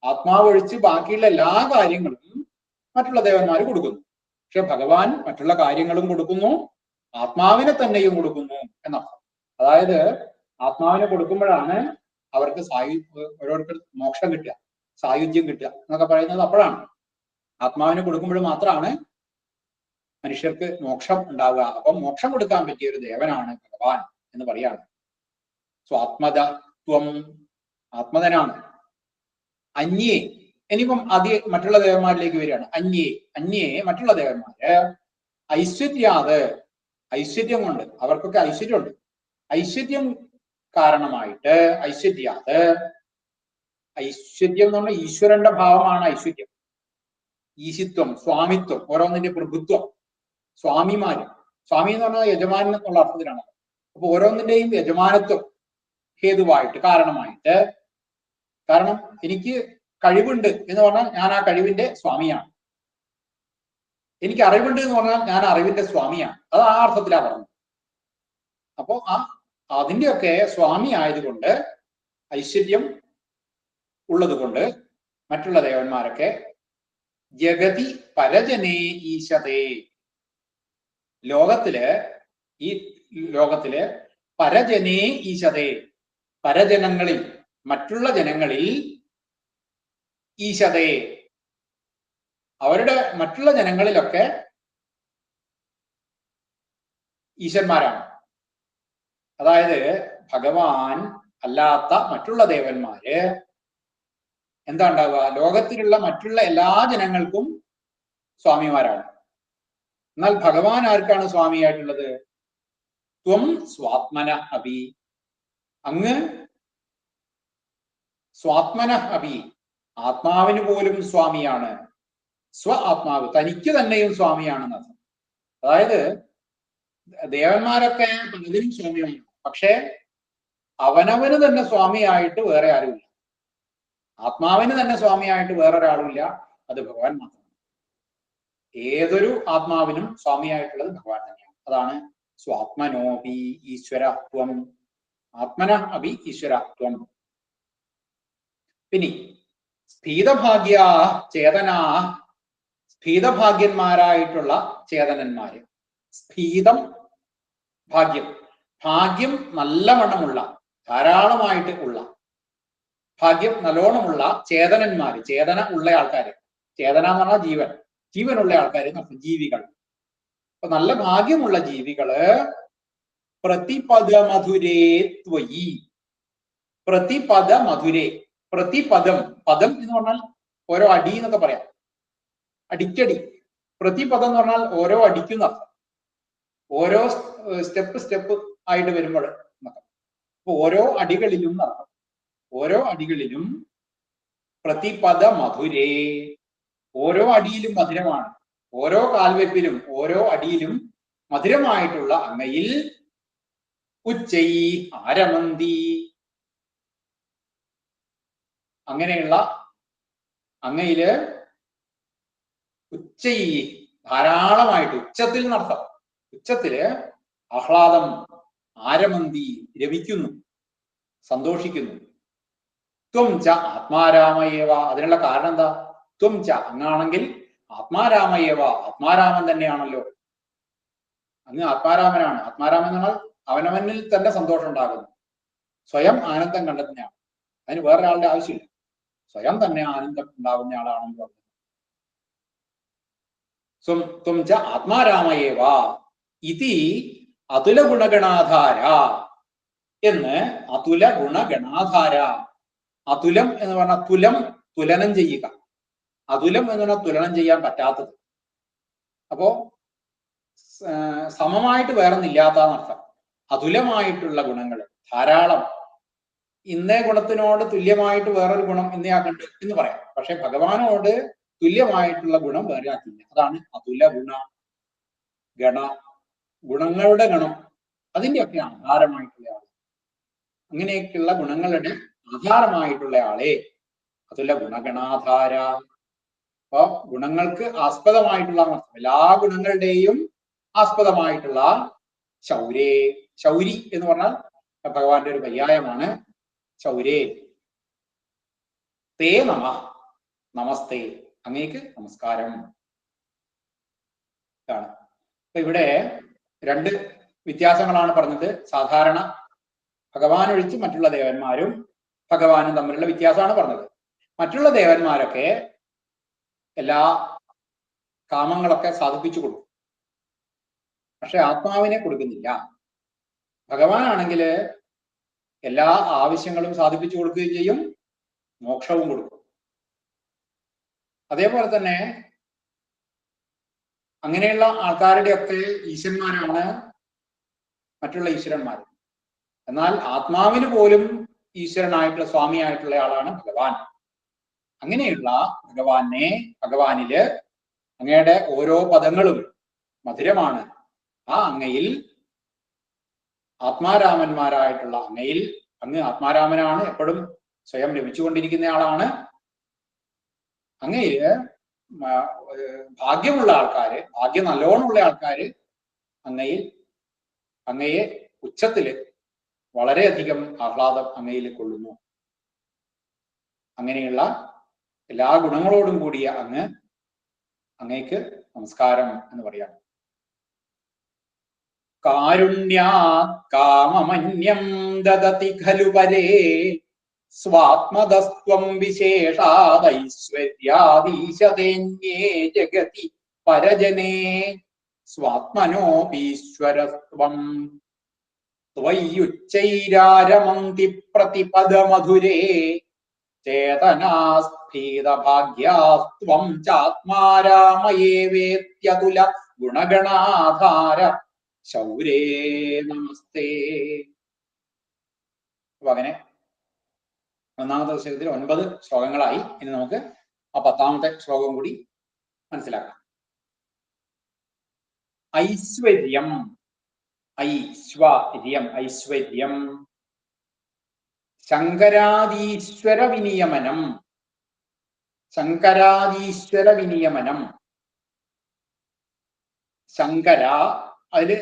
ആത്മാവ് ഒഴിച്ച് ബാക്കിയുള്ള എല്ലാ കാര്യങ്ങളും മറ്റുള്ള ദേവന്മാർ കൊടുക്കുന്നു. പക്ഷെ ഭഗവാൻ മറ്റുള്ള കാര്യങ്ങളും കൊടുക്കുന്നു, ആത്മാവിനെ തന്നെയും കൊടുക്കുന്നു എന്നർത്ഥം. അതായത് ആത്മാവിനെ കൊടുക്കുമ്പോഴാണ് അവർക്ക് ഓരോരുത്തർ മോക്ഷം കിട്ടുക, സായുജ്യം കിട്ടുക എന്നൊക്കെ പറയുന്നത് അപ്പോഴാണ്. ആത്മാവിനെ കൊടുക്കുമ്പോൾ മാത്രമാണ് മനുഷ്യർക്ക് മോക്ഷം ഉണ്ടാവുക. അപ്പം മോക്ഷം കൊടുക്കാൻ പറ്റിയ ഒരു ദേവനാണ് ഭഗവാൻ എന്ന് പറയാണ്. സ്വാത്മതത്വം, ആത്മധനാണ്. അന്യേ, ഇനിയിപ്പം മറ്റുള്ള ദേവന്മാരിലേക്ക് വരികയാണ്. അന്യേ മറ്റുള്ള ദേവന്മാര് ഐശ്വര്യം കൊണ്ട്, അവർക്കൊക്കെ ഐശ്വര്യമുണ്ട്. ഐശ്വര്യം കാരണമായിട്ട് ഐശ്വര്യം എന്ന് പറഞ്ഞാൽ ഈശ്വരന്റെ ഭാവമാണ് ഐശ്വര്യം. ഈശിത്വം, സ്വാമിത്വം, ഓരോന്നിന്റെ പ്രഭുത്വം, സ്വാമി എന്ന് പറഞ്ഞാൽ യജമാനൻ എന്നുള്ള അർത്ഥത്തിലാണ്. അപ്പൊ ഓരോന്നിന്റെയും യജമാനത്വം ഹേതുവായിട്ട്, കാരണമായിട്ട്. കാരണം എനിക്ക് കഴിവുണ്ട് എന്ന് പറഞ്ഞാൽ ഞാൻ ആ കഴിവിന്റെ സ്വാമിയാണ്. എനിക്ക് അറിവുണ്ട് എന്ന് പറഞ്ഞാൽ ഞാൻ അറിവിന്റെ സ്വാമിയാണ്. അത് ആ അർത്ഥത്തിലാണ് പറഞ്ഞത്. അപ്പോ അതിന്റെയൊക്കെ സ്വാമി ആയതുകൊണ്ട്, ഐശ്വര്യം ഉള്ളത് കൊണ്ട് മറ്റുള്ള ദേവന്മാരൊക്കെ ജഗതി പരജനേ ഈശതേ, ഈ ലോകത്തില് പരജനേ ഈശതേ, പരജനങ്ങളിൽ, മറ്റുള്ള ജനങ്ങളിൽ, ഈശതേ അവരുടെ മറ്റുള്ള ജനങ്ങളിലൊക്കെ ഈശ്വരന്മാരാണ്. അതായത് ഭഗവാൻ അല്ലാത്ത മറ്റുള്ള ദേവന്മാര് എന്താ ഉണ്ടാവുക? ലോകത്തിലുള്ള മറ്റുള്ള എല്ലാ ജനങ്ങൾക്കും സ്വാമിമാരാണ്. എന്നാൽ ഭഗവാൻ ആർക്കാണ് സ്വാമിയായിട്ടുള്ളത്? ത്വം സ്വാത്മന അഭി, അങ്ങ് സ്വാത്മന അഭി, ആത്മാവിന് പോലും സ്വാമിയാണ്. ആത്മാവ് തനിക്ക് തന്നെയും സ്വാമിയാണെന്നത്. അതായത് ദേവന്മാരൊക്കെ പലതിനും സ്വാമിയാണ്, പക്ഷെ അവനവന് തന്നെ സ്വാമിയായിട്ട് വേറെ ആരുമില്ല. ആത്മാവിന് തന്നെ സ്വാമിയായിട്ട് വേറൊരാളുമില്ല, അത് ഭഗവാൻ മാത്രമാണ്. ഏതൊരു ആത്മാവിനും സ്വാമിയായിട്ടുള്ളത് ഭഗവാൻ തന്നെയാണ്. അതാണ് സ്വാത്മനോപി ഈശ്വരത്വം, ആത്മന അഭി ഈശ്വരത്വം. പിന്നെ സ്ഥിതഭാഗ്യ ചേതനാ, സ്ഥിതഭാഗ്യന്മാരായിട്ടുള്ള ചേതനന്മാര്. സ്ഥിതം ഭാഗ്യം നല്ലവണ്ണമുള്ള, ധാരാളമായിട്ട് ഉള്ള, ഭാഗ്യം നല്ലോണമുള്ള ചേതനന്മാര്, ചേതന ഉള്ള ആൾക്കാര്. ചേതന എന്ന് പറഞ്ഞാൽ ജീവനുള്ള ആൾക്കാര്, ജീവികൾ. അപ്പൊ നല്ല ഭാഗ്യമുള്ള ജീവികള് പ്രതിപദ മധുരേ ത്വയി, പ്രതിപദ മധുരേ, പ്രതിപദം, പദം എന്ന് പറഞ്ഞാൽ ഓരോ അടി എന്നൊക്കെ പറയാം, അടിക്കടി. പ്രതിപദം എന്ന് പറഞ്ഞാൽ ഓരോ അടിക്കുന്ന അർത്ഥം, ഓരോ സ്റ്റെപ്പ് ആയിട്ട് വരുമ്പോൾ. അപ്പൊ ഓരോ അടികളിലും അർത്ഥം, ഓരോ അടികളിലും പ്രതിപദ മധുരേ, ഓരോ അടിയിലും മധുരമാണ്, ഓരോ കാൽവെപ്പിലും ഓരോ അടിയിലും മധുരമായിട്ടുള്ള അങ്ങയിൽ ഉച്ചൈ ആരമന്തി, അങ്ങനെയുള്ള അങ്ങയില് ഉച്ചൈ ധാരാളമായിട്ട്, ഉച്ചത്തിൽ നടത്താം, ഉച്ചത്തില് ആഹ്ലാദം, ആരമന്തി രമിക്കുന്നു, സന്തോഷിക്കുന്നു. ത്വം ച ആത്മാരാമയേവ, അതിനുള്ള കാരണം എന്താ? ത്വം ച അങ്ങാണെങ്കിൽ ആത്മാരാമയേവ ആത്മാരാമൻ തന്നെയാണല്ലോ. അങ്ങ് ആത്മാരാമനാണ്. ആത്മാരാമൻ എന്നാൽ അവനവനിൽ തന്നെ സന്തോഷം ഉണ്ടാകുന്നു, സ്വയം ആനന്ദം കണ്ടെത്തുന്നയാൾ. അതിന് വേറൊരാളുടെ ആവശ്യമില്ല, സ്വയം തന്നെ ആനന്ദം ഉണ്ടാകുന്ന ആളാണെന്ന് പറഞ്ഞു. ത്വം ച ആത്മാരാമയേവ ഇതി അതുല ഗുണഗണാധാര എന്ന്. അതുല ഗുണഗണാധാര. അതുലം എന്ന് പറഞ്ഞാൽ തുലം, തുലനം ചെയ്യുക. അതുലം എന്ന് പറഞ്ഞാൽ തുലനം ചെയ്യാൻ പറ്റാത്തത്. അപ്പോ സമമായിട്ട് വേറൊന്നില്ലാത്തന്നർത്ഥം. അതുലമായിട്ടുള്ള ഗുണങ്ങൾ ധാരാളം. ഇന്നേ ഗുണത്തിനോട് തുല്യമായിട്ട് വേറൊരു ഗുണം ഇന്നയാക്കുണ്ട് എന്ന് പറയാം. പക്ഷെ ഭഗവാനോട് തുല്യമായിട്ടുള്ള ഗുണം വേറെ ആക്കില്ല. അതാണ് അതുല ഗുണ ഗണ, ഗുണങ്ങളുടെ ഗണം, അതിൻ്റെയൊക്കെ ആധാരമായിട്ടുള്ള ആള്. അങ്ങനെയൊക്കെയുള്ള ഗുണങ്ങളുടെ ആധാരമായിട്ടുള്ള ആളെ അതുല ഗുണഗണാധാര. അപ്പൊ ഗുണങ്ങൾക്ക് ആസ്പദമായിട്ടുള്ള എല്ലാ ഗുണങ്ങളുടെയും ആസ്പദമായിട്ടുള്ള ശൗരേ. ശൗരി എന്ന് പറഞ്ഞാൽ ഭഗവാന്റെ ഒരു പര്യായമാണ്. ശൗരേ തേ നമ, നമസ്തേ, അങ്ങേക്ക് നമസ്കാരം. ഇതാണ്. അപ്പൊ ഇവിടെ രണ്ട് വ്യത്യാസങ്ങളാണ് പറഞ്ഞത്. സാധാരണ ഭഗവാൻ ഒഴിച്ച് മറ്റുള്ള ദേവന്മാരും ഭഗവാനും തമ്മിലുള്ള വ്യത്യാസമാണ് പറഞ്ഞത്. മറ്റുള്ള ദേവന്മാരൊക്കെ എല്ലാ കാമങ്ങളൊക്കെ സാധിപ്പിച്ചു കൊടുക്കും, പക്ഷെ ആത്മാവിനെ കൊടുക്കുന്നില്ല. ഭഗവാനാണെങ്കിൽ എല്ലാ ആവശ്യങ്ങളും സാധിപ്പിച്ചു കൊടുക്കുകയും ചെയ്യും, മോക്ഷവും കൊടുക്കും. അതേപോലെ തന്നെ അങ്ങനെയുള്ള ആൾക്കാരുടെയൊക്കെ ഈശ്വരന്മാരാണ് മറ്റുള്ള ഈശ്വരന്മാർ. എന്നാൽ ആത്മാവിന് പോലും ഈശ്വരനായിട്ടുള്ള സ്വാമിയായിട്ടുള്ള ആളാണ് ഭഗവാൻ. അങ്ങനെയുള്ള ഭഗവാനില് അങ്ങയുടെ ഓരോ പദങ്ങളും മധുരമാണ്. ആ അങ്ങയിൽ, ആത്മാരാമന്മാരായിട്ടുള്ള അങ്ങയിൽ, അങ്ങ് ആത്മാരാമനാണ്, എപ്പോഴും സ്വയം ലഭിച്ചുകൊണ്ടിരിക്കുന്ന ആളാണ്. അങ്ങയില് ഭാഗ്യമുള്ള ആൾക്കാര്, ഭാഗ്യം നല്ലോണമുള്ള ആൾക്കാര് അങ്ങയെ ഉച്ചത്തില് വളരെയധികം ആഹ്ലാദം അങ്ങയിൽ കൊള്ളുന്നു. അങ്ങനെയുള്ള എല്ലാ ഗുണങ്ങളോടും കൂടിയ അങ്ങേക്ക് നമസ്കാരം എന്ന് പറയാം. കാരുണ്യാത് കാമമന്യം ദദതി ഖലു പരേ സ്വാത്മദസ്ത്വം വിശേഷാദൈശ്വര്യാദീശതേന്യേ ജഗതി പരജനേ സ്വാത്മനോപീശ്വരസ്ത്വം ത്വയ്യുച്ചൈരാരമന്തി പ്രതിപദമധുരേ ചേതനാസ്ഫീതഭാഗ്യാസ്ത്വം ചാത്മാരാമയേവേത്യതുല ഗുണഗണാധാര ശൗരേ നമസ്തേ. അപ്പൊ അങ്ങനെ ഒന്നാമത്തെ വിഷയത്തിൽ 9 ശ്ലോകങ്ങളായി. ഇനി നമുക്ക് ആ 10ാമത്തെ ശ്ലോകം കൂടി മനസ്സിലാക്കാം. ഐശ്വര്യം, ഐശ്വര്യം, ഐശ്വര്യം. ശങ്കരാദീശ്വര വിനിയമനം, ശങ്കരാദീശ്വര വിനിയമനം. ശങ്കര, അതില്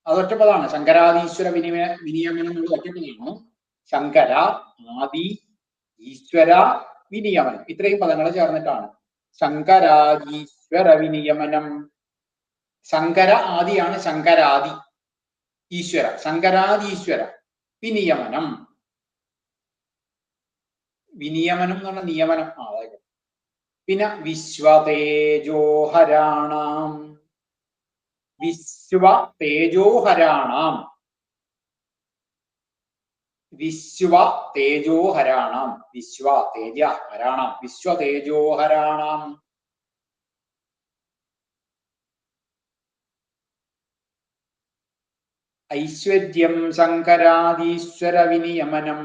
അതൊറ്റപ്പതാണ്. ശങ്കരാദീശ്വര വിനിയമനം എന്നുള്ള ഒറ്റപ്പതാണ്. ശങ്കര, ആദി, ഈശ്വര, വിനിയമനം, ഇത്രയും പദങ്ങൾ ചേർന്നിട്ടാണ് ശങ്കരാദീശ്വര വിനിയമനം. ശങ്കര ആദിയാണ് ശങ്കരാദി, ഈശ്വര ശങ്കരാദീശ്വര വിനിയമനം. വിനിയമനം എന്ന് പറഞ്ഞ നിയമനം. അതായത് പിന്നെ വിശ്വതേജോഹരാണാം, വിശ്വതേജോഹരാണാം, വിശ്വതേജോഹരാണാം, വിശ്വതേജ ഹരാണാം, വിശ്വതേജോഹരാണാം. ഐശ്വര്യം ശങ്കരാദീശ്വര വിനിയമനം.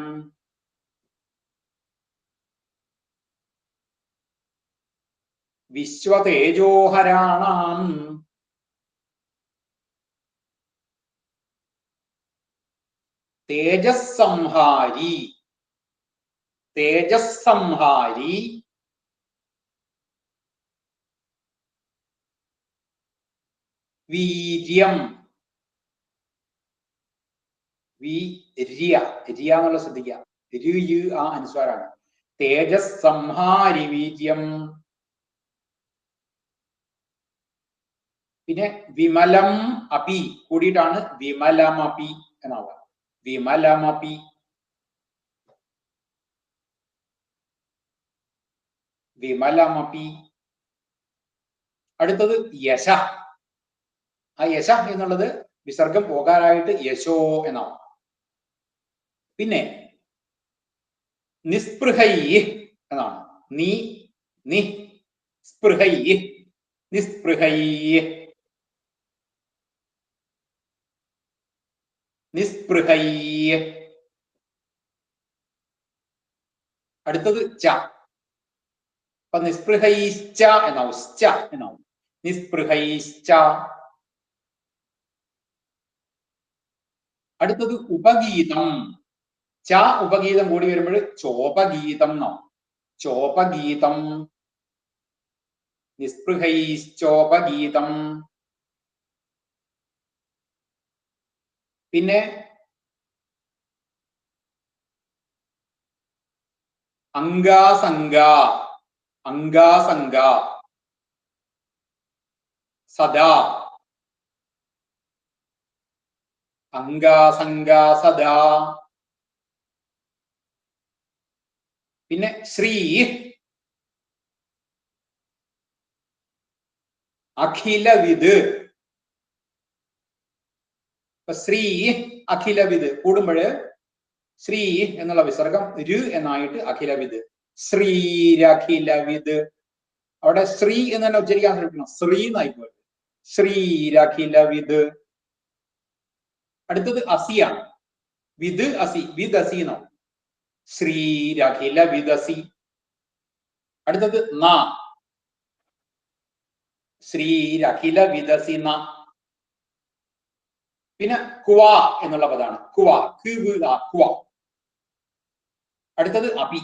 വിശ്വതേജോഹരാണാം തേജസ്സംഹാരി, തേജസ്സംഹാരി വീര്യം, ര്യ എന്നുള്ള ശ്രദ്ധിക്കുക, ആ അനുസ്വാരാണ്. തേജസ്സംഹാരി വീര്യം. പിന്നെ വിമലം അപി കൂടിയിട്ടാണ് വിമലമപി എന്നാവുക. വിമലമപി. വിമലമപി. അടുത്തത് യശ. ആ യശ എന്നുള്ളത് വിസർഗം പോകാനായിട്ട് യശോ എന്നാവും. പിന്നെ നിസ്പൃഹൈ എന്നാണ്. നീ നി സ്പൃഹൈ നിസ്പൃഹൈ. നിസ്പൃഹൈ. അടുത്തത് ച. അപ്പൊ നിസ്പൃഹൈശ്ച എന്നാവും. ശ്ച എന്നാവും. നിസ്പൃഹൈശ്ച. അടുത്തത് ഉപഗീതം. ച ഉപഗീതം കൂടി വരുമ്പോൾ ചോപഗീതം എന്നാവും. ചോപഗീതം. നിസ്പൃഹൈശ്ചോപഗീതം. പിന്നെ അംഗാസംഗ. അംഗാസംഗ. സദാ. അംഗാസംഗ സദാ. പിന്നെ ശ്രീ അഖിലവിത്. ശ്രീ അഖിലവിത് കൂടുമ്പോഴ് ശ്രീ എന്നുള്ള വിസർഗം രു എന്നായിട്ട് അഖിലവിത്. ശ്രീരഖിലവിത്. അവിടെ ശ്രീ എന്ന് തന്നെ ഉച്ചരിക്കാൻ ശ്രമിക്കണം. ശ്രീ എന്നായിപ്പോ. ശ്രീരഖിലവിത്. അടുത്തത് അസിയാണ്. വിത് അസി. വിത് അസി എന്നാവും. ശ്രീരഖിലവിദസി. അടുത്തത് ന. ശ്രീരഖിലവിദസി ന. പിന്നെ കുവ എന്നുള്ള പദമാണ്. കുവ. കുവ. അടുത്തത് അപി.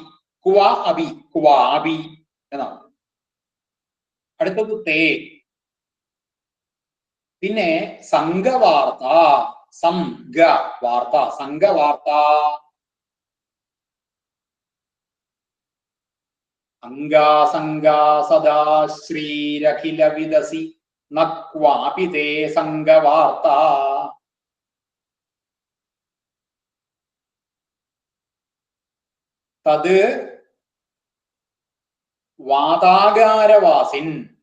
കുവ അപി. കുവ അപി എന്നാണ്. അടുത്തത് തേ. പിന്നെ സംഘവാർത്ത. സംഘ വാർത്ത. സംഘവാർത്ത. അംഗാസംഗാ സദാ ശ്രീരഖിലവിദസി നക്വാപി തേ സംഘവാർത്ത. തത് വാതാകാരവാസിൻ.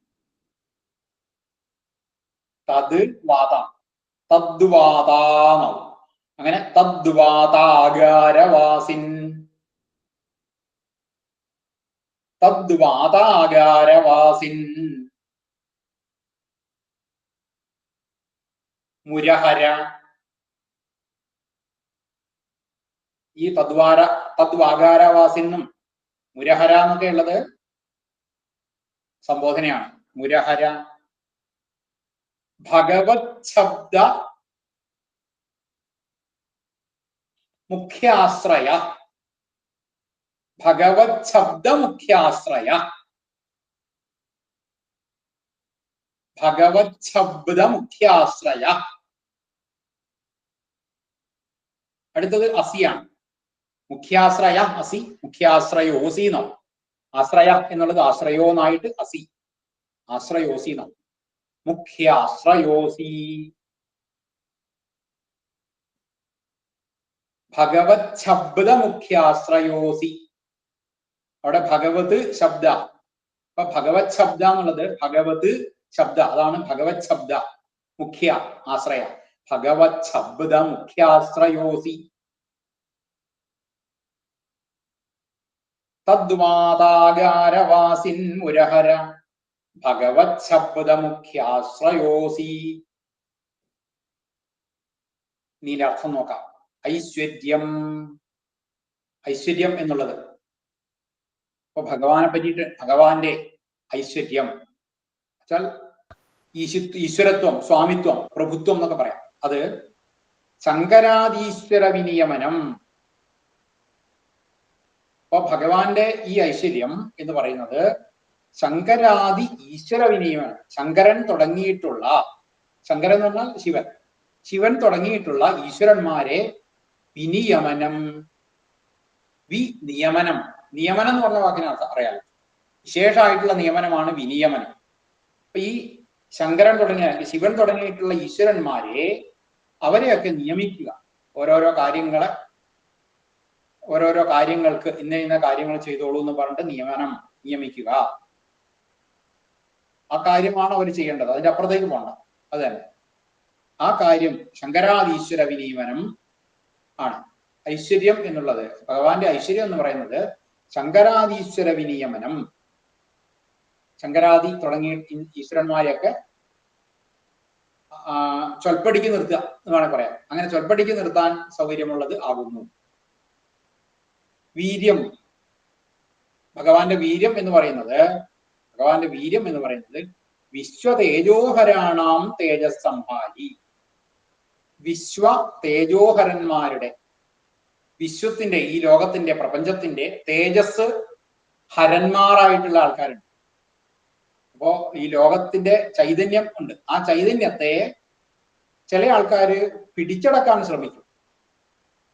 തത് വാത. തദ്വാതാന്നാവും. അങ്ങനെ തദ്വാതാകാരവാസിൻ. തദ്വാതാകാരവാസിൻ. മുരഹര. ഈ തദ്വാകാരവാസിനും മുരഹര എന്നൊക്കെ ഉള്ളത് സംബോധനയാണ്. മുരഹര. ഭഗവത് ശബ്ദ മുഖ്യാശ്രയ. ഭഗവത് ശബ്ദ മുഖ്യാശ്രയ. ഭഗവത് ശബ്ദ മുഖ്യാശ്രയ. അടുത്തത് അസിയാണ്. മുഖ്യാശ്രയ അസി. മുഖ്യാശ്രയോസി എന്നാവും. ആശ്രയ എന്നുള്ളത് ആശ്രയോ എന്നായിട്ട് അസി. ആശ്രയോസി എന്നാവും. മുഖ്യാശ്രയോസി. ഭഗവത് ശബ്ദ മുഖ്യാശ്രയോസി. അവിടെ ഭഗവത് ശബ്ദ. അപ്പൊ ഭഗവത് ശബ്ദ എന്നുള്ളത് ഭഗവത് ശബ്ദ. അതാണ് ഭഗവത് ശബ്ദ മുഖ്യ ആശ്രയ. ഭഗവത് ശബ്ദ മുഖ്യാശ്രയോസി. തദ്വാതാകാരവാസിൻ മുരഹര. ഭഗവത് ശബ്ദ മുഖ്യാശ്രയോസി. നീ അർത്ഥം നോക്കാം. ഐശ്വര്യം. ഐശ്വര്യം എന്നുള്ളത് ഇപ്പൊ ഭഗവാനെ പറ്റിയിട്ട് ഭഗവാന്റെ ഐശ്വര്യം വെച്ചാൽ ഈശ്വരത്വം, സ്വാമിത്വം, പ്രഭുത്വം എന്നൊക്കെ പറയാം. അത് ശങ്കരാദീശ്വര വിനിയമനം. അപ്പൊ ഭഗവാന്റെ ഈ ഐശ്വര്യം എന്ന് പറയുന്നത് ശങ്കരാദി ഈശ്വര വിനിയമനം. ശങ്കരൻ തുടങ്ങിയിട്ടുള്ള, ശങ്കരൻ എന്ന് പറഞ്ഞാൽ ശിവൻ, ശിവൻ തുടങ്ങിയിട്ടുള്ള ഈശ്വരന്മാരെ വിനിയമനം. വിനിയമനം. നിയമനം എന്ന് പറഞ്ഞ വാക്കിന് അറിയാം. വിശേഷമായിട്ടുള്ള നിയമനമാണ് വിനിയമനം. അപ്പൊ ഈ ശങ്കരൻ തുടങ്ങിയ ശിവൻ തുടങ്ങിയിട്ടുള്ള ഈശ്വരന്മാരെ അവരെയൊക്കെ നിയമിക്കുക. ഓരോരോ കാര്യങ്ങൾക്ക് ഇന്ന കാര്യങ്ങൾ ചെയ്തോളൂ എന്ന് പറഞ്ഞിട്ട് നിയമിക്കുക. ആ കാര്യമാണ് അവർ ചെയ്യേണ്ടത്, അതിന്റെ അപ്പുറത്തേക്ക് പോകണ്ട. അത് തന്നെ ആ കാര്യം ശങ്കരാദീശ്വര വിനിയമനം ആണ്. ഐശ്വര്യം എന്നുള്ളത്, ഭഗവാന്റെ ഐശ്വര്യം എന്ന് പറയുന്നത് ശങ്കരാദീശ്വര വിനിയമനം. ശങ്കരാദി തുടങ്ങിയ ഈശ്വരന്മാരെയൊക്കെ ചൊൽപ്പടിക്ക് നിർത്തുക എന്ന് വേണമെങ്കിൽ പറയാം. അങ്ങനെ ചൊൽപ്പടിക്ക് നിർത്താൻ സൗകര്യമുള്ളത് ആകുന്നു. വീര്യം, ഭഗവാന്റെ വീര്യം എന്ന് പറയുന്നത് വിശ്വതേജോഹരാണാം തേജസ്സംഹാരി. വിശ്വ തേജോഹരന്മാരുടെ, വിശ്വത്തിന്റെ, ഈ ലോകത്തിന്റെ, പ്രപഞ്ചത്തിന്റെ തേജസ് ഹരന്മാരായിട്ടുള്ള ആൾക്കാരുണ്ട്. അപ്പോ ഈ ലോകത്തിന്റെ ചൈതന്യം ഉണ്ട്. ആ ചൈതന്യത്തെ ചില ആൾക്കാര് പിടിച്ചടക്കാൻ ശ്രമിക്കും.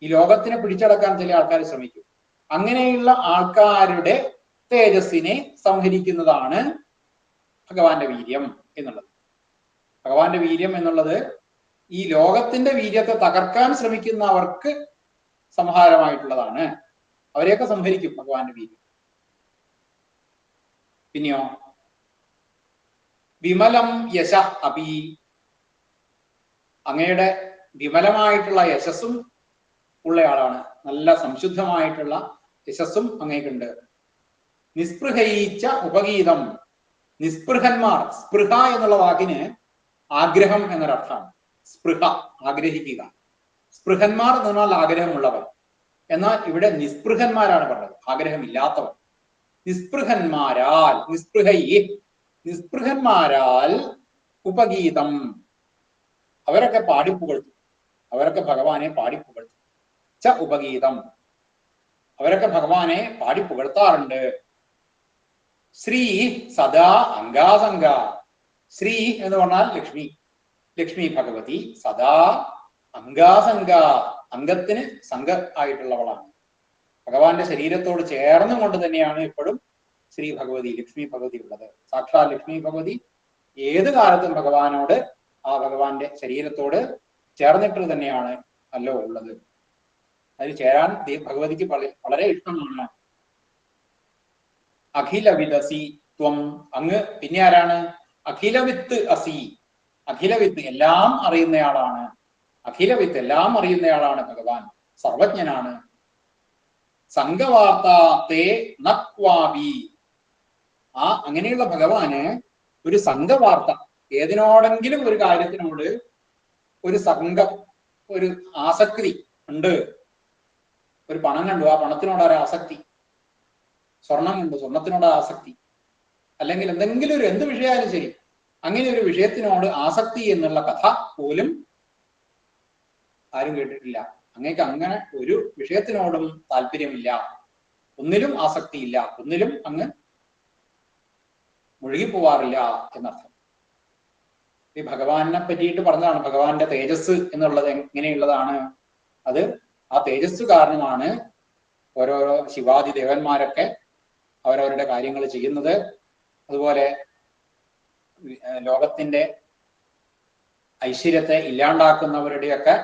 ഈ ലോകത്തിനെ പിടിച്ചടക്കാൻ ചില ആൾക്കാർ ശ്രമിക്കും. അങ്ങനെയുള്ള ആൾക്കാരുടെ തേജസ്സിനെ സംഹരിക്കുന്നതാണ് ഭഗവാന്റെ വീര്യം എന്നുള്ളത്. ഭഗവാന്റെ വീര്യം എന്നുള്ളത് ഈ ലോകത്തിന്റെ വീര്യത്തെ തകർക്കാൻ ശ്രമിക്കുന്നവർക്ക് സംഹാരമായിട്ടുള്ളതാണ്. അവരെയൊക്കെ സംഹരിക്കും ഭഗവാന്റെ വീര്യം. പിന്നെയോ വിമലം യശ അപി, അങ്ങയുടെ വിമലമായിട്ടുള്ള യശസ്സും ഉള്ളയാളാണ്. നല്ല സംശുദ്ധമായിട്ടുള്ള യശസ്സും അങ്ങേക്കുണ്ട്. നിസ്പൃഹയിച്ച ഉപഗീതം, നിസ്പൃഹന്മാർ, സ്പൃഹ എന്നുള്ള വാക്കിന് ആഗ്രഹം എന്നൊരർത്ഥമാണ്. സ്പൃഹ, ആഗ്രഹിക്കുക. സ്പൃഹന്മാർ എന്ന് പറഞ്ഞാൽ ആഗ്രഹമുള്ളവർ. എന്നാൽ ഇവിടെ നിസ്പൃഹന്മാരാണ് പറഞ്ഞത്, ആഗ്രഹമില്ലാത്തവർ. നിസ്പൃഹന്മാരാൽ ഉപഗീതം, അവരൊക്കെ പാടിപ്പുകഴ്ത്തും, അവരൊക്കെ ഭഗവാനെ പാടിപ്പുകഴ്ത്തും. ച ഉപഗീതം, അവരൊക്കെ ഭഗവാനെ പാടിപ്പുകഴ്ത്താറുണ്ട്. ശ്രീ സദാ അംഗാസംഗ, ശ്രീ എന്ന് പറഞ്ഞാൽ ലക്ഷ്മി, ലക്ഷ്മി ഭഗവതി സദാ അംഗാസംഗ, അംഗത്തിന് സംഘ ആയിട്ടുള്ളവളാണ്. ഭഗവാന്റെ ശരീരത്തോട് ചേർന്നും കൊണ്ട് തന്നെയാണ് എപ്പോഴും ശ്രീ ഭഗവതി, ലക്ഷ്മി ഭഗവതി ഉള്ളത്. സാക്ഷാൽ ലക്ഷ്മി ഭഗവതി ഏത് കാലത്തും ഭഗവാനോട്, ആ ഭഗവാന്റെ ശരീരത്തോട് ചേർന്നിട്ട് തന്നെയാണ് അല്ലോ ഉള്ളത്. അതിൽ ചേരാൻ ഭഗവതിക്ക് വളരെ ഇഷ്ടമാണ്. അഖിലവിദസി ത്വം, അങ്ങ് പിന്നെ ആരാണ്? അഖിലവിത്ത് അസി, അഖിലവിത്ത് എല്ലാം അറിയുന്നയാളാണ്. അഖിലവിത്ത് എല്ലാം അറിയുന്നയാളാണ് ഭഗവാൻ, സർവജ്ഞനാണ്. സംഘവാർത്ത തേ നക്വാബി, ആ അങ്ങനെയുള്ള ഭഗവാന് ഒരു സംഘവാർത്ത, ഏതിനോടെങ്കിലും ഒരു കാര്യത്തിനോട് ഒരു സംഘം, ഒരു ആസക്തി ഉണ്ട്. ഒരു പണം കണ്ടു, ആ പണത്തിനോട് ഒരു ആസക്തി. സ്വർണം കണ്ടു, സ്വർണത്തിനോട് ആസക്തി. അല്ലെങ്കിൽ എന്തെങ്കിലും ഒരു എന്ത് വിഷയമായാലും ശരി, അങ്ങനെ ഒരു വിഷയത്തിനോട് ആസക്തി എന്നുള്ള കഥ പോലും ആരും കേട്ടിട്ടില്ല. അങ്ങേക്ക് അങ്ങനെ ഒരു വിഷയത്തിനോടും താല്പര്യമില്ല, ഒന്നിലും ആസക്തിയില്ല, ഒന്നിലും അങ്ങ് മുഴുകിപ്പോവാറില്ല എന്നർത്ഥം. ഈ ഭഗവാനെ പറ്റിയിട്ട് പറഞ്ഞതാണ്. ഭഗവാന്റെ തേജസ് എന്നുള്ളത് എങ്ങനെയുള്ളതാണ്? അത് ആ തേജസ് കാരണമാണ് ഓരോരോ ശിവാദി ദേവന്മാരൊക്കെ അവരവരുടെ കാര്യങ്ങൾ ചെയ്യുന്നത്. അതുപോലെ ലോകത്തിന്റെ ഐശ്വര്യത്തെ ഇല്ലാണ്ടാക്കുന്നവരുടെയൊക്കെ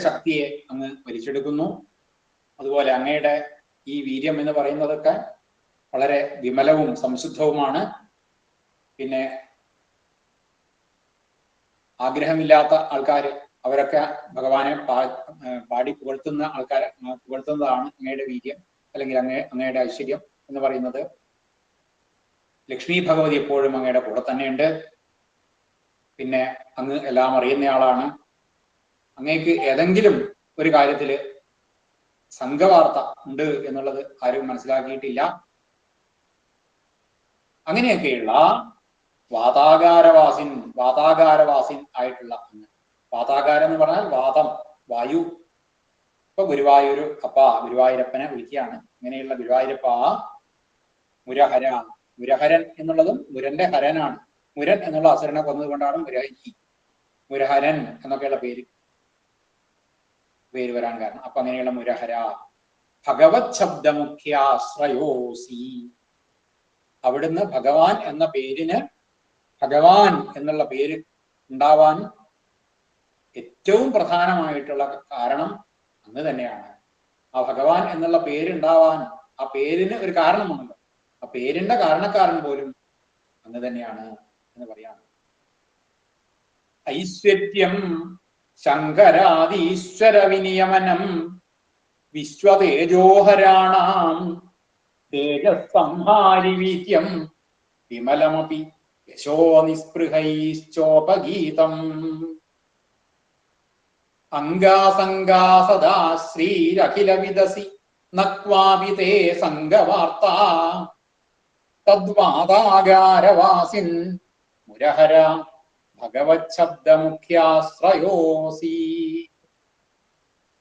ശക്തിയെ അങ്ങ് വലിച്ചെടുക്കുന്നു. അതുപോലെ അങ്ങയുടെ ഈ വീര്യം എന്ന് പറയുന്നതൊക്കെ വളരെ വിമലവും സംശുദ്ധവുമാണ്. പിന്നെ ആഗ്രഹമില്ലാത്ത ആൾക്കാർ, അവരൊക്കെ ഭഗവാനെ പാടി പുകഴ്ത്തുന്ന ആൾക്കാരെ പുകഴ്ത്തുന്നതാണ് അങ്ങയുടെ വീര്യം, അല്ലെങ്കിൽ അങ്ങയുടെ ഐശ്വര്യം എന്ന് പറയുന്നത്. ലക്ഷ്മി ഭഗവതി എപ്പോഴും അങ്ങയുടെ കൂടെ തന്നെയുണ്ട്. പിന്നെ അങ്ങ് എല്ലാം അറിയുന്നയാളാണ്. അങ്ങേക്ക് ഏതെങ്കിലും ഒരു കാര്യത്തില് സംഘവാർത്ത ഉണ്ട് എന്നുള്ളത് ആരും മനസ്സിലാക്കിയിട്ടില്ല. അങ്ങനെയൊക്കെയുള്ള വാതാകാരവാസിൻ ആയിട്ടുള്ള അങ്ങ്. വാതാകാരം എന്ന് പറഞ്ഞാൽ വാദം, വായു. ഇപ്പൊ ഗുരുവായൂരപ്പനെ വിളിക്കുകയാണ്. അങ്ങനെയുള്ള ഗുരുവായൂരപ്പ മുരഹര, മുരഹരൻ എന്നുള്ളതും മുരന്റെ ഹരനാണ്. മുരൻ എന്നുള്ള അസുരനെ കൊന്നതുകൊണ്ടാണ് മുരഹരൻ എന്നൊക്കെയുള്ള പേര് വരാൻ കാരണം. അപ്പൊ അങ്ങനെയുള്ള മുരഹര, ഭഗവത് ശബ്ദമുഖ്യാശ്രയോസി, അവിടുന്ന് ഭഗവാൻ എന്ന പേരിന്, ഭഗവാൻ എന്നുള്ള പേര് ഉണ്ടാവാൻ ഏറ്റവും പ്രധാനമായിട്ടുള്ള കാരണം അങ്ങ് തന്നെയാണ്. ആ ഭഗവാൻ എന്നുള്ള പേരുണ്ടാവാൻ ആ പേരിന് ഒരു കാരണമുണ്ടല്ലോ, ആ പേരിന്റെ കാരണക്കാരൻ പോലും അങ്ങ് തന്നെയാണ് എന്ന് പറയാണ്. ഐശ്വര്യം ശങ്കരാദീശ്വര വിനിയമനം വിശ്വതേജോഹരാണാം തേജസ്സംഹാരി വീര്യം വിമലമപി യശോ നിസ്പൃഹൈശ്ചോപഗീതം. അംഗാസംഗാ സദാ ശ്രീരഖില വിദസി നക്വാപി തേ സംഗവാർത്താ തദ്വാദാകാരവാസിൻ മുരഹര ഭഗവത് ശബ്ദമുഖ്യാശ്രയോസി.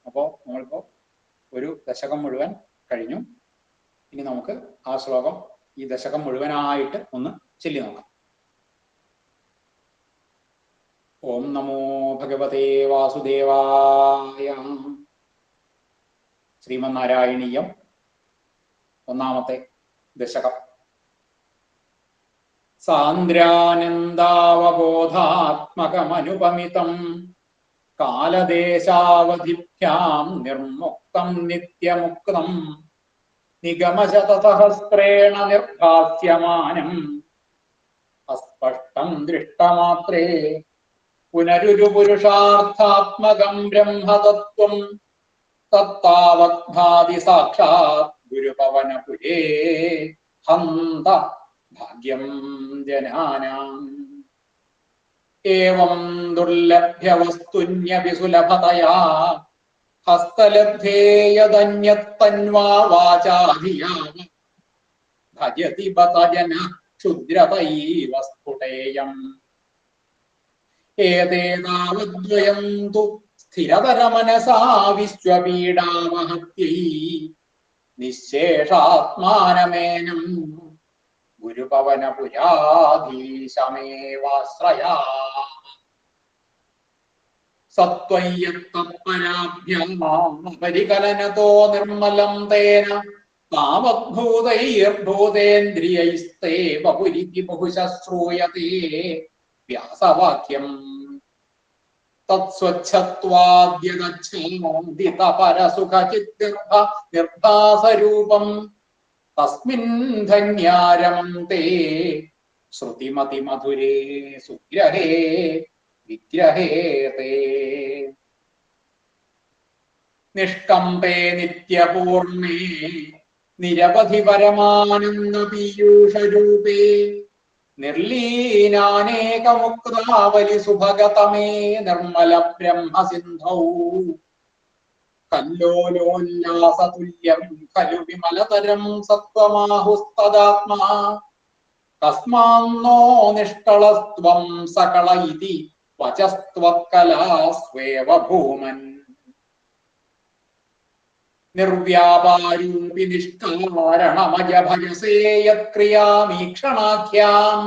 അപ്പോ നമ്മളിപ്പോ ഒരു ദശകം മുഴുവൻ കഴിഞ്ഞു. ഇനി നമുക്ക് ആ ശ്ലോകം, ഈ ദശകം മുഴുവനായിട്ട് ഒന്ന് ചൊല്ലി നോക്കാം. ഓം നമോ ഭഗവതേ വാസുദേവായ. ശ്രീമന്നാരായണീയം ഒന്നാമത്തെ ദശകം. സാന്ദ്രാനന്ദാവബോധാത്മകമനുപമിതം കാലദേശാവധിഭ്യാം നിർമുക്തം നിത്യമുക്തം നിഗമശതസഹസ്രേണ നിർഭാസ്യമാനം അസ്പഷ്ടം ദൃഷ്ടമാത്രേ പുനരുരു പുരുഷാർത്ഥാത്മകം ബ്രഹ്മതത്വം തത്താവഗ്ഭാതി സാക്ഷാത് ഗുരുപവനപുരേ ഹന്ത ഭാഗ്യം ജനാനാം. ഏവം ദുർലഭ്യവസ്തുന്യപി സുലഭതയാ ഹസ്തലബ്ധേ യദന്യത്തന്വാ വാചാധിയാ ഭജതി ബത ജന ക്ഷുദ്രതൈവ സ്ഫുടേയം. ഏതേതാവദ്വയം തു സ്ഥിരതരമനസാ വിശ്വപീഡാവഹത്യൈ നിശ്ശേഷാത്മാനമേനം ഗുരുപവനപുരാധീശമേവാശ്രയാ. സത്വയ്യത്തപരാഭ്യാപരികലനതോ നിർമ്മലം തേന താവദ്ഭൂതൈർഭൂതേന്ദ്രിയൈസ്തേവ പുരിതി ബഹുശ്രൂയതേ വ്യാസവാക്യം. തത്സ്വച്ഛത്വാദ്യഗച്ഛാദിതപരസുഖചിദ്ഗർഭ നിർഭാസരൂപം തസ്മിൻ ധന്യാരമന്തെ ശ്രുതിമതിമധുരേ സുഗ്രഹേ വിഗ്രഹേതേ. നിഷ്കമ്പേ നിത്യപൂർണേ നിരവധി പരമാനന്ദ പീയൂഷരൂപേ നിർലീനാനേകമുക്താവലി സുഭഗതമേ നിർമ്മല ബ്രഹ്മസിന്ധൗ കല്ലോലോല്ലാസതുല്യം ഖലു വിമലതരം സത്വമാഹുസ്തദാത്മാ തസ്മാന്നോ നിഷ്കളസ്ത്വം സകള ഇതി വചസ്ത്വക്കലാസ്വേവ ഭൂമൻ. നിർവ്യാപാരൂപി നിഷ്കാരണമജ ഭജസേ യത്ക്രിയാമീക്ഷണാഖ്യാം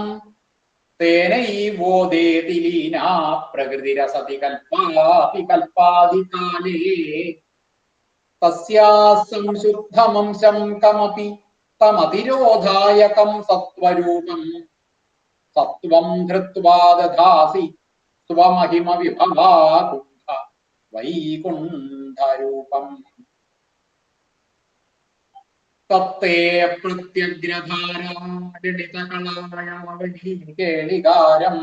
തേനൈവോദേതി ലീനാ പ്രകൃതിരസതി കൽപ്പാപി കൽപ്പാദികാലേ തസ്യാഃ സംശുദ്ധമംശം കമപി തമതിരോധായകം സത്വരൂപം സത്വം ധൃത്വാ ദധാസി സ്വമഹിമ വിഭവാകുണ്ഠ വൈകുണ്ഠരൂപം. തത്തേ പ്രത്യഗ്രധാരാളിതകളായാവലീകേളികാരം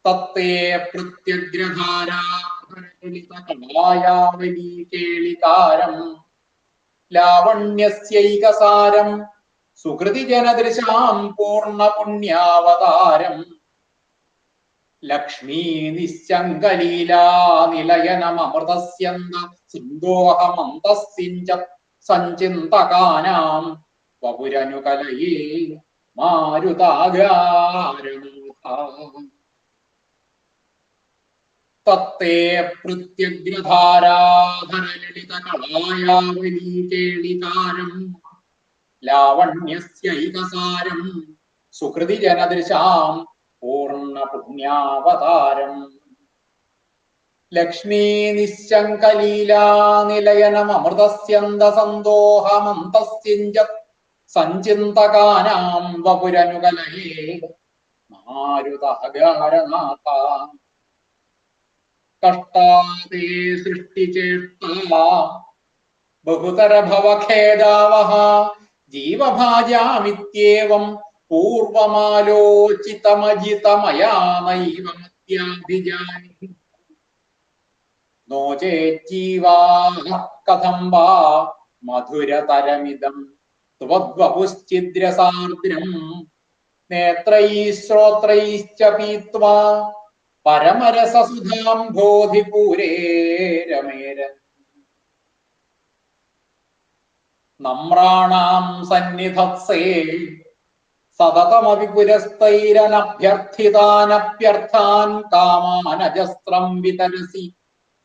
തത്തേ പ്രത്യഗ്രധാരാളിതകളായാവലീകേളികാരം ലാവണ്യസ്യൈകസാരം സുകൃതിജനദൃശാം പൂർണ്ണപുണ്യാവതാരം ലക്ഷ്മീ നിശ്ചങ്കലീലാ നിലയനമൃതസ്യന്ത സിന്ധോഹമന്തസ്സിഞ്ച സഞ്ചിന്തകാനാം വപുരനുകലയേ മാരുതാകാരണ. തത്തേ പ്രത്യഗ്രധാരാധരലളിതകളായാവലീകേളികാരം ലാവണ്യസ്യൈകസാരം സുകൃതിജനദൃശാം പൂർണ്ണപുണ്യാവതാരം ലക്ഷ്മീ നിശ്ചങ്കലീലാ നിലയനമൃതസ്യന്ത സന്തോഹമന്തസ്സിഞ്ച സഞ്ചിന്തകാനാം വപുരനുകലയേ മാരുതഹകാരനാഥ കഷ്ടാദേ സൃഷ്ടിചേഷ്ട ബഹുതര ഭവഖേദാവഹ ജീവഭാജാമിത്യേവം പൂർവമാലോചിതമജിതമയാ നൈവ മദ്യാഭിജാനി നോ ചേജ്ജീവാഃ കഥം വാ മധുരതരമിദം ത്വദ്വപുശ്ചിദ്രസാർദ്രം നേത്രൈഃ ശ്രോത്രൈശ്ച പീത്വാ പരമരസസുധാം ബോധിപൂരേ രമേരൻ നമ്രാണാം സന്നിധത്സേ സതതമപി പുരസ്തൈരനഭ്യർത്ഥിതാനഭ്യർത്ഥാൻ കാമാനജസ്രം വിതരസി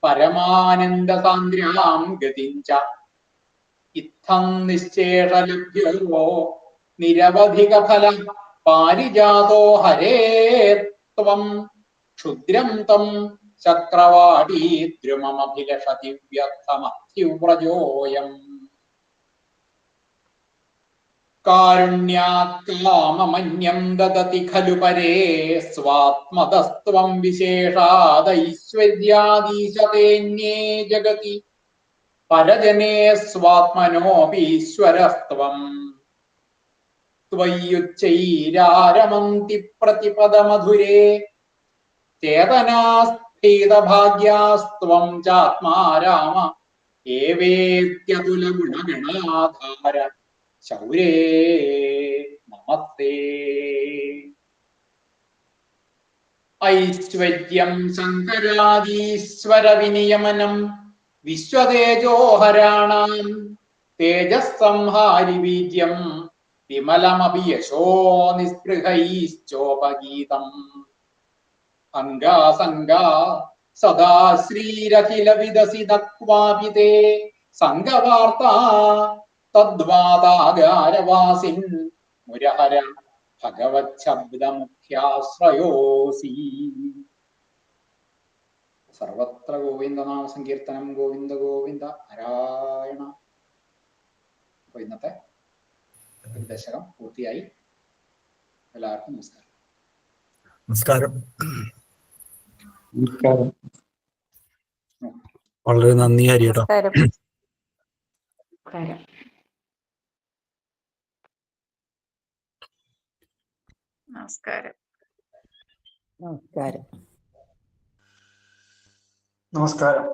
പരമാനന്ദസാന്ദ്ര്യാം ഗതിഞ്ച ഇത്തം നിശ്ചേഷലഭ്യോ നിരവധിക ഫല പാരിജാതോ ഹരേ ത്വം ക്ഷുദ്രം തം ചക്രവാടീ ദ്രുമമഭിലഷതി വ്യർത്ഥമത്യുവ്രജോയം കാരുണ്യാത് കാമമന്യം ദദതി ഖലു പരേ സ്വാത്മതസ്ത്വം വിശേഷാദൈശ്വര്യാദീശതേന്യേ ജഗതി പരജനേ സ്വാത്മനോപീശ്വരസ്ത്വം ത്വയ്യുച്ചൈരാരമന്തി പ്രതിപദമധുരേ ചേതനാസ്ഥിതഭാഗ്യാസ്ത്വം ചാത്മാ രാമ ഏവേത്യതുലഗുണഗണാധാര ശൗരേ നമസ്തേ ഐശ്വര്യം ശങ്കരാദീശ്വര വിനിയമനം വിശ്വതേജോഹരാണാം തേജസ്സംഹാരി വീര്യം വിമലമപി യശോ നിസ്പൃഹൈശ്ചോപഗീതം അംഗാസംഗാ സദാ ശ്രീരഖില വിദസിതക്വാപി തേ സംഗവാർത്താ തദ്വാതാകാരവാസിൻ മുരഹര ഭഗവച്ഛബ്ദമുഖ്യാശ്രയോസി സർവത്ര ഗോവിന്ദനാമ സങ്കീർത്തനം ഗോവിന്ദ ഗോവിന്ദ നാരായണ. അപ്പൊ ഇന്നത്തെ ഒരു ദശകം പൂർത്തിയായി. എല്ലാവർക്കും നമസ്കാരം. നമസ്കാരം. വളരെ നന്ദി ഹരിയേട്ടാ. നമസ്കാരം. നമസ്കാരം. നമസ്കാരം.